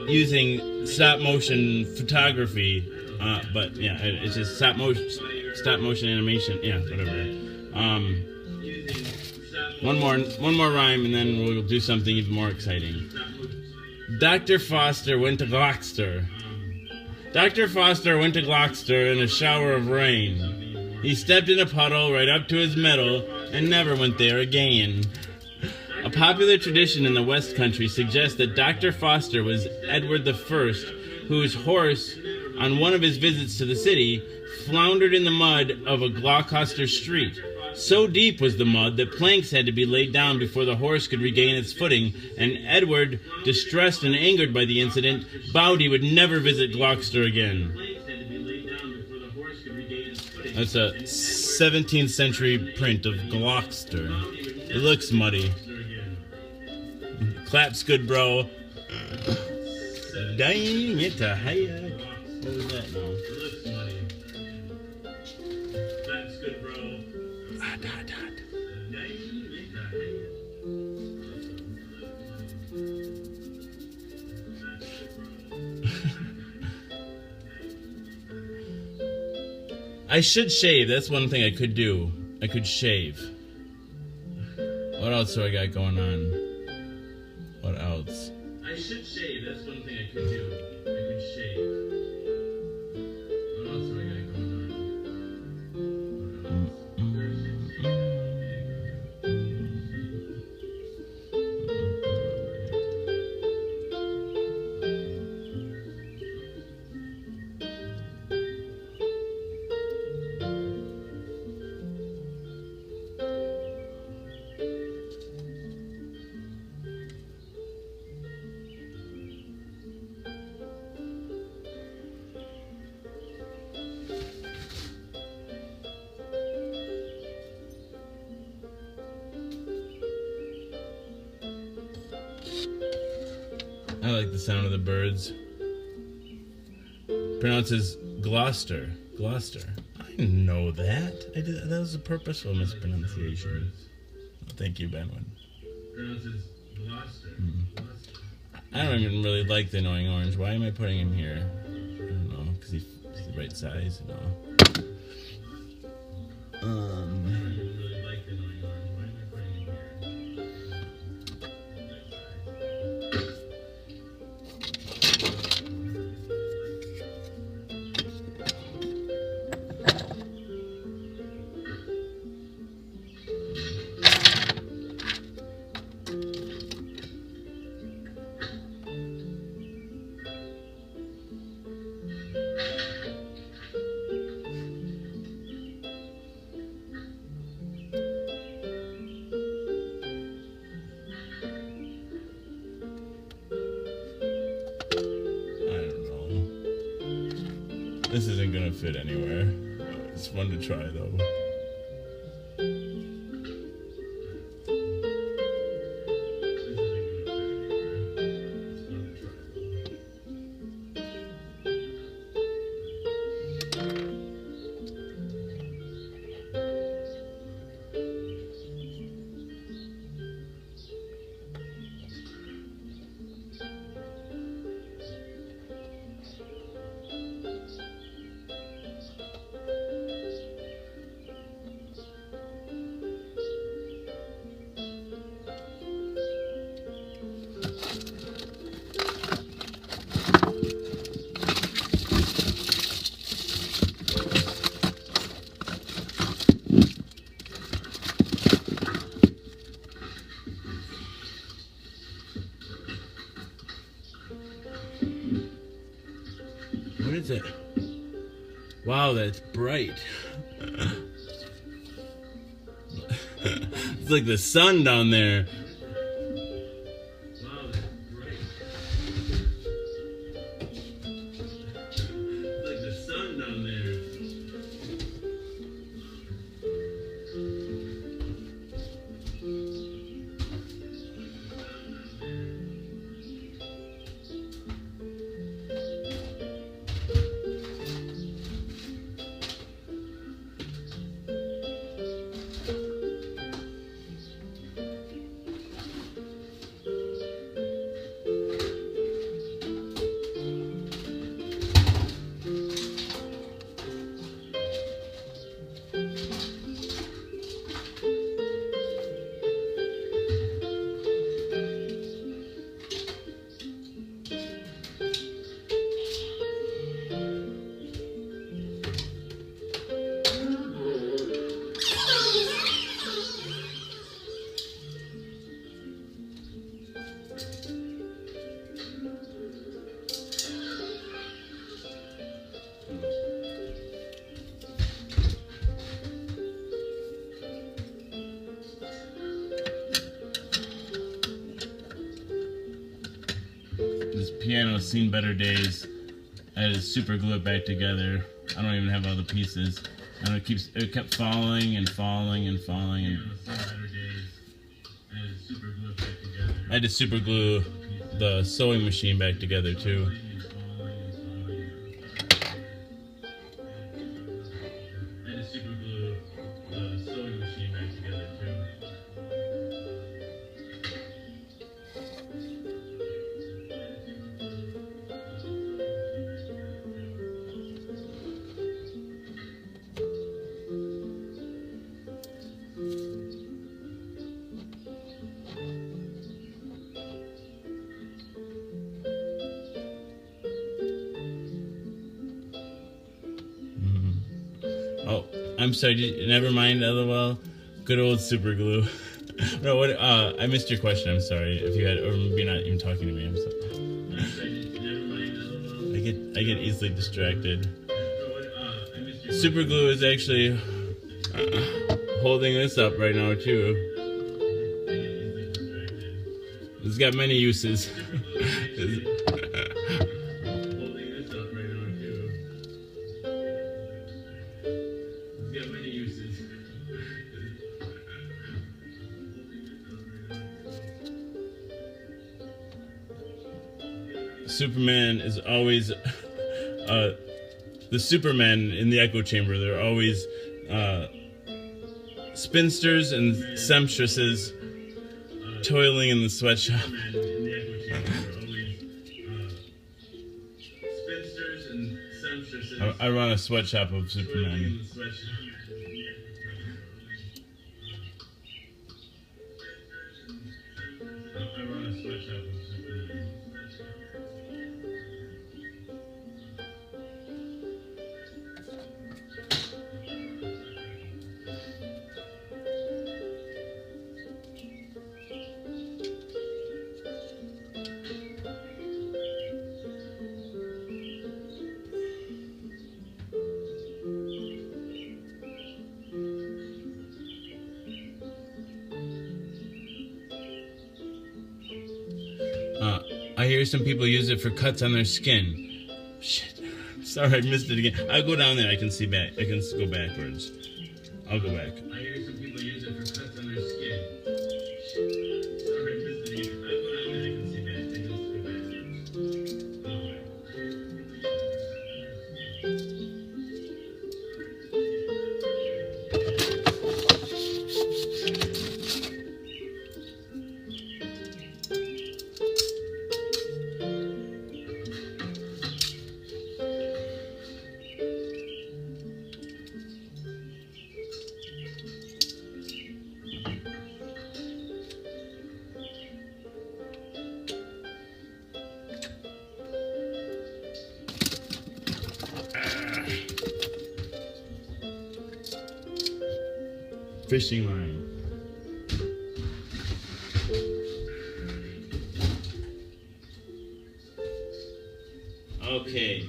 S1: using stop motion photography. But yeah, it's just stop motion animation. Yeah, whatever. One more rhyme, and then we'll do something even more exciting. Dr. Foster went to Gloucester. Dr. Foster went to Gloucester in a shower of rain. He stepped in a puddle right up to his middle and never went there again. A popular tradition in the West Country suggests that Dr. Foster was Edward I, whose horse, on one of his visits to the city, floundered in the mud of a Gloucester street. So deep was the mud that planks had to be laid down before the horse could regain its footing, and Edward, distressed and angered by the incident, vowed he would never visit Gloucester again. That's a 17th century print of Gloucester. It looks muddy. Claps good, bro. Dang it to higher. What was that now? It looks muddy. Claps good, bro. I should shave. That's one thing I could do. I could shave. What else do I got going on? What else? I should shave. That's one thing I could do. I could shave. What else do I got going on? I like the sound of the birds. Pronounces Gloucester. Gloucester. I know that. That was a purposeful mispronunciation. Oh, thank you, Benwin. Pronounces Gloucester. I don't even really like the Annoying Orange. Why am I putting him here? I don't know, because he's the right size, you know. I don't really like the Annoying Orange. Why am I putting him here? This isn't gonna fit anywhere. It's fun to try though.
S5: Wow, that's bright. It's like the sun down there. Wow, that's bright. It's like the sun down there. This piano's seen better days. I had to super glue it back together. I don't even have all the pieces. And it kept falling and falling and falling. And I had to super glue the sewing machine back together too. Oh, I'm sorry. Never mind. LOL. Good old super glue. No, what? I missed your question. I'm sorry if you had, or maybe not even talking to me. I'm sorry. Never mind. LOL. I get easily distracted. Super glue is actually holding this up right now too. It's got many uses. Superman is always the Superman in the echo chamber. They're always spinsters and seamstresses toiling in the sweatshop. I run a sweatshop of Superman. I hear some people use it for cuts on their skin. Shit. Sorry, I missed it again. I'll go down there. I can see back. I can go backwards. I'll go back. I hear some people use it for cuts on their skin. Shit. Sorry, I missed it again. I'll go down there. I can see back. I can go backwards. I'll go back. Fishing line. Okay.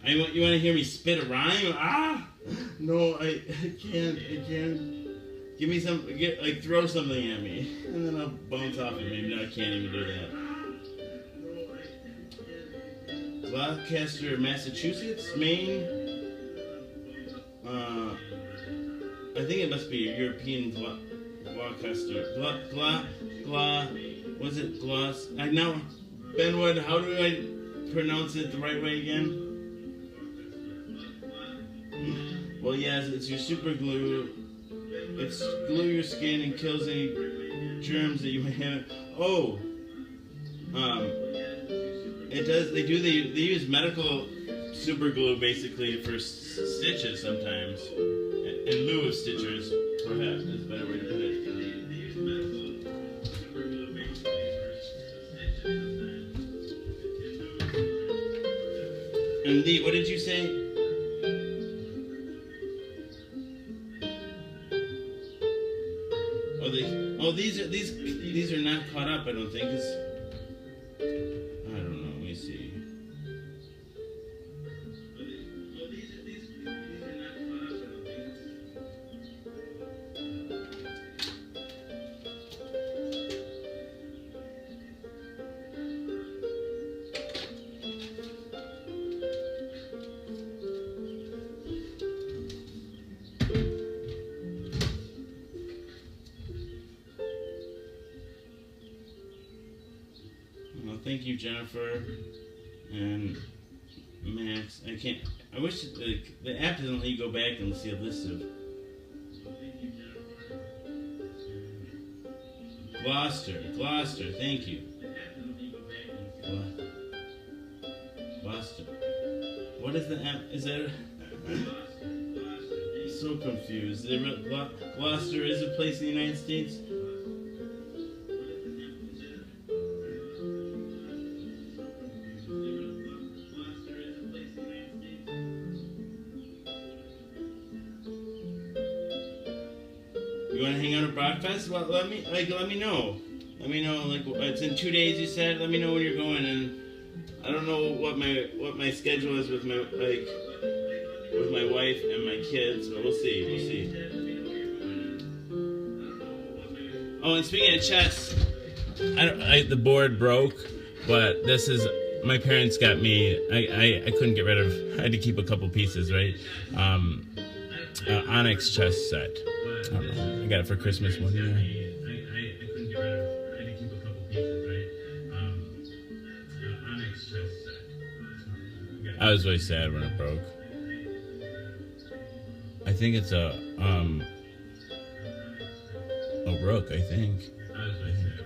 S1: You want to hear me spit a rhyme? Ah! No, I can't. Give me some, throw something at me. And then I'll bounce off it. Maybe I can't even do that. Gloucester, Massachusetts? Maine? I think it must be a European Gloucester. Was it Gloss? I know. Benwood, how do I pronounce it the right way again? Well, yes, it's your super glue. It's glue your skin and kills any germs that you may have. Oh, it does. They use medical super glue basically for stitches sometimes, in lieu of stitchers. Perhaps is a better way to put it. They use medical super glue basically for stitches sometimes. And what did you say? These are not caught up, I don't think. I don't know. Let me see. These are not caught up, I don't think. Well, thank you, Jennifer and Max. I wish the app doesn't let you go back and see a list of. Gloucester, thank you. Gloucester. What is the app? Is that? I'm so confused. Gloucester is a place in the United States? You want to hang out at Brockfest? Well, let me know. Let me know. It's in 2 days. You said. Let me know when you're going. And I don't know what my schedule is with my wife and my kids, but we'll see. Oh, and speaking of chess, the board broke, but this is my parents got me. I couldn't get rid of. I had to keep a couple pieces, right? Onyx chess set. I don't know. I got it for Christmas one year. I couldn't get rid of. I had to keep a couple pieces, right? Onyx chess set. I was really sad when it broke. I think it's a rook, I think. I was really sad.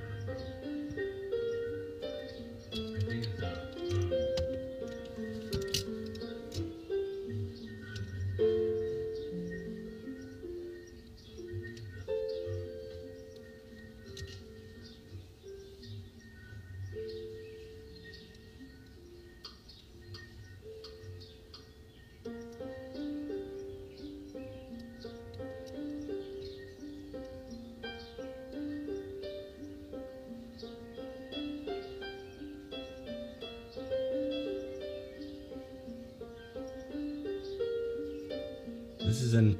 S1: I think it's This is an.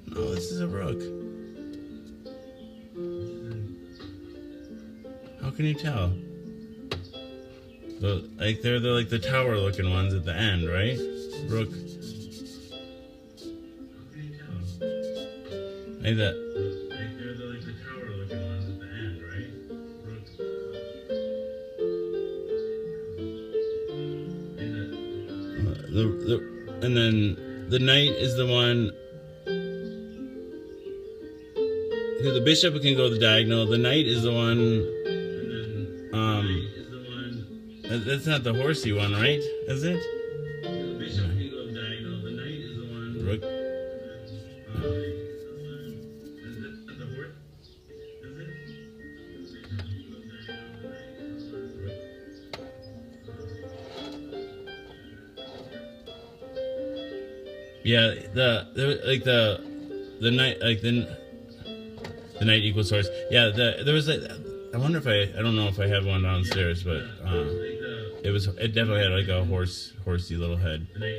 S1: No, this is a rook. How can you tell? They're the tower looking ones at the end, right? Rook. How can you tell? They're the tower looking ones at the end, right? Rook. And then the knight is the one. The bishop can go the diagonal. The knight is the one. That's not the horsey one, right? Is it? The bishop can go the diagonal. The knight is the one. Rook. Is it the horse? Is it? Yeah, the knight, the knight equals horse. Yeah, there was
S5: I wonder if I don't know if I have one downstairs, but it definitely had like a horsey little head. I wonder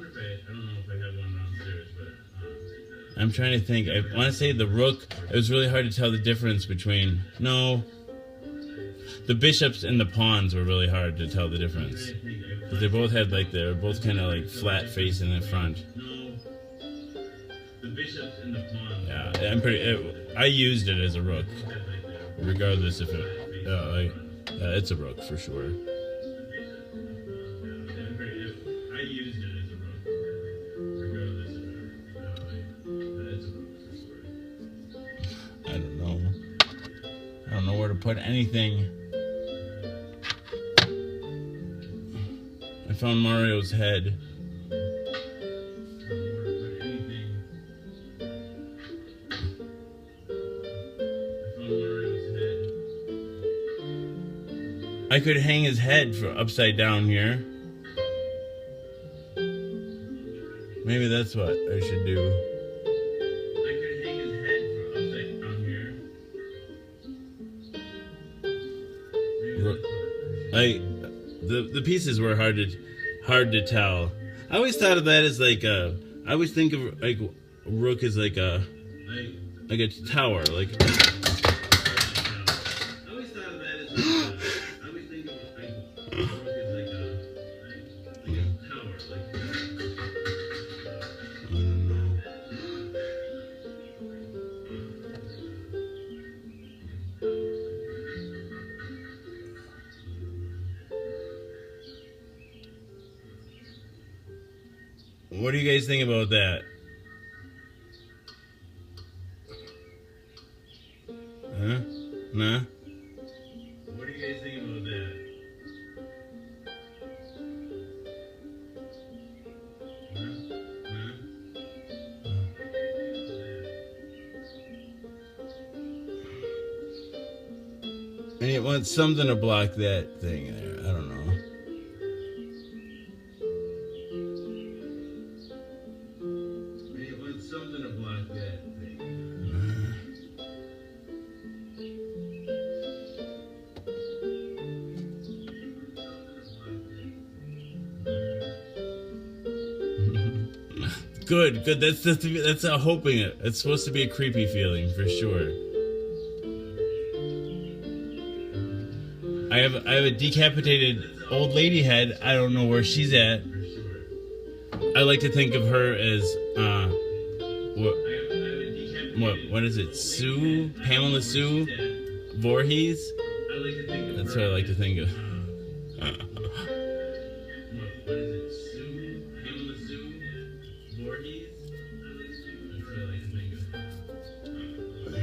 S5: if I don't know if I have one downstairs, but I'm trying to think. I want to say the rook. It was really hard to tell the difference between the bishops and the pawns were really hard to tell the difference. But they both had they're both kind of like flat face in the front. The bishops and the pawns. Yeah, I used it as a rook, regardless if it. It's a rook for sure. I used it as a rook, regardless if it's a rook for sure. I don't know. I don't know where to put anything. I found Mario's head. I could hang his head upside down here. Maybe that's what I should do. I could hang his head upside down here. The pieces were hard to tell. I always thought of that as like I always think of like rook as like a tower, like. What do you guys think about that? Huh? Nah? What do you guys think about that? And it wants something to block that thing there. I don't know. Something to block that thing. Good. That's a hoping it. It's supposed to be a creepy feeling for sure. I have a decapitated old lady head. I don't know where she's at. I like to think of her as what is it? Pamela Sue Voorhees? That's what I like to think of. What is it? Pamela Sue Voorhees? That's what I like to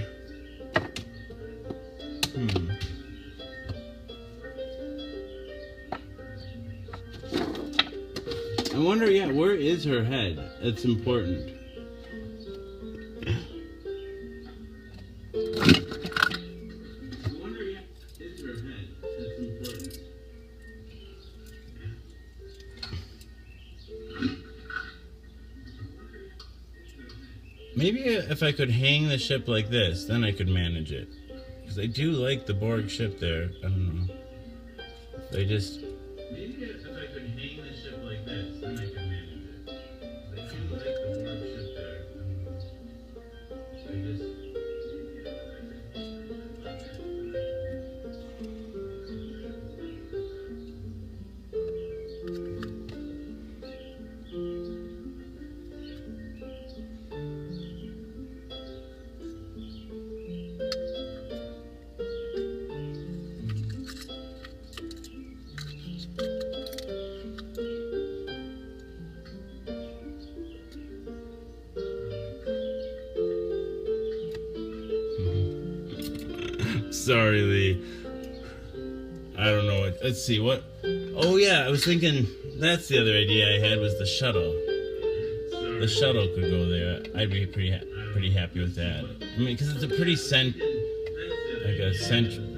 S5: think of. I wonder, where is her head? That's important. Maybe if I could hang the ship like this, then I could manage it. Because I do like the Borg ship there. I don't know. They just... Maybe if I could hang the ship like this, then I could manage it. I do like the Borg ship there. I just... Sorry, Lee. I don't know what. Let's see what. Oh yeah, I was thinking that's the other idea I had was the shuttle. The shuttle could go there. I'd be pretty happy with that. I mean, because it's a pretty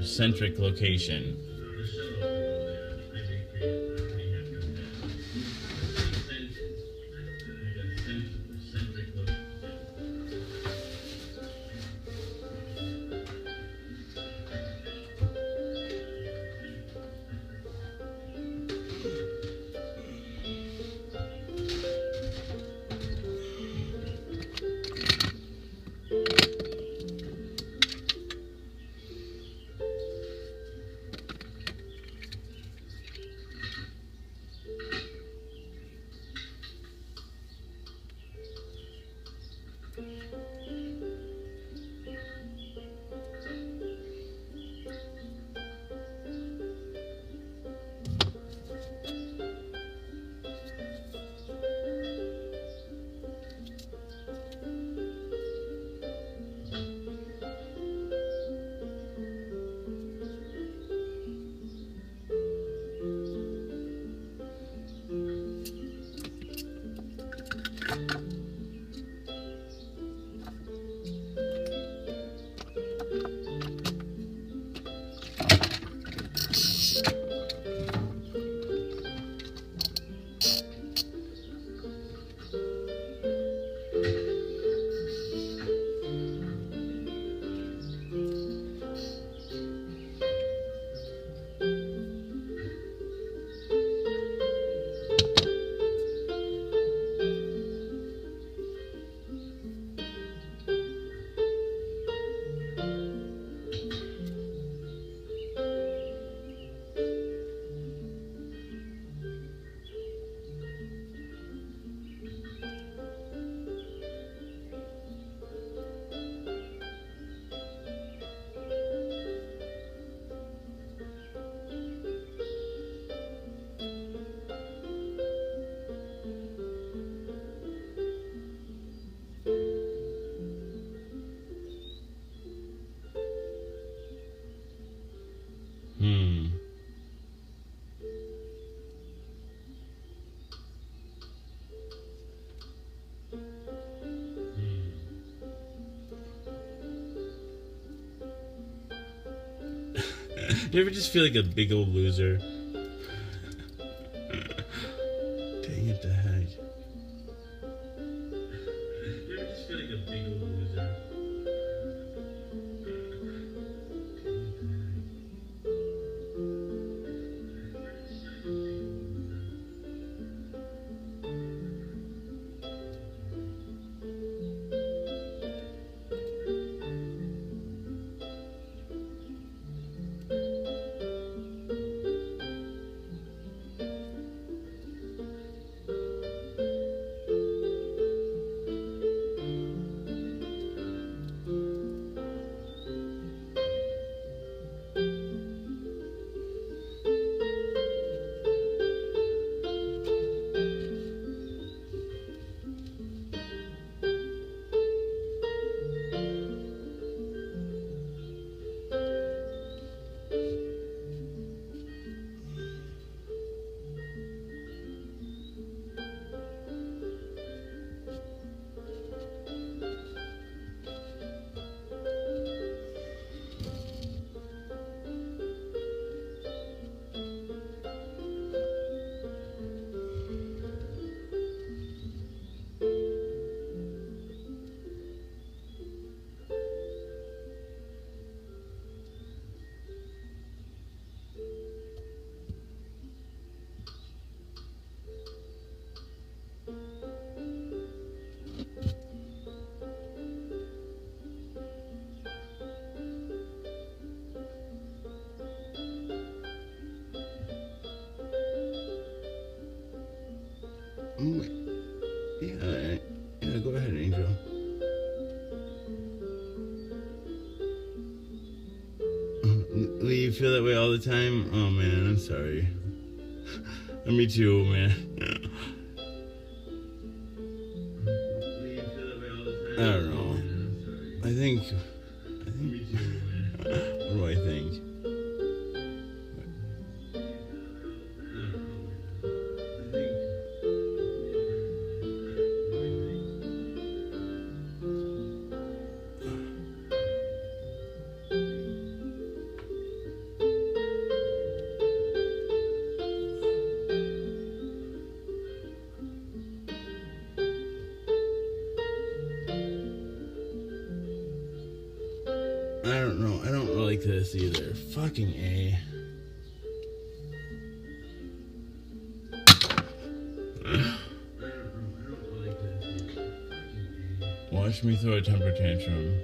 S5: centric location. You ever just feel like a big old loser? Dang it, the heck. You ever just feel like a big old loser? Yeah, go ahead, Angel. You feel that way all the time? Oh man, I'm sorry. Me too, man. I don't know. I think. What do I think? I don't know. I don't like this either. Fucking A. Watch me throw a temper tantrum.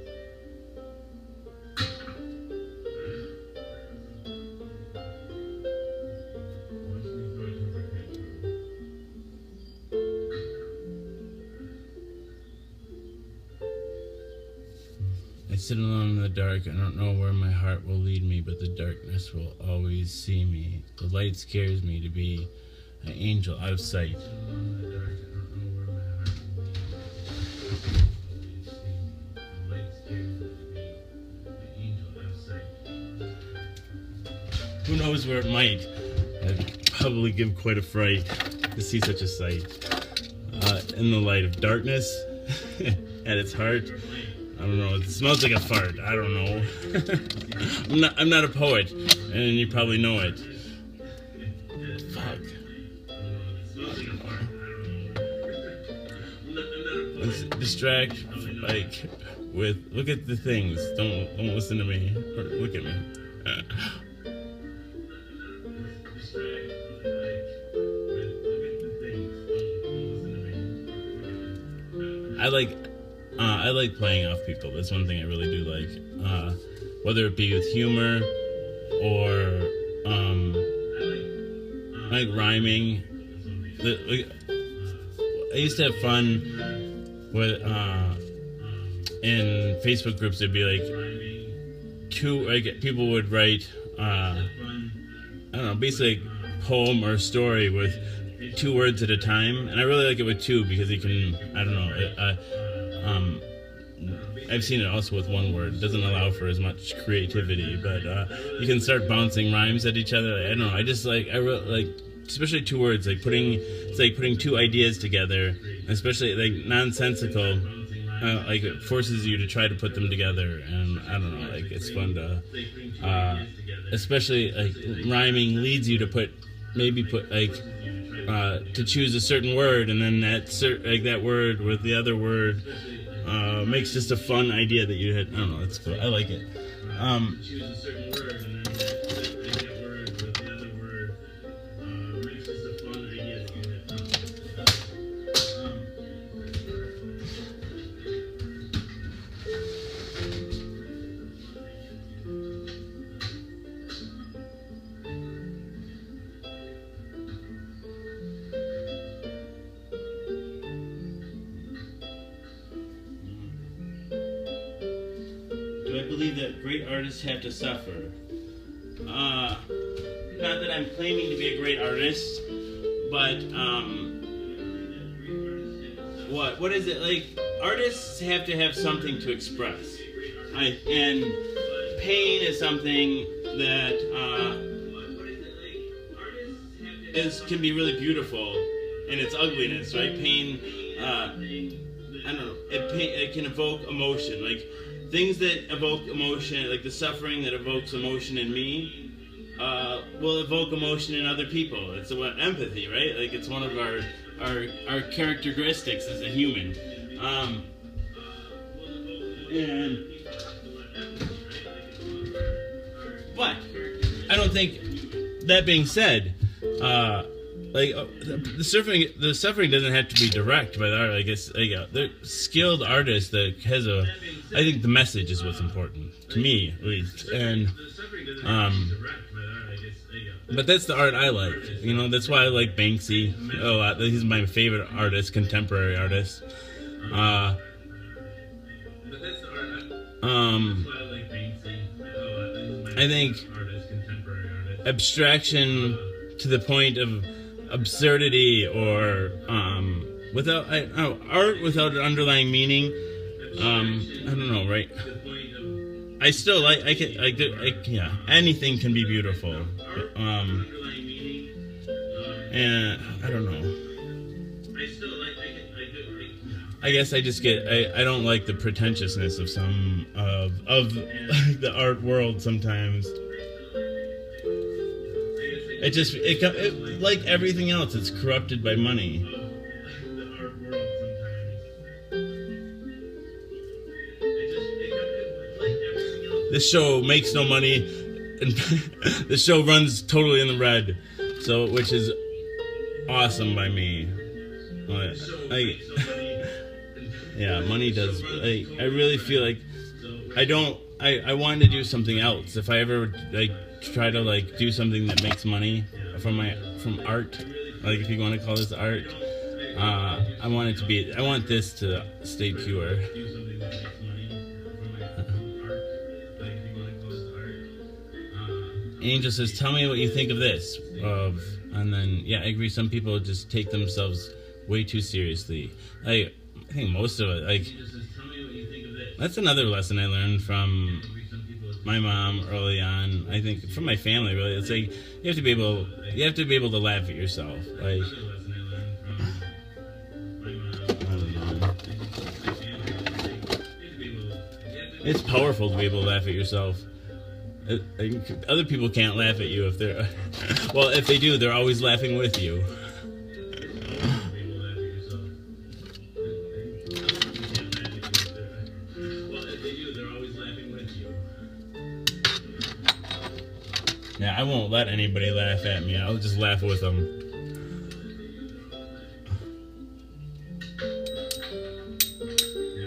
S5: I sit alone in the dark. I don't know where my heart will lead me, but the darkness will always see me. The light scares me to be an angel out of sight. Who knows where it might? I'd probably give quite a fright to see such a sight. In the light of darkness, at its heart, I don't know. It smells like a fart. I don't know. I'm not a poet, and you probably know it. Fuck. Let's distract, like, with look at the things. Don't listen to me. Or look at me. I like playing off people. That's one thing I really do like. Whether it be with humor or I like rhyming. I used to have fun with in Facebook groups. There'd be like people would write I don't know, basically a poem or a story with 2 words at a time, and I really like it with 2 because you can, I don't know, I've seen it also with 1 word. It doesn't allow for as much creativity, but you can start bouncing rhymes at each other. I don't know, I just like, I really like, especially 2 words, like putting 2 ideas together, especially like nonsensical, like it forces you to try to put them together, and I don't know, like it's fun to, especially like rhyming leads you to to choose a certain word, and then that word with the other word makes just a fun idea that you had. I don't know, it's cool. I like it. Choose a certain word, and then that word with the other word makes just a fun idea that you had. Do I believe that great artists have to suffer? Not that I'm claiming to be a great artist, but what is it like? Artists have to have something to express, and pain is something that can be really beautiful in its ugliness, right? Pain, I don't know. It can evoke emotion, like things that evoke emotion, like the suffering that evokes emotion in me, will evoke emotion in other people. It's about empathy, right? Like it's one of our characteristics as a human. But I don't think. That being said, the suffering doesn't have to be direct by the art. I guess the skilled artist that has I think the message is what's important to me, at least, and but that's the art I like. That's why I like Banksy a lot. He's my favorite artist, contemporary artist. I think abstraction to the point of absurdity, or without art without an underlying meaning. I don't know, right? I still anything can be beautiful. And I don't know. I guess I just I don't like the pretentiousness of some of the art world sometimes. It like everything else, it's corrupted by money. This show makes no money, and the show runs totally in the red, which is awesome by me. Yeah, money does. I really feel like I want to do something else. If I ever try to do something that makes money from art, if you want to call this art, I want this to stay pure. Angel says, "Tell me what you think of this." And then I agree. Some people just take themselves way too seriously. I think most of it, that's another lesson I learned from my mom early on. I think from my family, really. It's like you have to be able to laugh at yourself. I don't know. It's powerful to be able to laugh at yourself. Other people can't laugh at you if they're if they do, they're always laughing with you. Yeah, I won't let anybody laugh at me. I'll just laugh with them.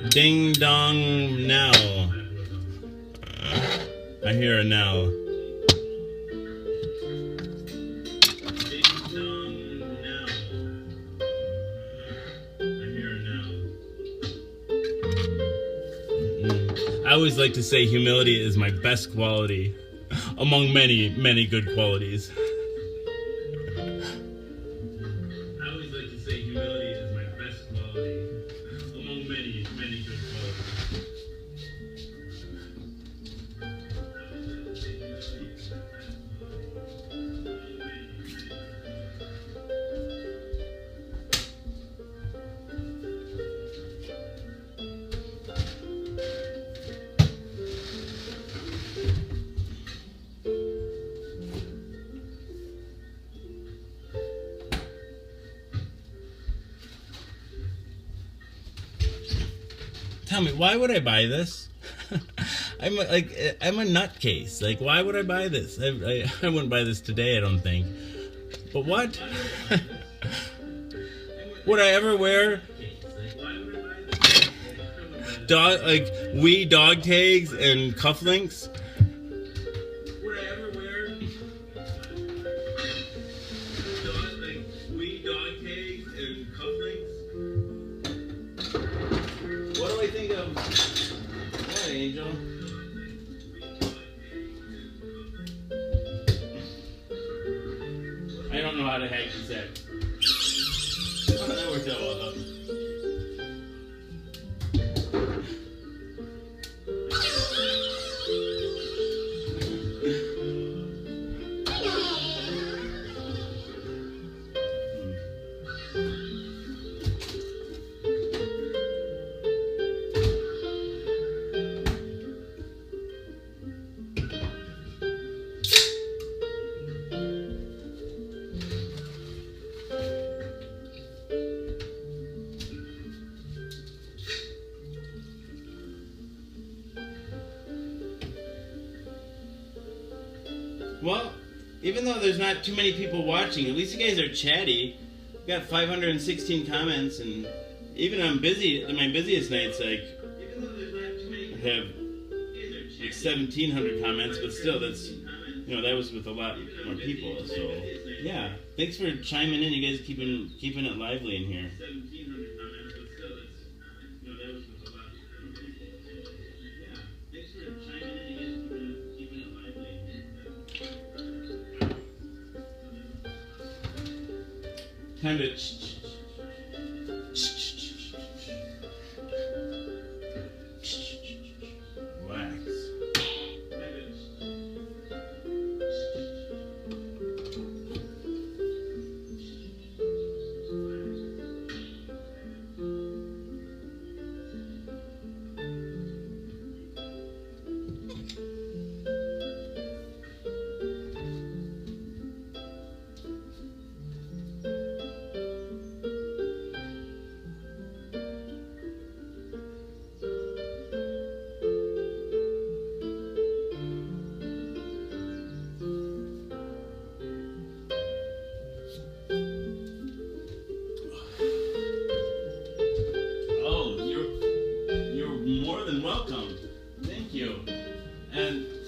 S5: Ding dong now. I hear a now. Ding dong now. I hear a now. I always like to say humility is my best quality among many, many good qualities. I always like to say humility is my best quality among many, many good qualities. tell me, why would I buy this? I'm a nutcase. Like, why would I buy this? I wouldn't buy this today, I don't think. But what? Would I ever wear wee dog tags and cufflinks? Would I ever wear wee dog tags and cufflinks? What do I think of? What, Angel? I don't know how to hack this app. Oh, that worked out well enough. Well, even though there's not too many people watching, at least you guys are chatty. We got 516 comments, and even on my busiest nights, like, I have like 1,700 comments, but still, that's, that was with a lot more people. So, yeah, thanks for chiming in. You guys keeping it lively in here. Time to wax.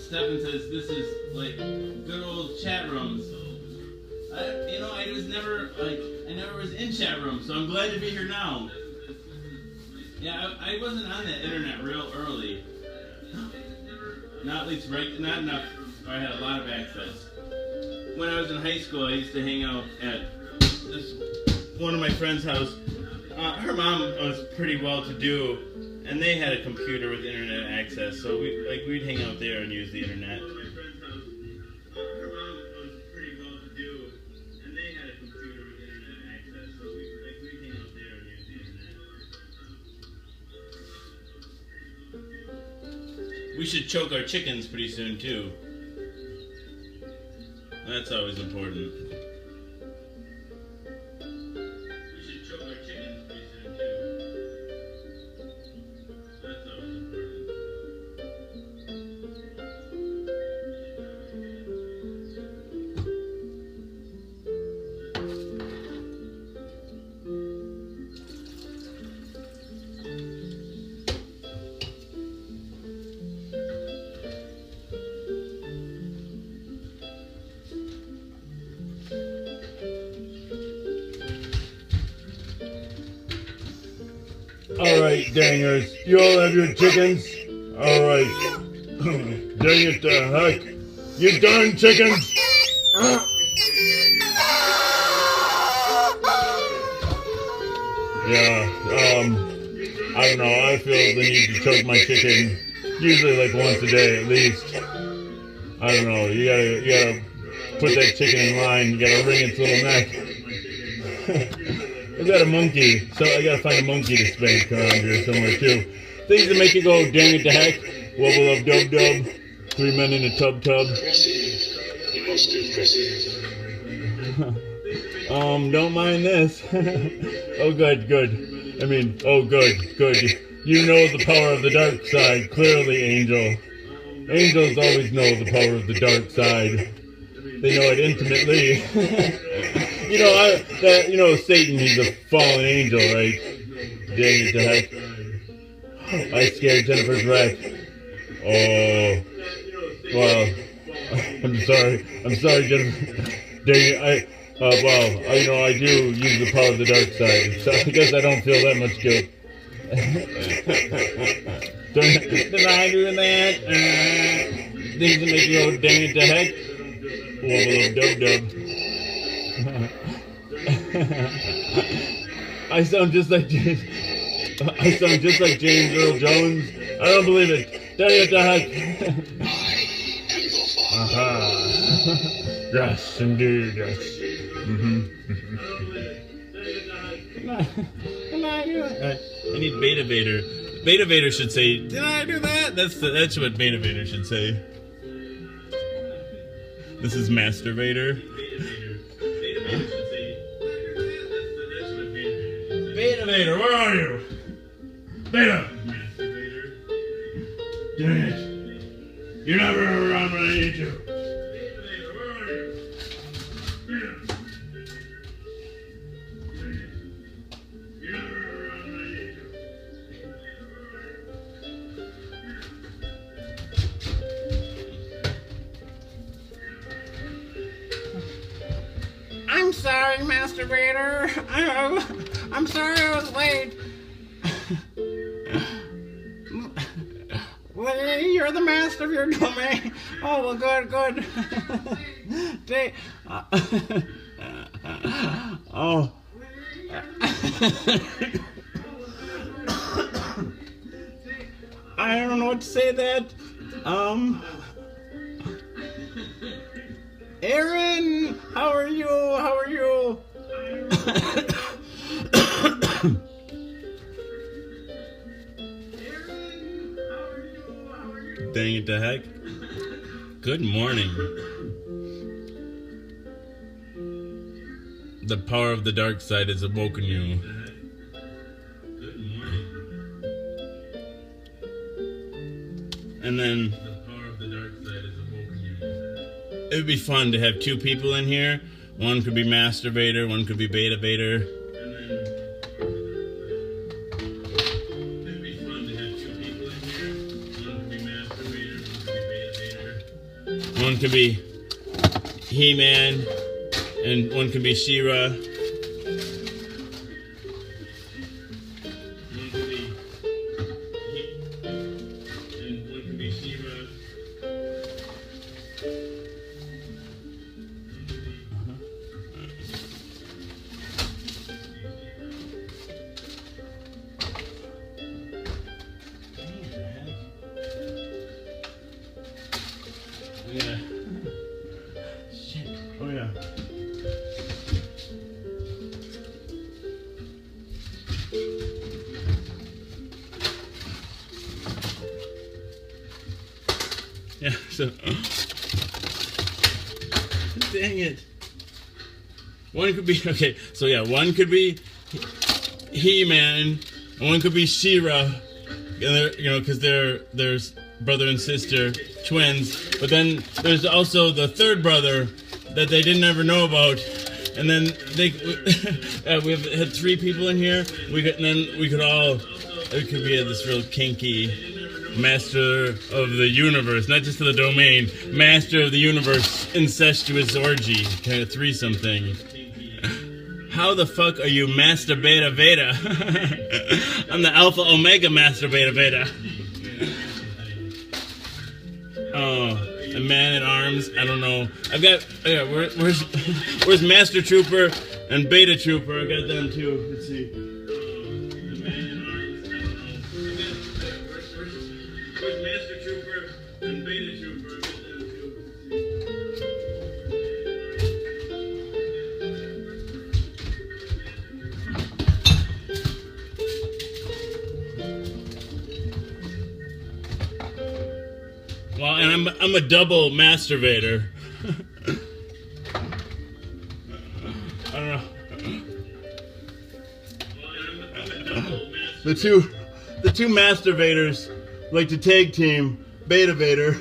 S5: Stefan says this is like good old chat rooms. I never was in chat rooms, so I'm glad to be here now. Yeah, I wasn't on the internet real early. Not at least not enough. I had a lot of access. When I was in high school, I used to hang out at one of my friend's house. Her mom was pretty well-to-do, and they had a computer with internet access, so we'd hang out there and use the internet. We should choke our chickens pretty soon too. That's always important.
S4: Alright, dangers. You all have your chickens? Alright. Dang it to heck. You darn chickens! Yeah, I don't know. I feel the need to choke my chicken usually like once a day at least. I don't know. You gotta put that chicken in line. You gotta wring its little neck. I got a monkey, so I gotta find a monkey to spank around here somewhere too. Things that make you go, dang it to heck, wubble up dub dub, 3 men in a tub tub. Don't mind this. Oh good. I mean, oh good. You know the power of the dark side, clearly, Angel. Angels always know the power of the dark side. They know it intimately. Satan, he's a fallen angel, right? Dang it to heck. I scared Jennifer's wreck. Oh. Well, I'm sorry, Jennifer. Dang it, I do use the power of the dark side, so I guess I don't feel that much guilt. Did I do that? Things that make you go, dang it to heck? Wobble-dub-dub. I sound just like James Earl Jones. I don't believe it. Dang it to heck. Aha. Yes, indeed, yes.
S1: I need Beta Vader. Beta Vader should say, "Did I do that?" That's what Beta Vader should say. This is Master Vader. Beta Vader, where are you? Beta. Master Vader. Dang it! You're never around when I need you. Beta Vader, where are you? Beta.
S5: I'm sorry, Master Vader. I'm sorry I was late. Well, you're the master of your domain. Oh, well, good. Oh. I don't know what to say to that. Aaron, how are you?
S1: Dang it to heck. Good morning. The power of the dark side has awoken you. Good morning. And then the power of the dark side has awoken you. It would be fun to have two people in here. One could be Master Vader, one could be Beta Vader. And then it would be fun to have two people in here. One could be Master Vader, one could be Beta Vader. One could be He-Man, and one could be She-Ra. Yeah. Shit. Oh yeah. Yeah, so dang it. One could be okay, so yeah, one could be He-Man, and one could be She-Ra. And because there's brother and sister, twins. But then there's also the third brother that they didn't ever know about. And then we've had three people in here. It could be this real kinky master of the universe, not just of the domain, master of the universe, incestuous orgy, kind of threesome thing. How the fuck are you Master Beta Veda? I'm the Alpha Omega Master Beta Veda. Oh, a man at arms. I don't know. I've got. Yeah, where's Master Trooper and Beta Trooper? I got them too. Let's see. A man at arms. I don't know. Where's Master Trooper and Beta Trooper? I got them too. Well, and I'm a double masturbator. I don't know. the two Master Vaders like to tag team Beta Vader.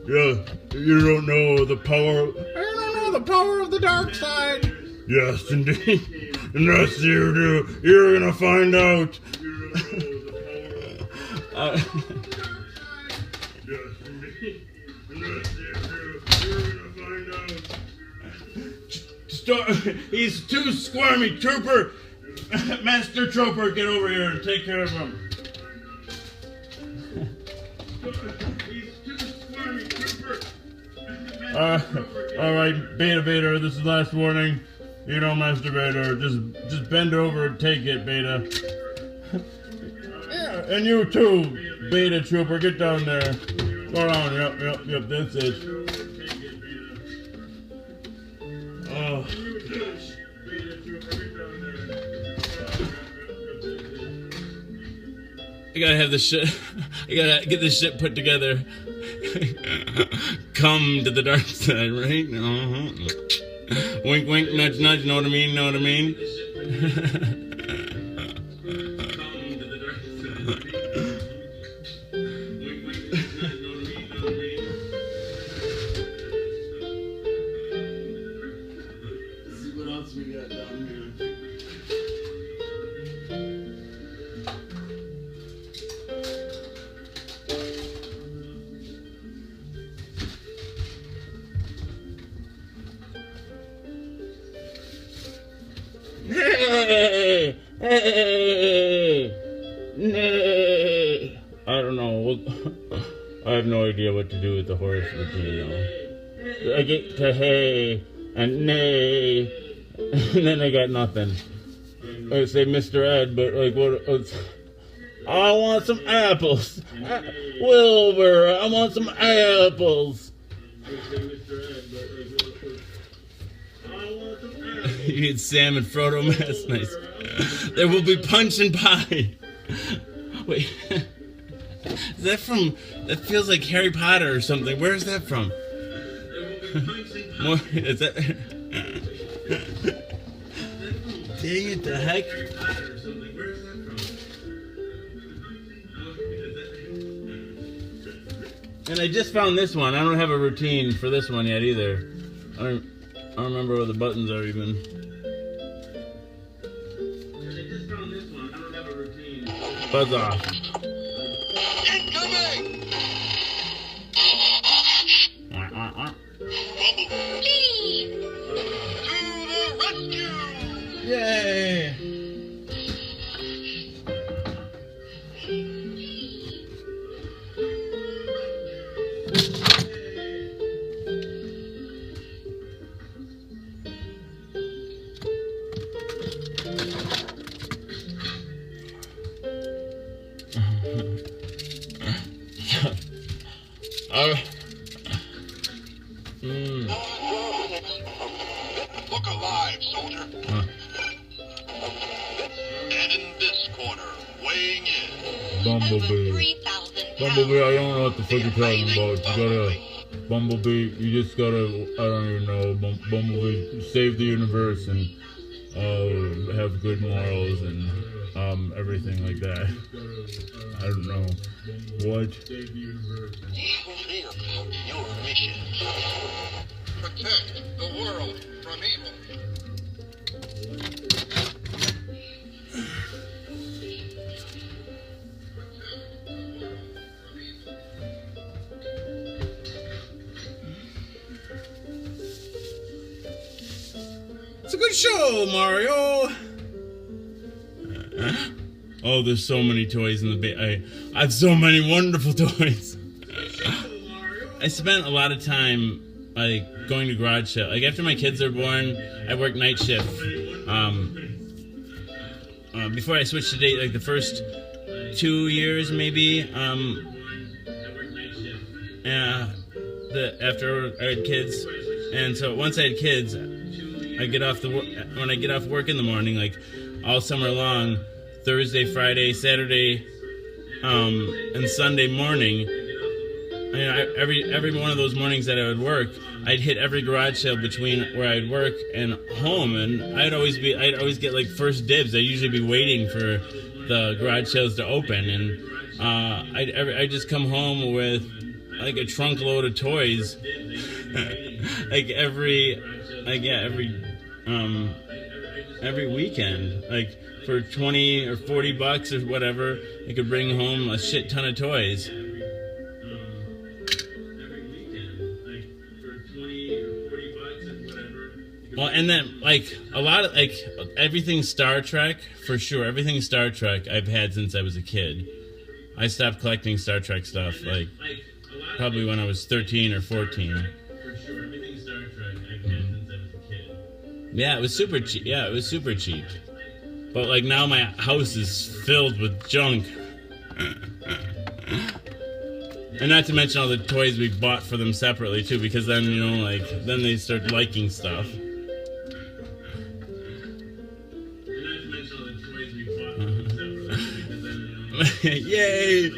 S1: Yeah, you don't know the power. I don't know the power of the dark side. Yes, indeed. Unless you do, you're gonna find out. He's too squirmy, Trooper. Master Trooper, get over here and take care of him. He's too squirmy, Trooper. All right, Beta Vader, this is last warning. You know, Master Vader, just bend over and take it, Beta. Yeah, and you too, Beta Trooper, get down there. Go on, yep, that's it. Oh. I gotta have this shit. I gotta get this shit put together. Come to the dark side, right? Uh-huh. Wink, wink, nudge, nudge. Know what I mean? Know what I mean? See what else we got down here. Hey! Nay! I don't know. I have no idea what to do with the horse routine now. I get to hey and nay, and then I got nothing. I say Mr. Ed, but like what? I want some apples. Wilbur, I want some apples. You need Sam and Frodo. That's nice. There will be punch and pie. Wait, is that from? That feels like Harry Potter or something. Where is that from? More, is that? Dang it! The heck? And I just found this one. I don't have a routine for this one yet either. I don't remember where the buttons are even. Buzz off.
S6: Incoming! To the rescue!
S1: Yay!
S6: Look alive, soldier. And in this corner, weighing in.
S4: Bumblebee. Bumblebee, I don't know what the fuck you're talking about. You gotta, Bumblebee, you just gotta, I don't even know, Bumblebee, save the universe and have good morals and everything like that. I don't know. What?
S6: Eagle here, your mission. Protect the world from evil.
S1: It's a good show, Mario. Oh, there's so many toys in the I have so many wonderful toys. I spent a lot of time like going to garage sale. Like after my kids are born, I work night shift. Before I switched to day, like the first 2 years maybe. After I had kids, and so once I had kids, when I get off work in the morning, like all summer long, Thursday, Friday, Saturday, and Sunday morning. Every one of those mornings that I would work, I'd hit every garage sale between where I'd work and home, and I'd always get like first dibs. I'd usually be waiting for
S5: the garage sales to open, and I just come home with like a trunk load of toys, like every weekend, like for 20 or 40 bucks or whatever, I could bring home a shit ton of toys. Well, and then like a lot of like everything Star Trek, for sure. Everything Star Trek I've had since I was a kid. I stopped collecting Star Trek stuff like probably when I was 13 or 14. Yeah, it was super cheap. Yeah, it was super cheap. But like now my house is filled with junk. And not to mention all the toys we bought for them separately too, because then, you know, like then they start liking stuff. Yay!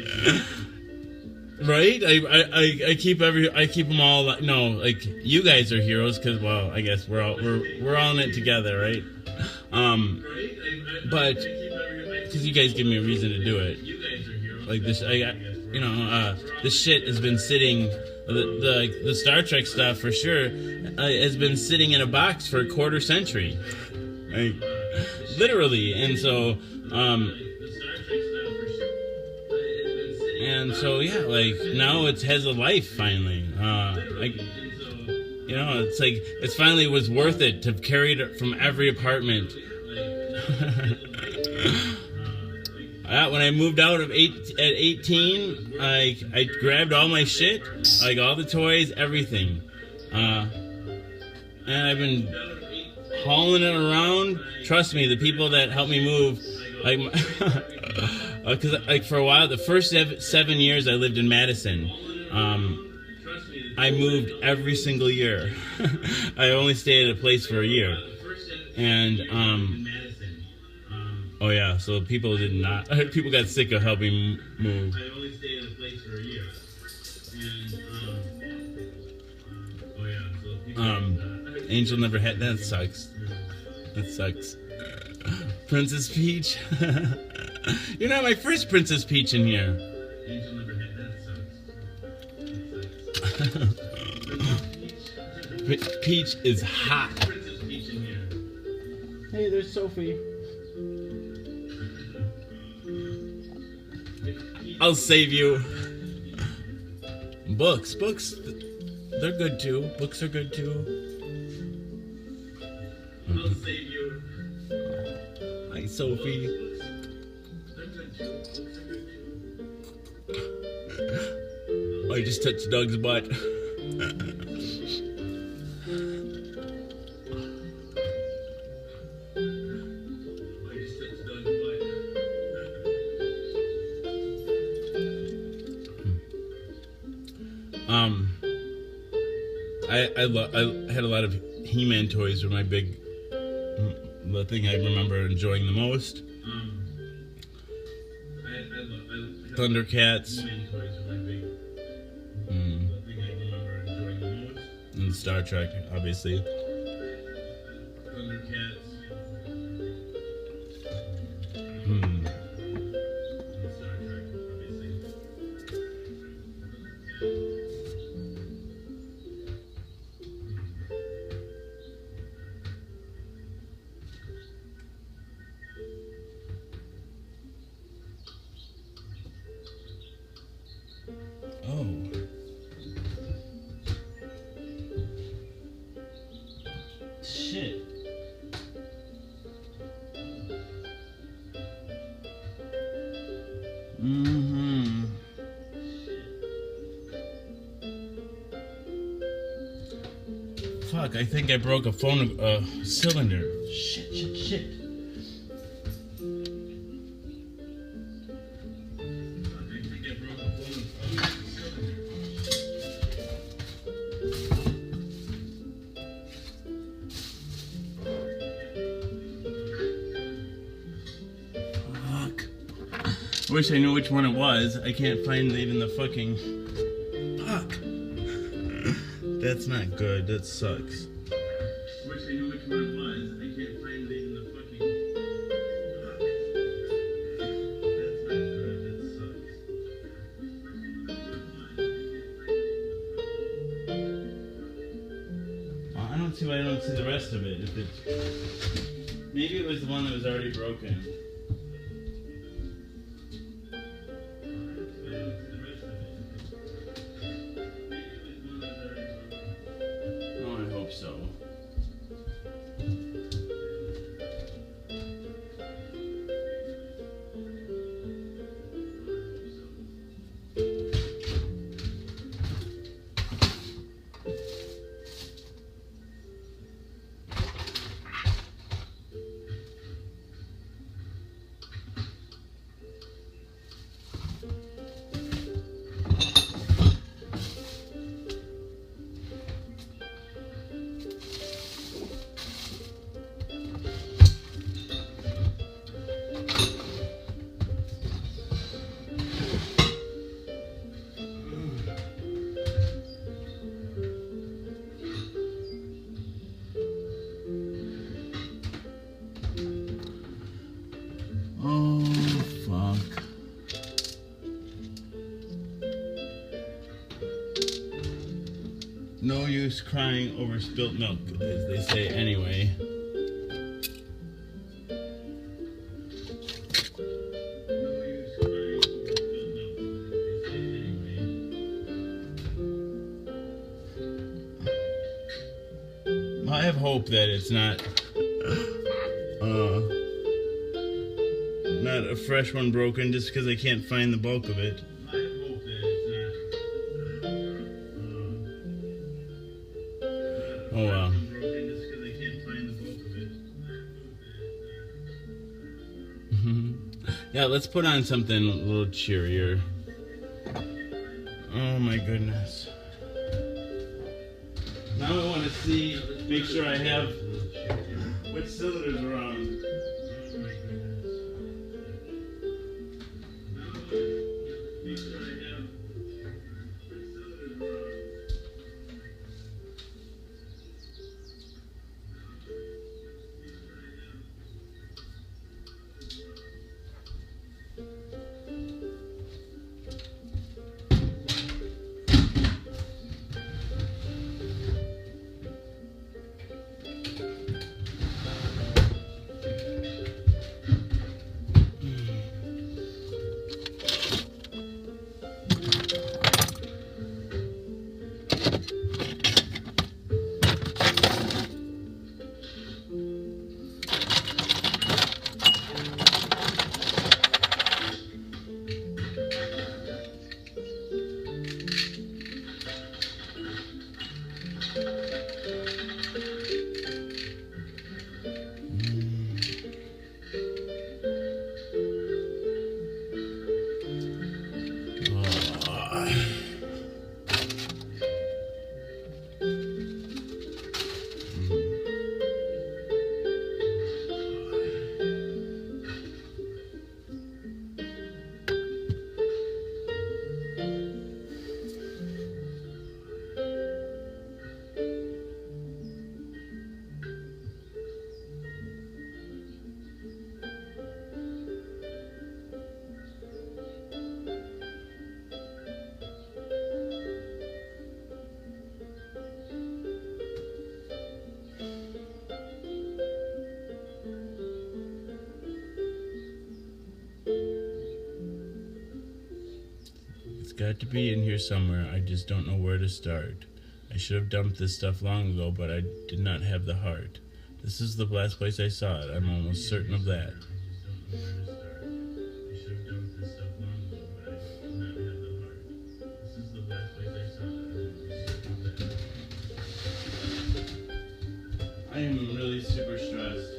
S5: Right? I keep them all. No, like you guys are heroes because, well, I guess we're all in it together, right? But because you guys give me a reason to do it. Like this, this shit has been sitting. The Star Trek stuff for sure has been sitting in a box for a quarter century, like, literally, and so. And so yeah, like now it has a life finally. It's like it finally was worth it to carry it from every apartment. When I moved out at 18, I grabbed all my shit, like all the toys, everything, and I've been hauling it around. Trust me, the people that helped me move, like. Because like for a while, the first 7 years I lived in Madison, I moved every single year. I only stayed at a place for a year, and oh yeah, so people people got sick of helping move. I only stayed at a place for a year, and Angel never had that. Sucks. That sucks. Princess Peach. You're not my first Princess Peach in here. Angel never had that, sucks. Peach is hot. Princess Peach in here. Hey, there's Sophie. I'll save you. Books, they're good too. Books are good too. I'll save you. Hi, Sophie. I just touched Doug's butt. I had a lot of He-Man toys were the thing I remember enjoying the most. Thundercats. And Star Trek, obviously. Thundercats. And Star Trek, obviously. Oh. Shit. Fuck, I think I broke a phone cylinder. Shit. I wish I knew which one it was. I can't find it in the fucking... Fuck. That's not good. That sucks. I wish I knew which one it was. I can't find it in the fucking...
S1: don't see why I don't see the rest of it. If it's maybe it was the one that was already broken. Oh, I hope so. Oh, fuck. No use crying over spilt milk, as they say anyway. I have hope that it's not a fresh one broken just because I can't find the bulk of it. I have hope that it's not oh well. Broken just because I can't find the bulk of it. Yeah, let's put on something a little cheerier. Oh my goodness. Now I want to make sure I have which cylinders are on. Got to be in here somewhere. I just don't know where to start. I should have dumped this stuff long ago, but I did not have the heart. This is the last place I saw it. I'm almost certain of that. I am really super stressed.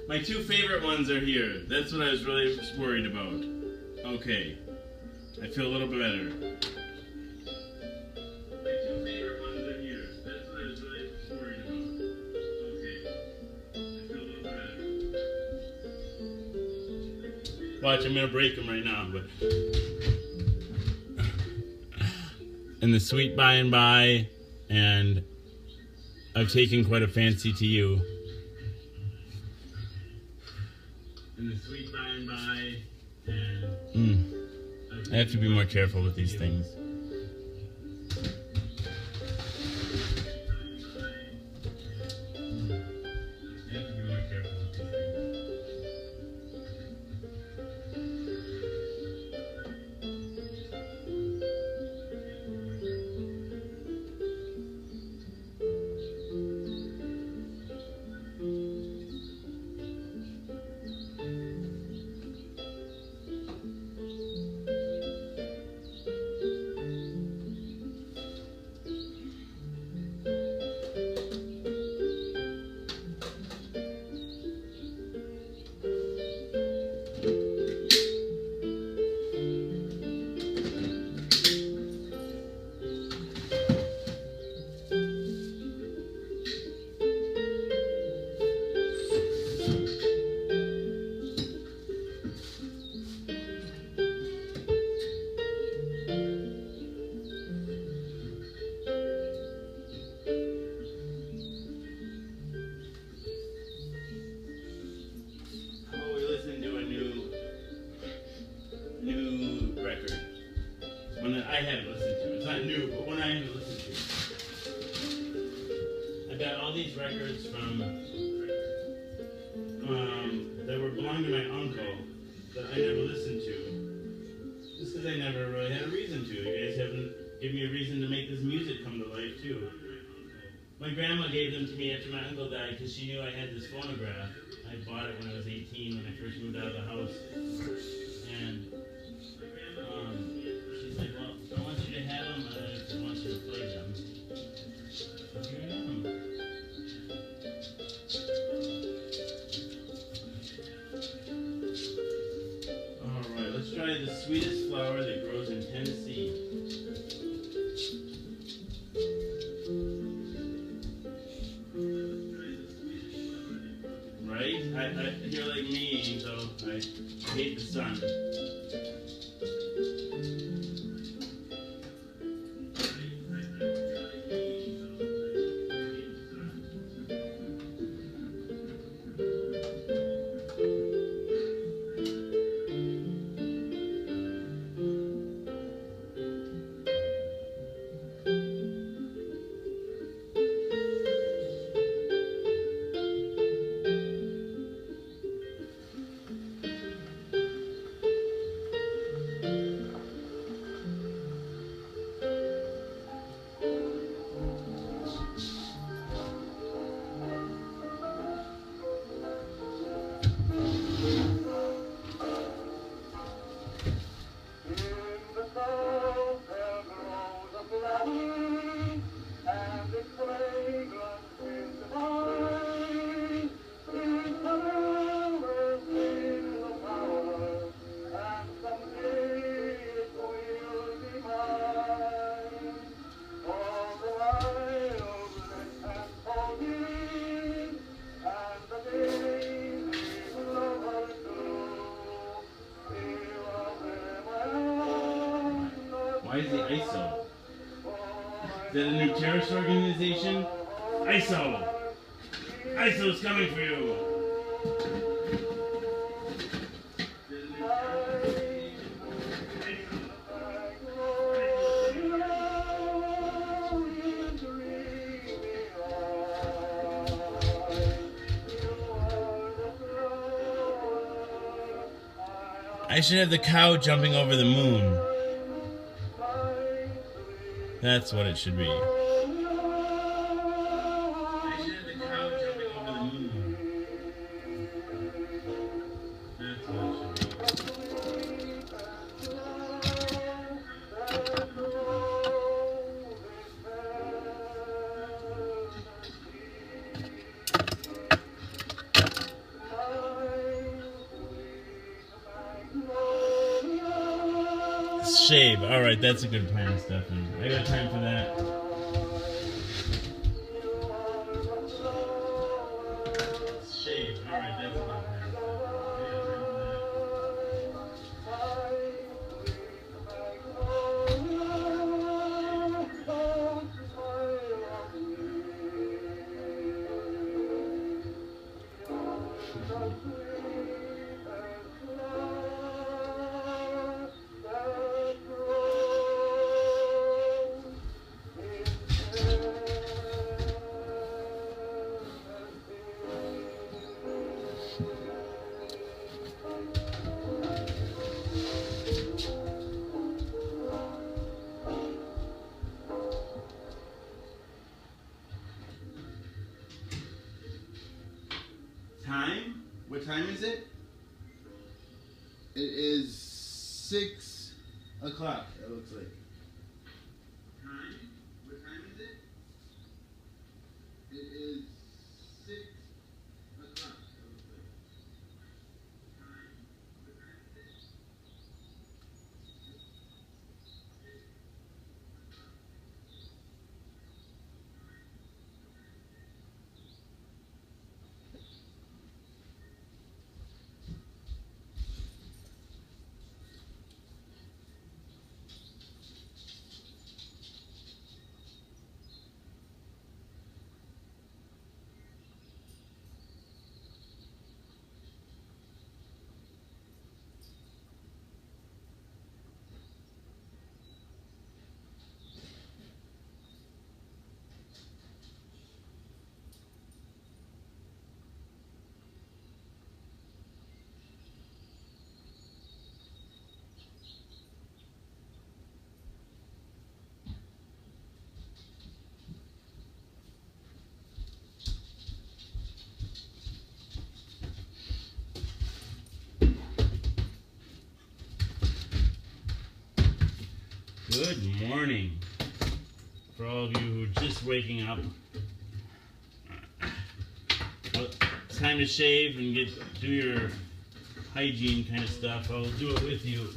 S1: My two favorite ones are here. That's what I was really worried about. Okay. I feel a little bit better. My two favorite ones are here. That's what I was really worried about. Okay. I feel a little bit better. Watch, I'm gonna break them right now, but. And the Sweet By and By, and I've taken quite a fancy to you. And the Sweet By and By, and I have to be more careful with these things. I haven't listened to. It's not new, but one I haven't listened to. I got all these records from that were belonging to my uncle that I never listened to. Just because I never really had a reason to. You guys haven't given me a reason to make this music come to life too. My grandma gave them to me after my uncle died because she knew I had this phonograph. I bought it when I was 18 when I first moved out of the house. And she's like, well, I want you to have them, I want you to play them. So here I am. Alright, let's try the sweetest flower that grows in Tennessee. Right? You're like me, so I hate the sun. Why is the ISO? Is that a new terrorist organization? ISO! ISO's coming for you! I should have the cow jumping over the moon. That's what it should be. I should have the cow jumping over the moon. That's what it should be. Shave. All right, that's a good plan, Stefan. I got time for that. Shave. All right, that's a good plan. Time? What time is it? It is 6 o'clock, it looks like. Time? What time is it? It is 6 o'clock, it looks like. Time? What time is it? Good morning. For all of you who are just waking up, well, it's time to shave and do your hygiene kind of stuff. I'll do it with you,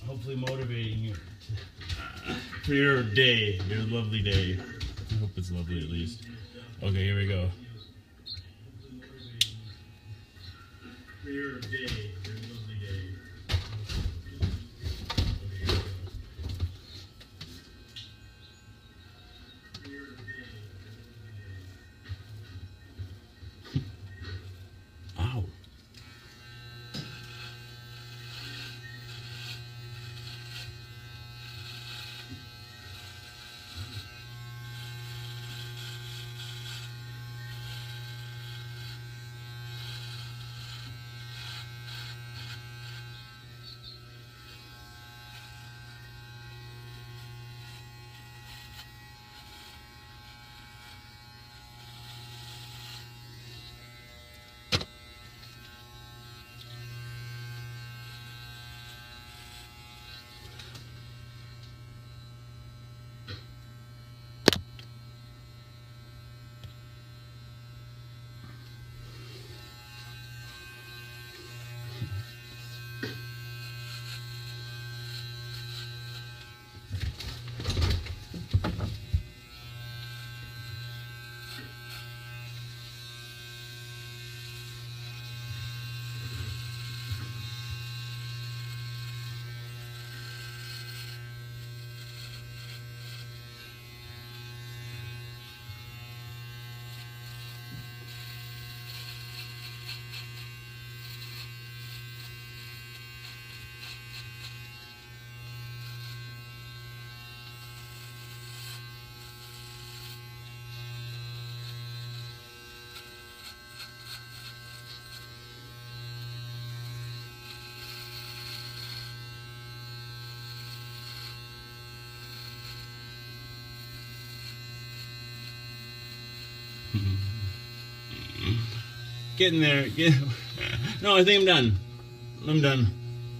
S1: hopefully motivating you for your day, your lovely day. I hope it's lovely at least. Okay, here we go. For your day, your lovely day. Ow. Getting there. No, I think I'm done. I'm done.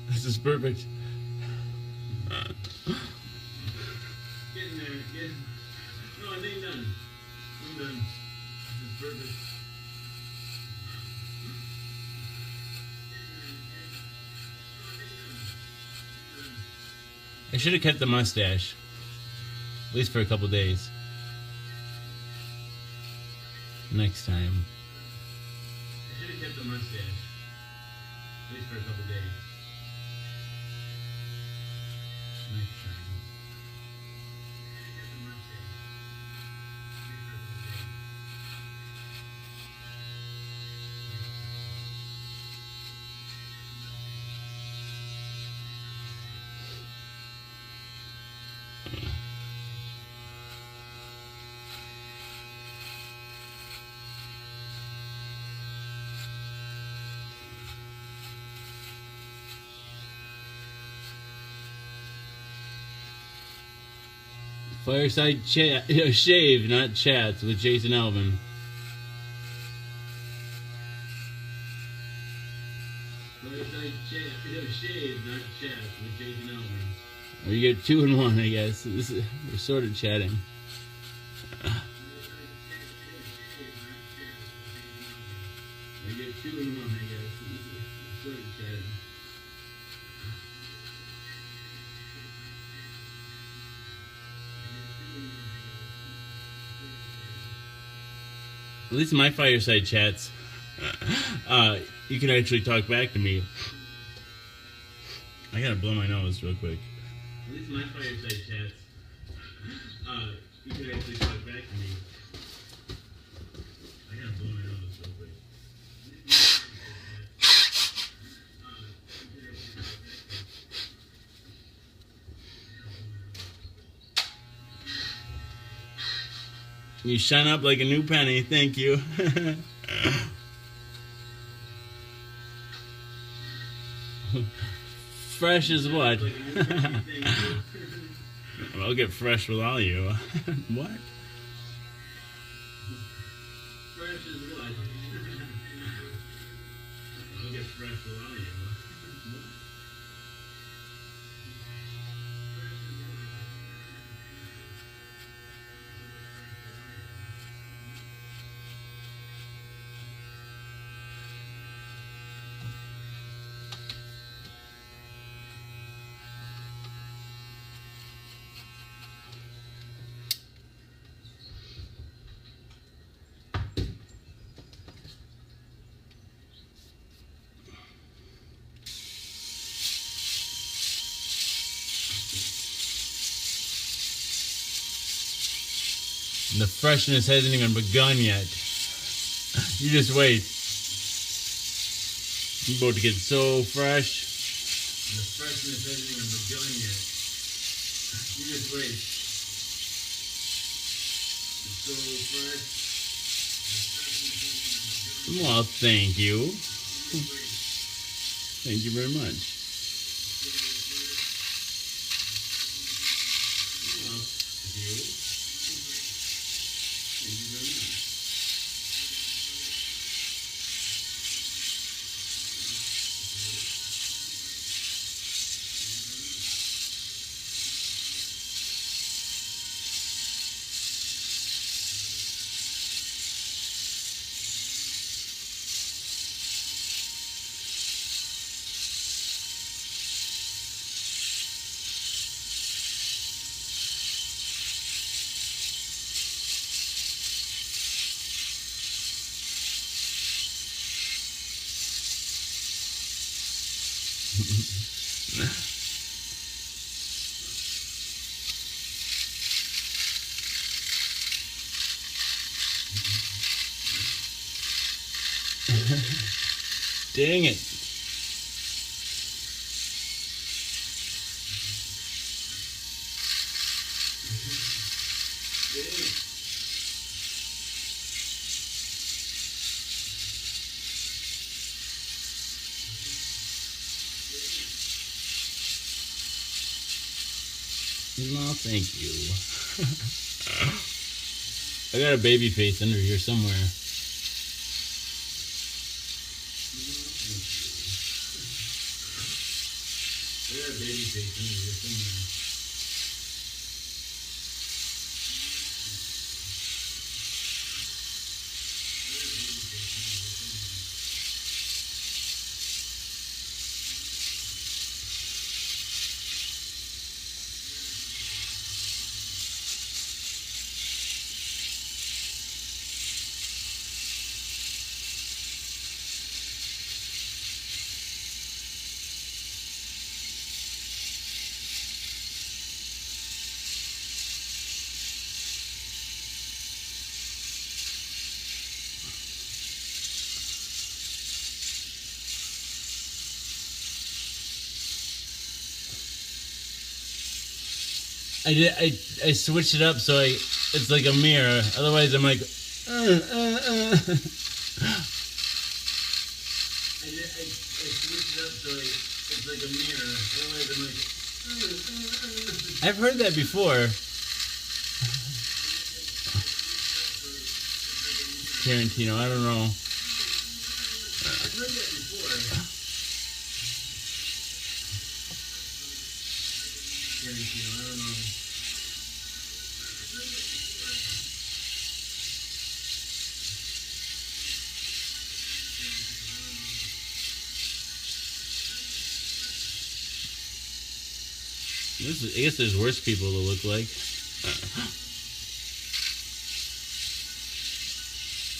S1: This is perfect. Getting there. No, I think I'm done. I'm done. This is perfect.
S5: I should have kept the mustache. At least for a couple days. Next time. I should have kept the mustache. At least for a couple days. Next time. Fireside chat, shave, not chats, with Jason Alvin. Fireside chat, shave, not chats, with Jason Alvin. Well, you get 2 in 1, I guess. We're sort of chatting. You get 2 in 1, I guess. We're sort of chatting. At least my fireside chats, you can actually talk back to me. I gotta blow my nose real quick. At least my fireside chats, you can actually talk back to me. I gotta blow my nose real quick. You shine up like a new penny, thank you. Fresh as what? I'll get fresh with all you. What? Fresh as what? I'll get fresh with all you. The freshness hasn't even begun yet. You just wait. You're about to get so fresh. The freshness hasn't even begun yet. You just wait. It's so fresh. Well, thank you. Thank you very much. Dang it. No, thank you. I got a baby face under here somewhere. I got a baby face under here somewhere. I switched it up so it's like a mirror. Otherwise, I'm like. I switched it up so it's like a mirror. Otherwise, I'm like. I've heard that before. Tarantino, I don't know. I've heard that before. Tarantino, I don't know. I guess there's worse people to look like.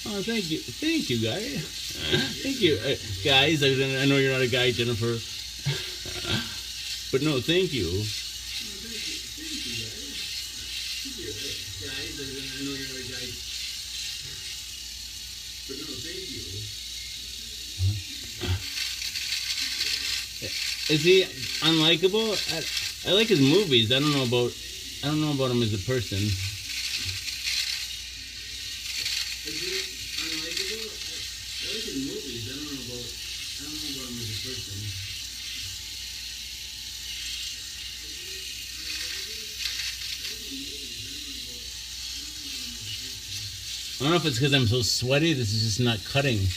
S5: Oh, thank you, guy. Thank you, guys. I know you're not a guy, Jennifer, but no, thank you. Guys, I know you're not a guy, but no, thank you. Is he unlikable? I like his movies. I don't know about him as a person. Is he unlikable? I like his movies. I don't know about him as a person. I don't know if it's because I'm so sweaty. This is just not cutting.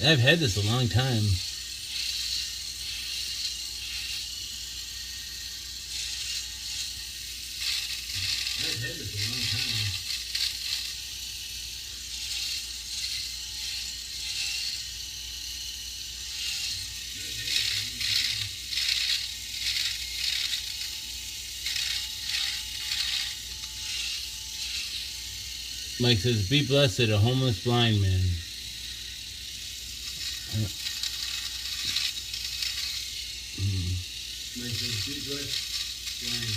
S5: I've had this a long time. Mike says, "Be blessed, a homeless blind man." Mike says, "Be blessed, blind man."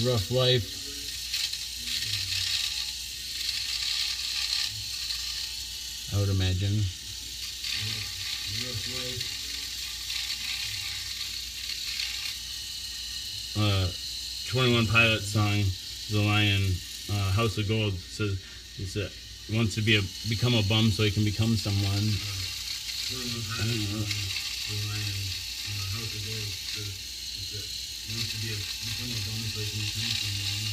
S5: Rough life. I would imagine. Rough life. 21 Pilots song, The Lion, House of Gold, says he wants to become a bum so he can become someone. 21 Pilots, The Lion, House of Gold, says he wants to become a bum so he can become someone.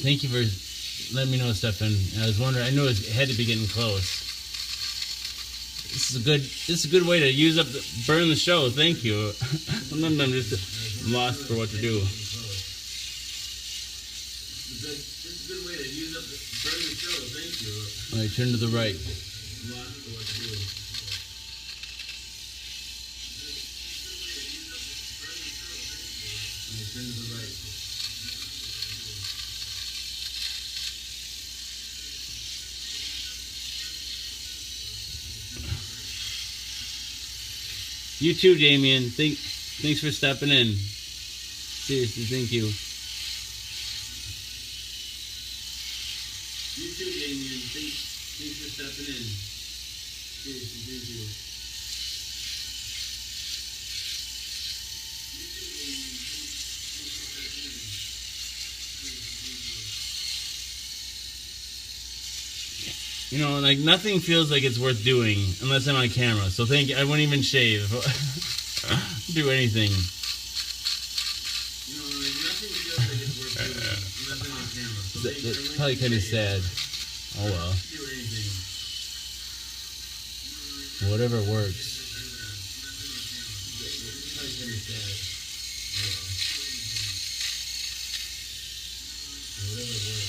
S5: Thank you for letting me know, Stefan. I was wondering. I knew it had to be getting close. This is a good way to use up burn the show. Thank you. Sometimes I'm just lost for what to do. It's a good way to use up burn the show. Thank you. All right, turn to the right. Lost for what to do. All right, turn to the right. You too, Damien. Thanks for stepping in. Seriously, thank you. You too, Damien. Thanks for stepping in. Seriously, thank you. You know, like nothing feels like it's worth doing unless I'm on camera. So thank you. I wouldn't even shave, do anything. You know, like nothing feels like it's worth doing unless I'm on camera. So that's probably kind of sad. Oh well. Do anything. Whatever works. Probably kind of sad. Oh well. Whatever works.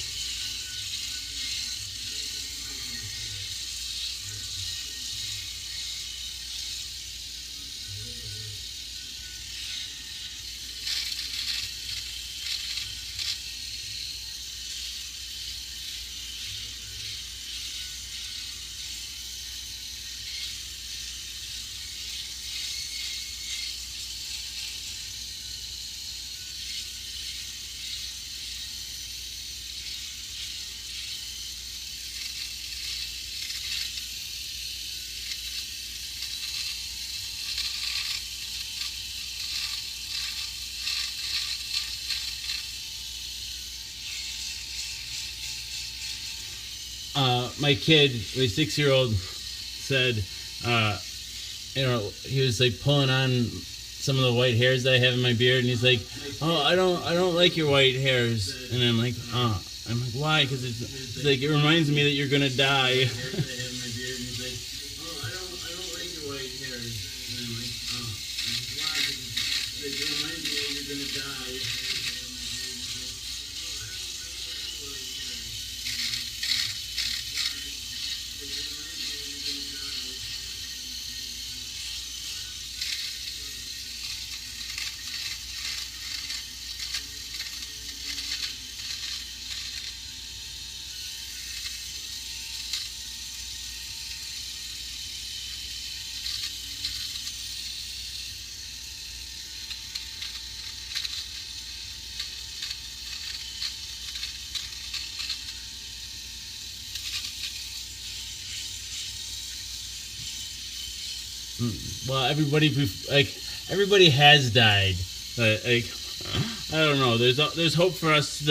S5: My kid, my 6-year-old, said, you know, he was like pulling on some of the white hairs that I have in my beard, and he's like, "Oh, I don't like your white hairs," and I'm like, why? Because it's like it reminds me that you're gonna die. Well, everybody has died. Like, I don't know. There's hope for us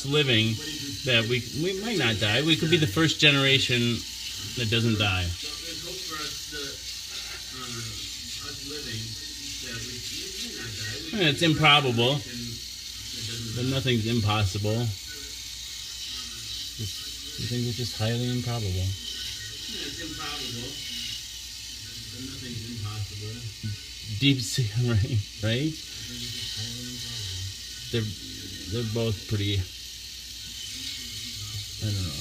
S5: living that we might not die. We could be the first generation that doesn't die. There's hope for us living that we might not die. It's improbable, but nothing's impossible. Some things are just highly improbable. Yeah, it's improbable. Nothing's impossible. Deep sea, right? They're both pretty. I don't know.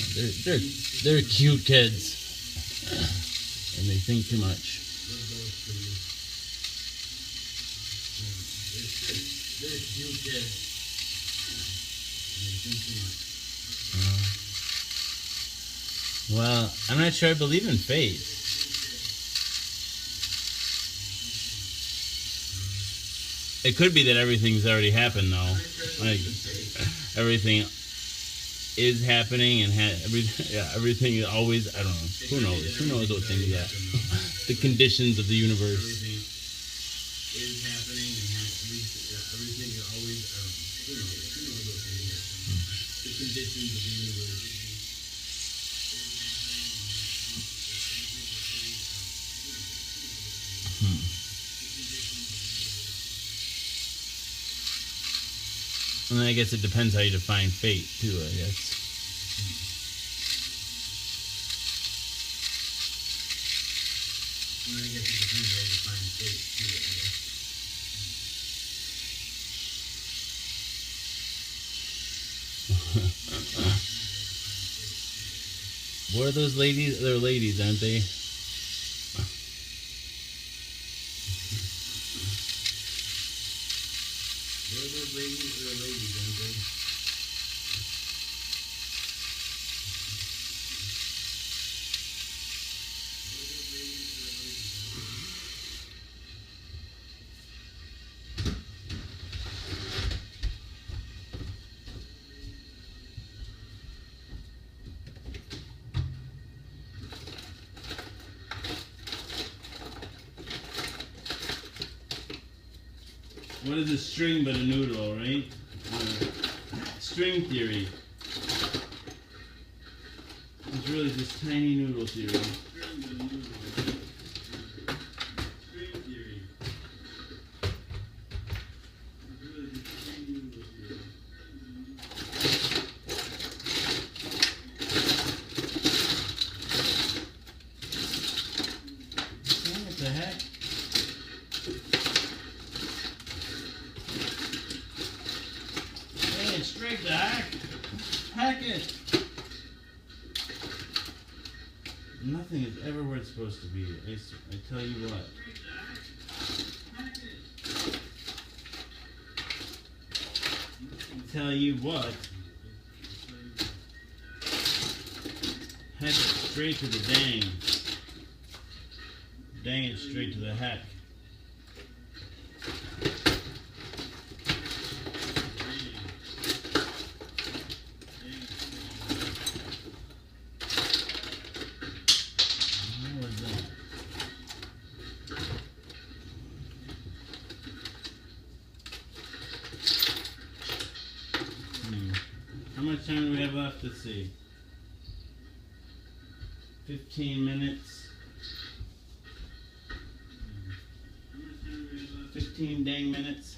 S5: They're cute kids, and they think too much. They're cute kids, and they think too much. Well, I'm not sure I believe in fate. It could be that everything's already happened, though. Like everything is happening, and everything is always. I don't know. Who knows? Who knows what things happen? The conditions of the universe. Everything is happening, and everything is always. Who knows? Who knows what things happen? The conditions of the universe. And I guess it depends how you define fate, too, I guess. And I guess it depends how you define fate, too, I guess. What are those ladies? They're ladies, aren't they? What are those ladies? They're ladies, aren't they? What is a string but a noodle, right? String theory. It's really just tiny noodle theory. What the heck? Straight back. Hack it. Nothing is ever where it's supposed to be. I tell you what. Tell you what. Head it straight to the dang. Dang it straight to the heck. How much time do we have left? Let's see. 15 minutes. 15 dang minutes.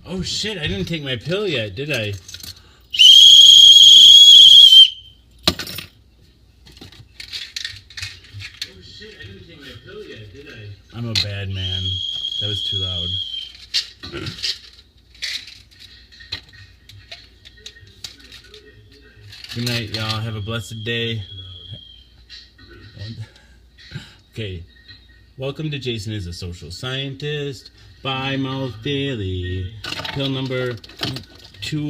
S5: Oh shit, I didn't take my pill yet, did I? Oh shit, I didn't take my pill yet, did I? I'm a bad man. That was too loud. Good night, y'all. Have a blessed day. Okay. Welcome to Jason is a Social Scientist by Mouth Daily. Pill number 222.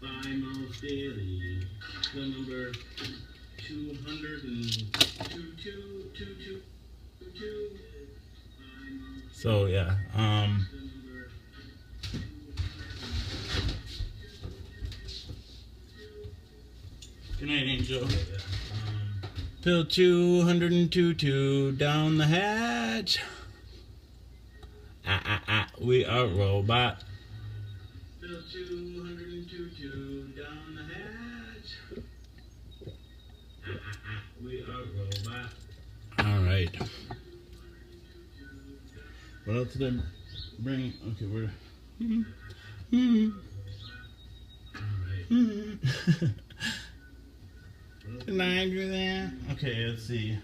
S5: By Mouth Daily.
S1: Pill number 202.
S5: So yeah,
S1: Good night, Angel.
S5: pill 222 down the hatch. We are robot.
S1: Pill 222 down the hatch. We are robot.
S5: All right.
S1: What else did I bring? Okay, we're. Can I do that? Okay, let's see.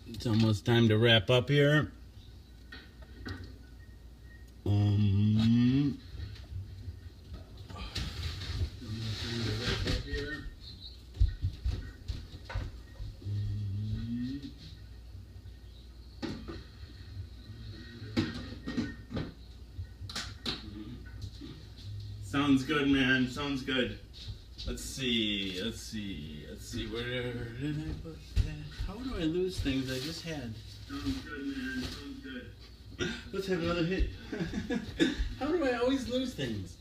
S5: It's almost time to wrap up here.
S1: Sounds good, man. Sounds good. Let's see. Where did I put that? How do I lose things I just had? Sounds good, man. Sounds good. Let's have another hit. How do I always lose things?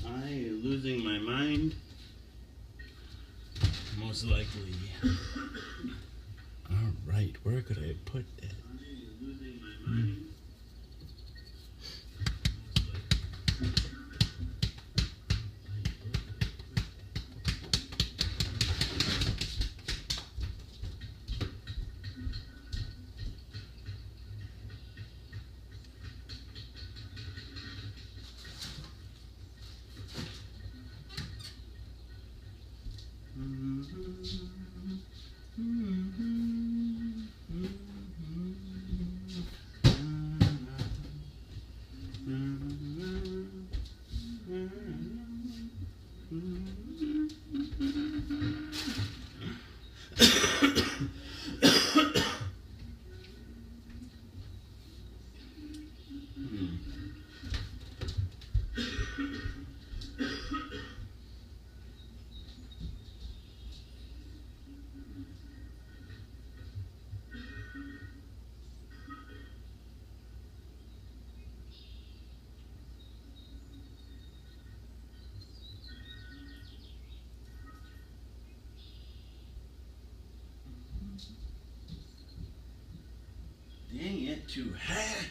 S1: Am I losing my mind? Most likely.
S5: All right, where could I put that?
S1: Losing my mind. Dang it, to hack.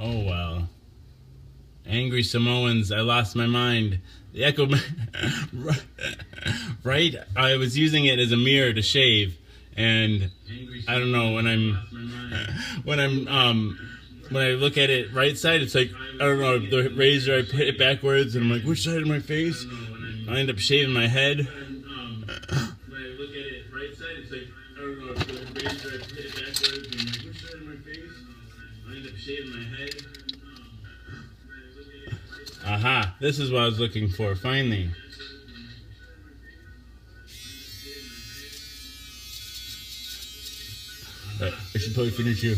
S5: Oh well. Angry Samoans, I lost my mind. The Echo, right? I was using it as a mirror to shave, and I don't know when I look at it right side, it's like I don't know the razor. I hit it backwards, and I'm like, which side of my face? I end up shaving my head.
S1: When I look at it right side, it's like I don't know the razor. I hit it backwards, and I'm like, which side of my face? I end up shaving my head.
S5: Aha! This is what I was looking for. Finally. Right, I should probably finish here.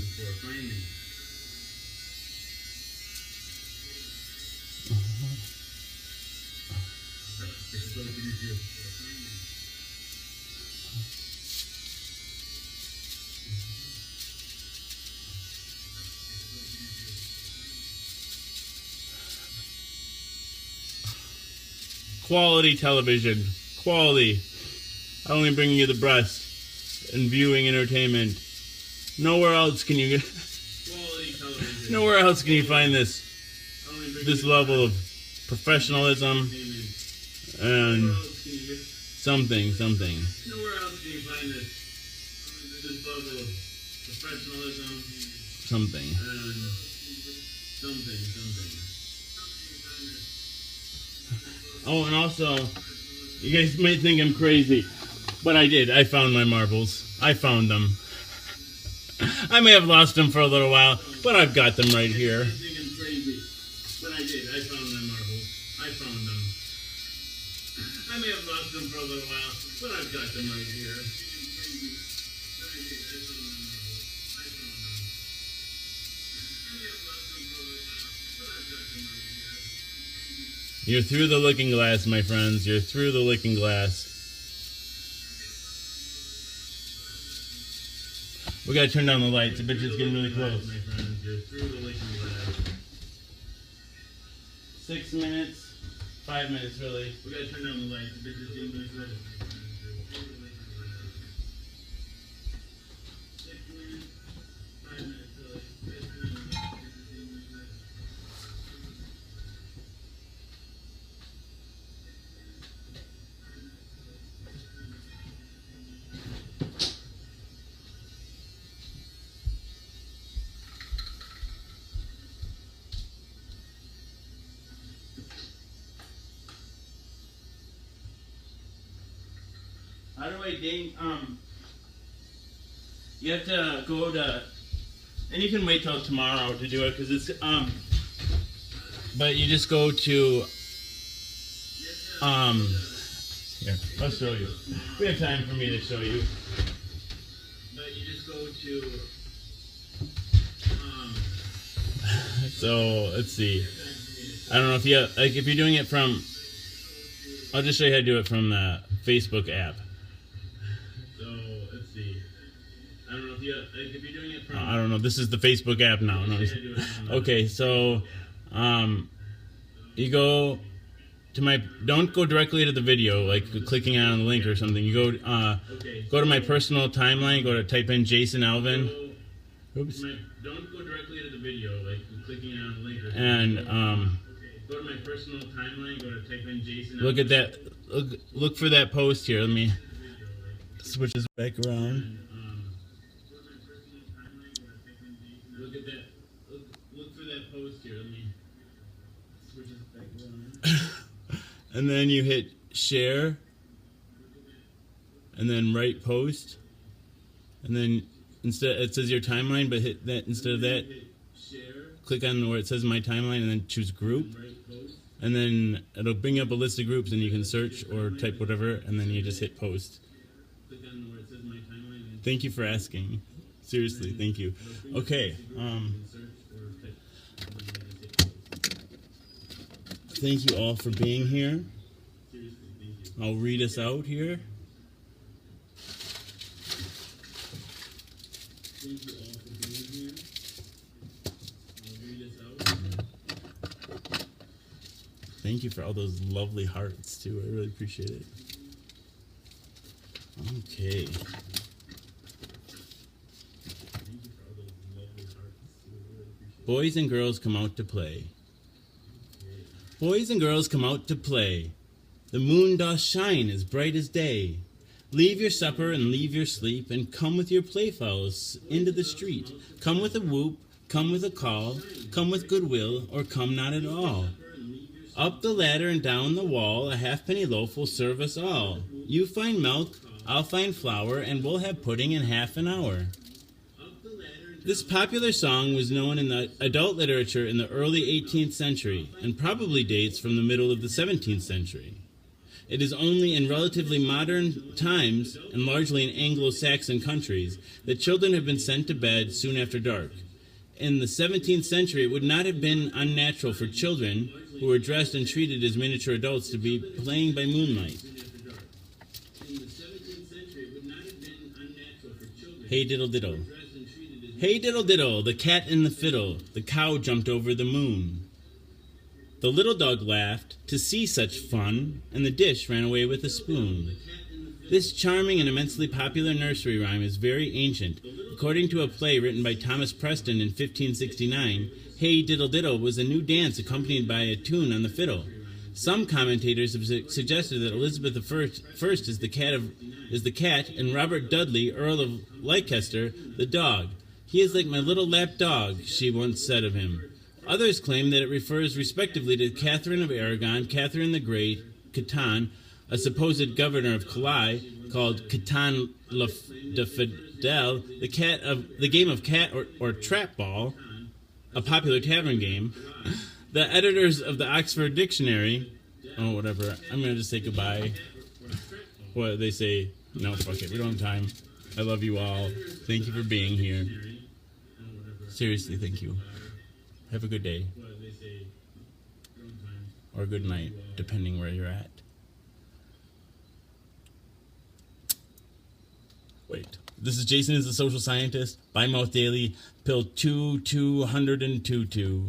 S5: Quality television. Quality. I only bring you the best in viewing entertainment. Nowhere else can you Nowhere else can you find this level of professionalism and something. Nowhere else can you find this level of professionalism, something. Oh, and also, you guys might think I'm crazy, but I did. I found my marbles. I found them. I may have lost them for a little while, but I've got them right here. I think I'm crazy, but I did. I found my marbles. I found them. I may have lost them for a little while, but I've got them right here. You're through the looking glass, my friends. You're through the looking glass. We gotta turn down the lights. The bitch is getting really close. My friends, you're through the looking glass. 6 minutes, 5 minutes, really. We gotta turn down the lights. The bitch is getting really close. 6 minutes, 5 minutes, really. How do I ding? You have to go to, and you can wait till tomorrow to do it because it's but you just go to here, I'll show you. We have time for me to show you. But you just go to so let's see. I don't know if you like if you're doing it from. I'll just show you how to do it from the Facebook app. If you're doing it from, I don't know. This is the Facebook app now. No. Okay, so you go to my. Don't go directly to the video, like clicking on the link or something. You go to my personal timeline. Go to type in Jason Alvin. Oops. Don't go directly to the video, like clicking on the link or something. And go to my personal timeline. Go to type in Jason. Look at that. Look for that post here. Let me switch this back around. Look at that. Look for that post here. Let me switch it back around. And then you hit share. And then write post. And then instead it says your timeline, but hit that instead of that. Click on where it says my timeline and then choose group. And then it'll bring up a list of groups and you can search or type whatever and then you just hit post. Thank you for asking. Seriously, thank you. Okay. Thank you all for being here. I'll read us out here. Thank you all for being here. I'll read us out. Thank you for all those lovely hearts too. I really appreciate it. Okay. Boys and girls come out to play. Boys and girls come out to play. The moon doth shine as bright as day. Leave your supper and leave your sleep, and come with your playfellows into the street. Come with a whoop, come with a call, come with goodwill, or come not at all. Up the ladder and down the wall, a halfpenny loaf will serve us all. You find milk, I'll find flour, and we'll have pudding in half an hour. This popular song was known in the adult literature in the early 18th century and probably dates from the middle of the 17th century. It is only in relatively modern times and largely in Anglo-Saxon countries that children have been sent to bed soon after dark. In the 17th century, it would not have been unnatural for children who were dressed and treated as miniature adults to be playing by moonlight. Hey diddle diddle. Hey diddle diddle, the cat and the fiddle, the cow jumped over the moon.
S1: The little dog laughed to see such fun, and the dish ran away with a spoon. This charming and immensely popular nursery rhyme is very ancient. According to a play written by Thomas Preston in 1569, Hey Diddle Diddle was a new dance accompanied by a tune on the fiddle. Some commentators have suggested that Elizabeth I is the cat, and Robert Dudley, Earl of Leicester, the dog. He is like my little lap dog, she once said of him. Others claim that it refers respectively to Catherine of Aragon, Catherine the Great, Catan, a supposed governor of Calais, called Catan de Fidel, the game of cat or trap ball, a popular tavern game. The editors of the Oxford Dictionary, I'm going to just say goodbye. What they say, no, fuck it, we don't have time. I love you all. Thank you for being here. Seriously, thank you. Have a good day. Or a good night, depending where you're at. Wait. This is Jason is the Social Scientist. By Mouth Daily. Pill 2202.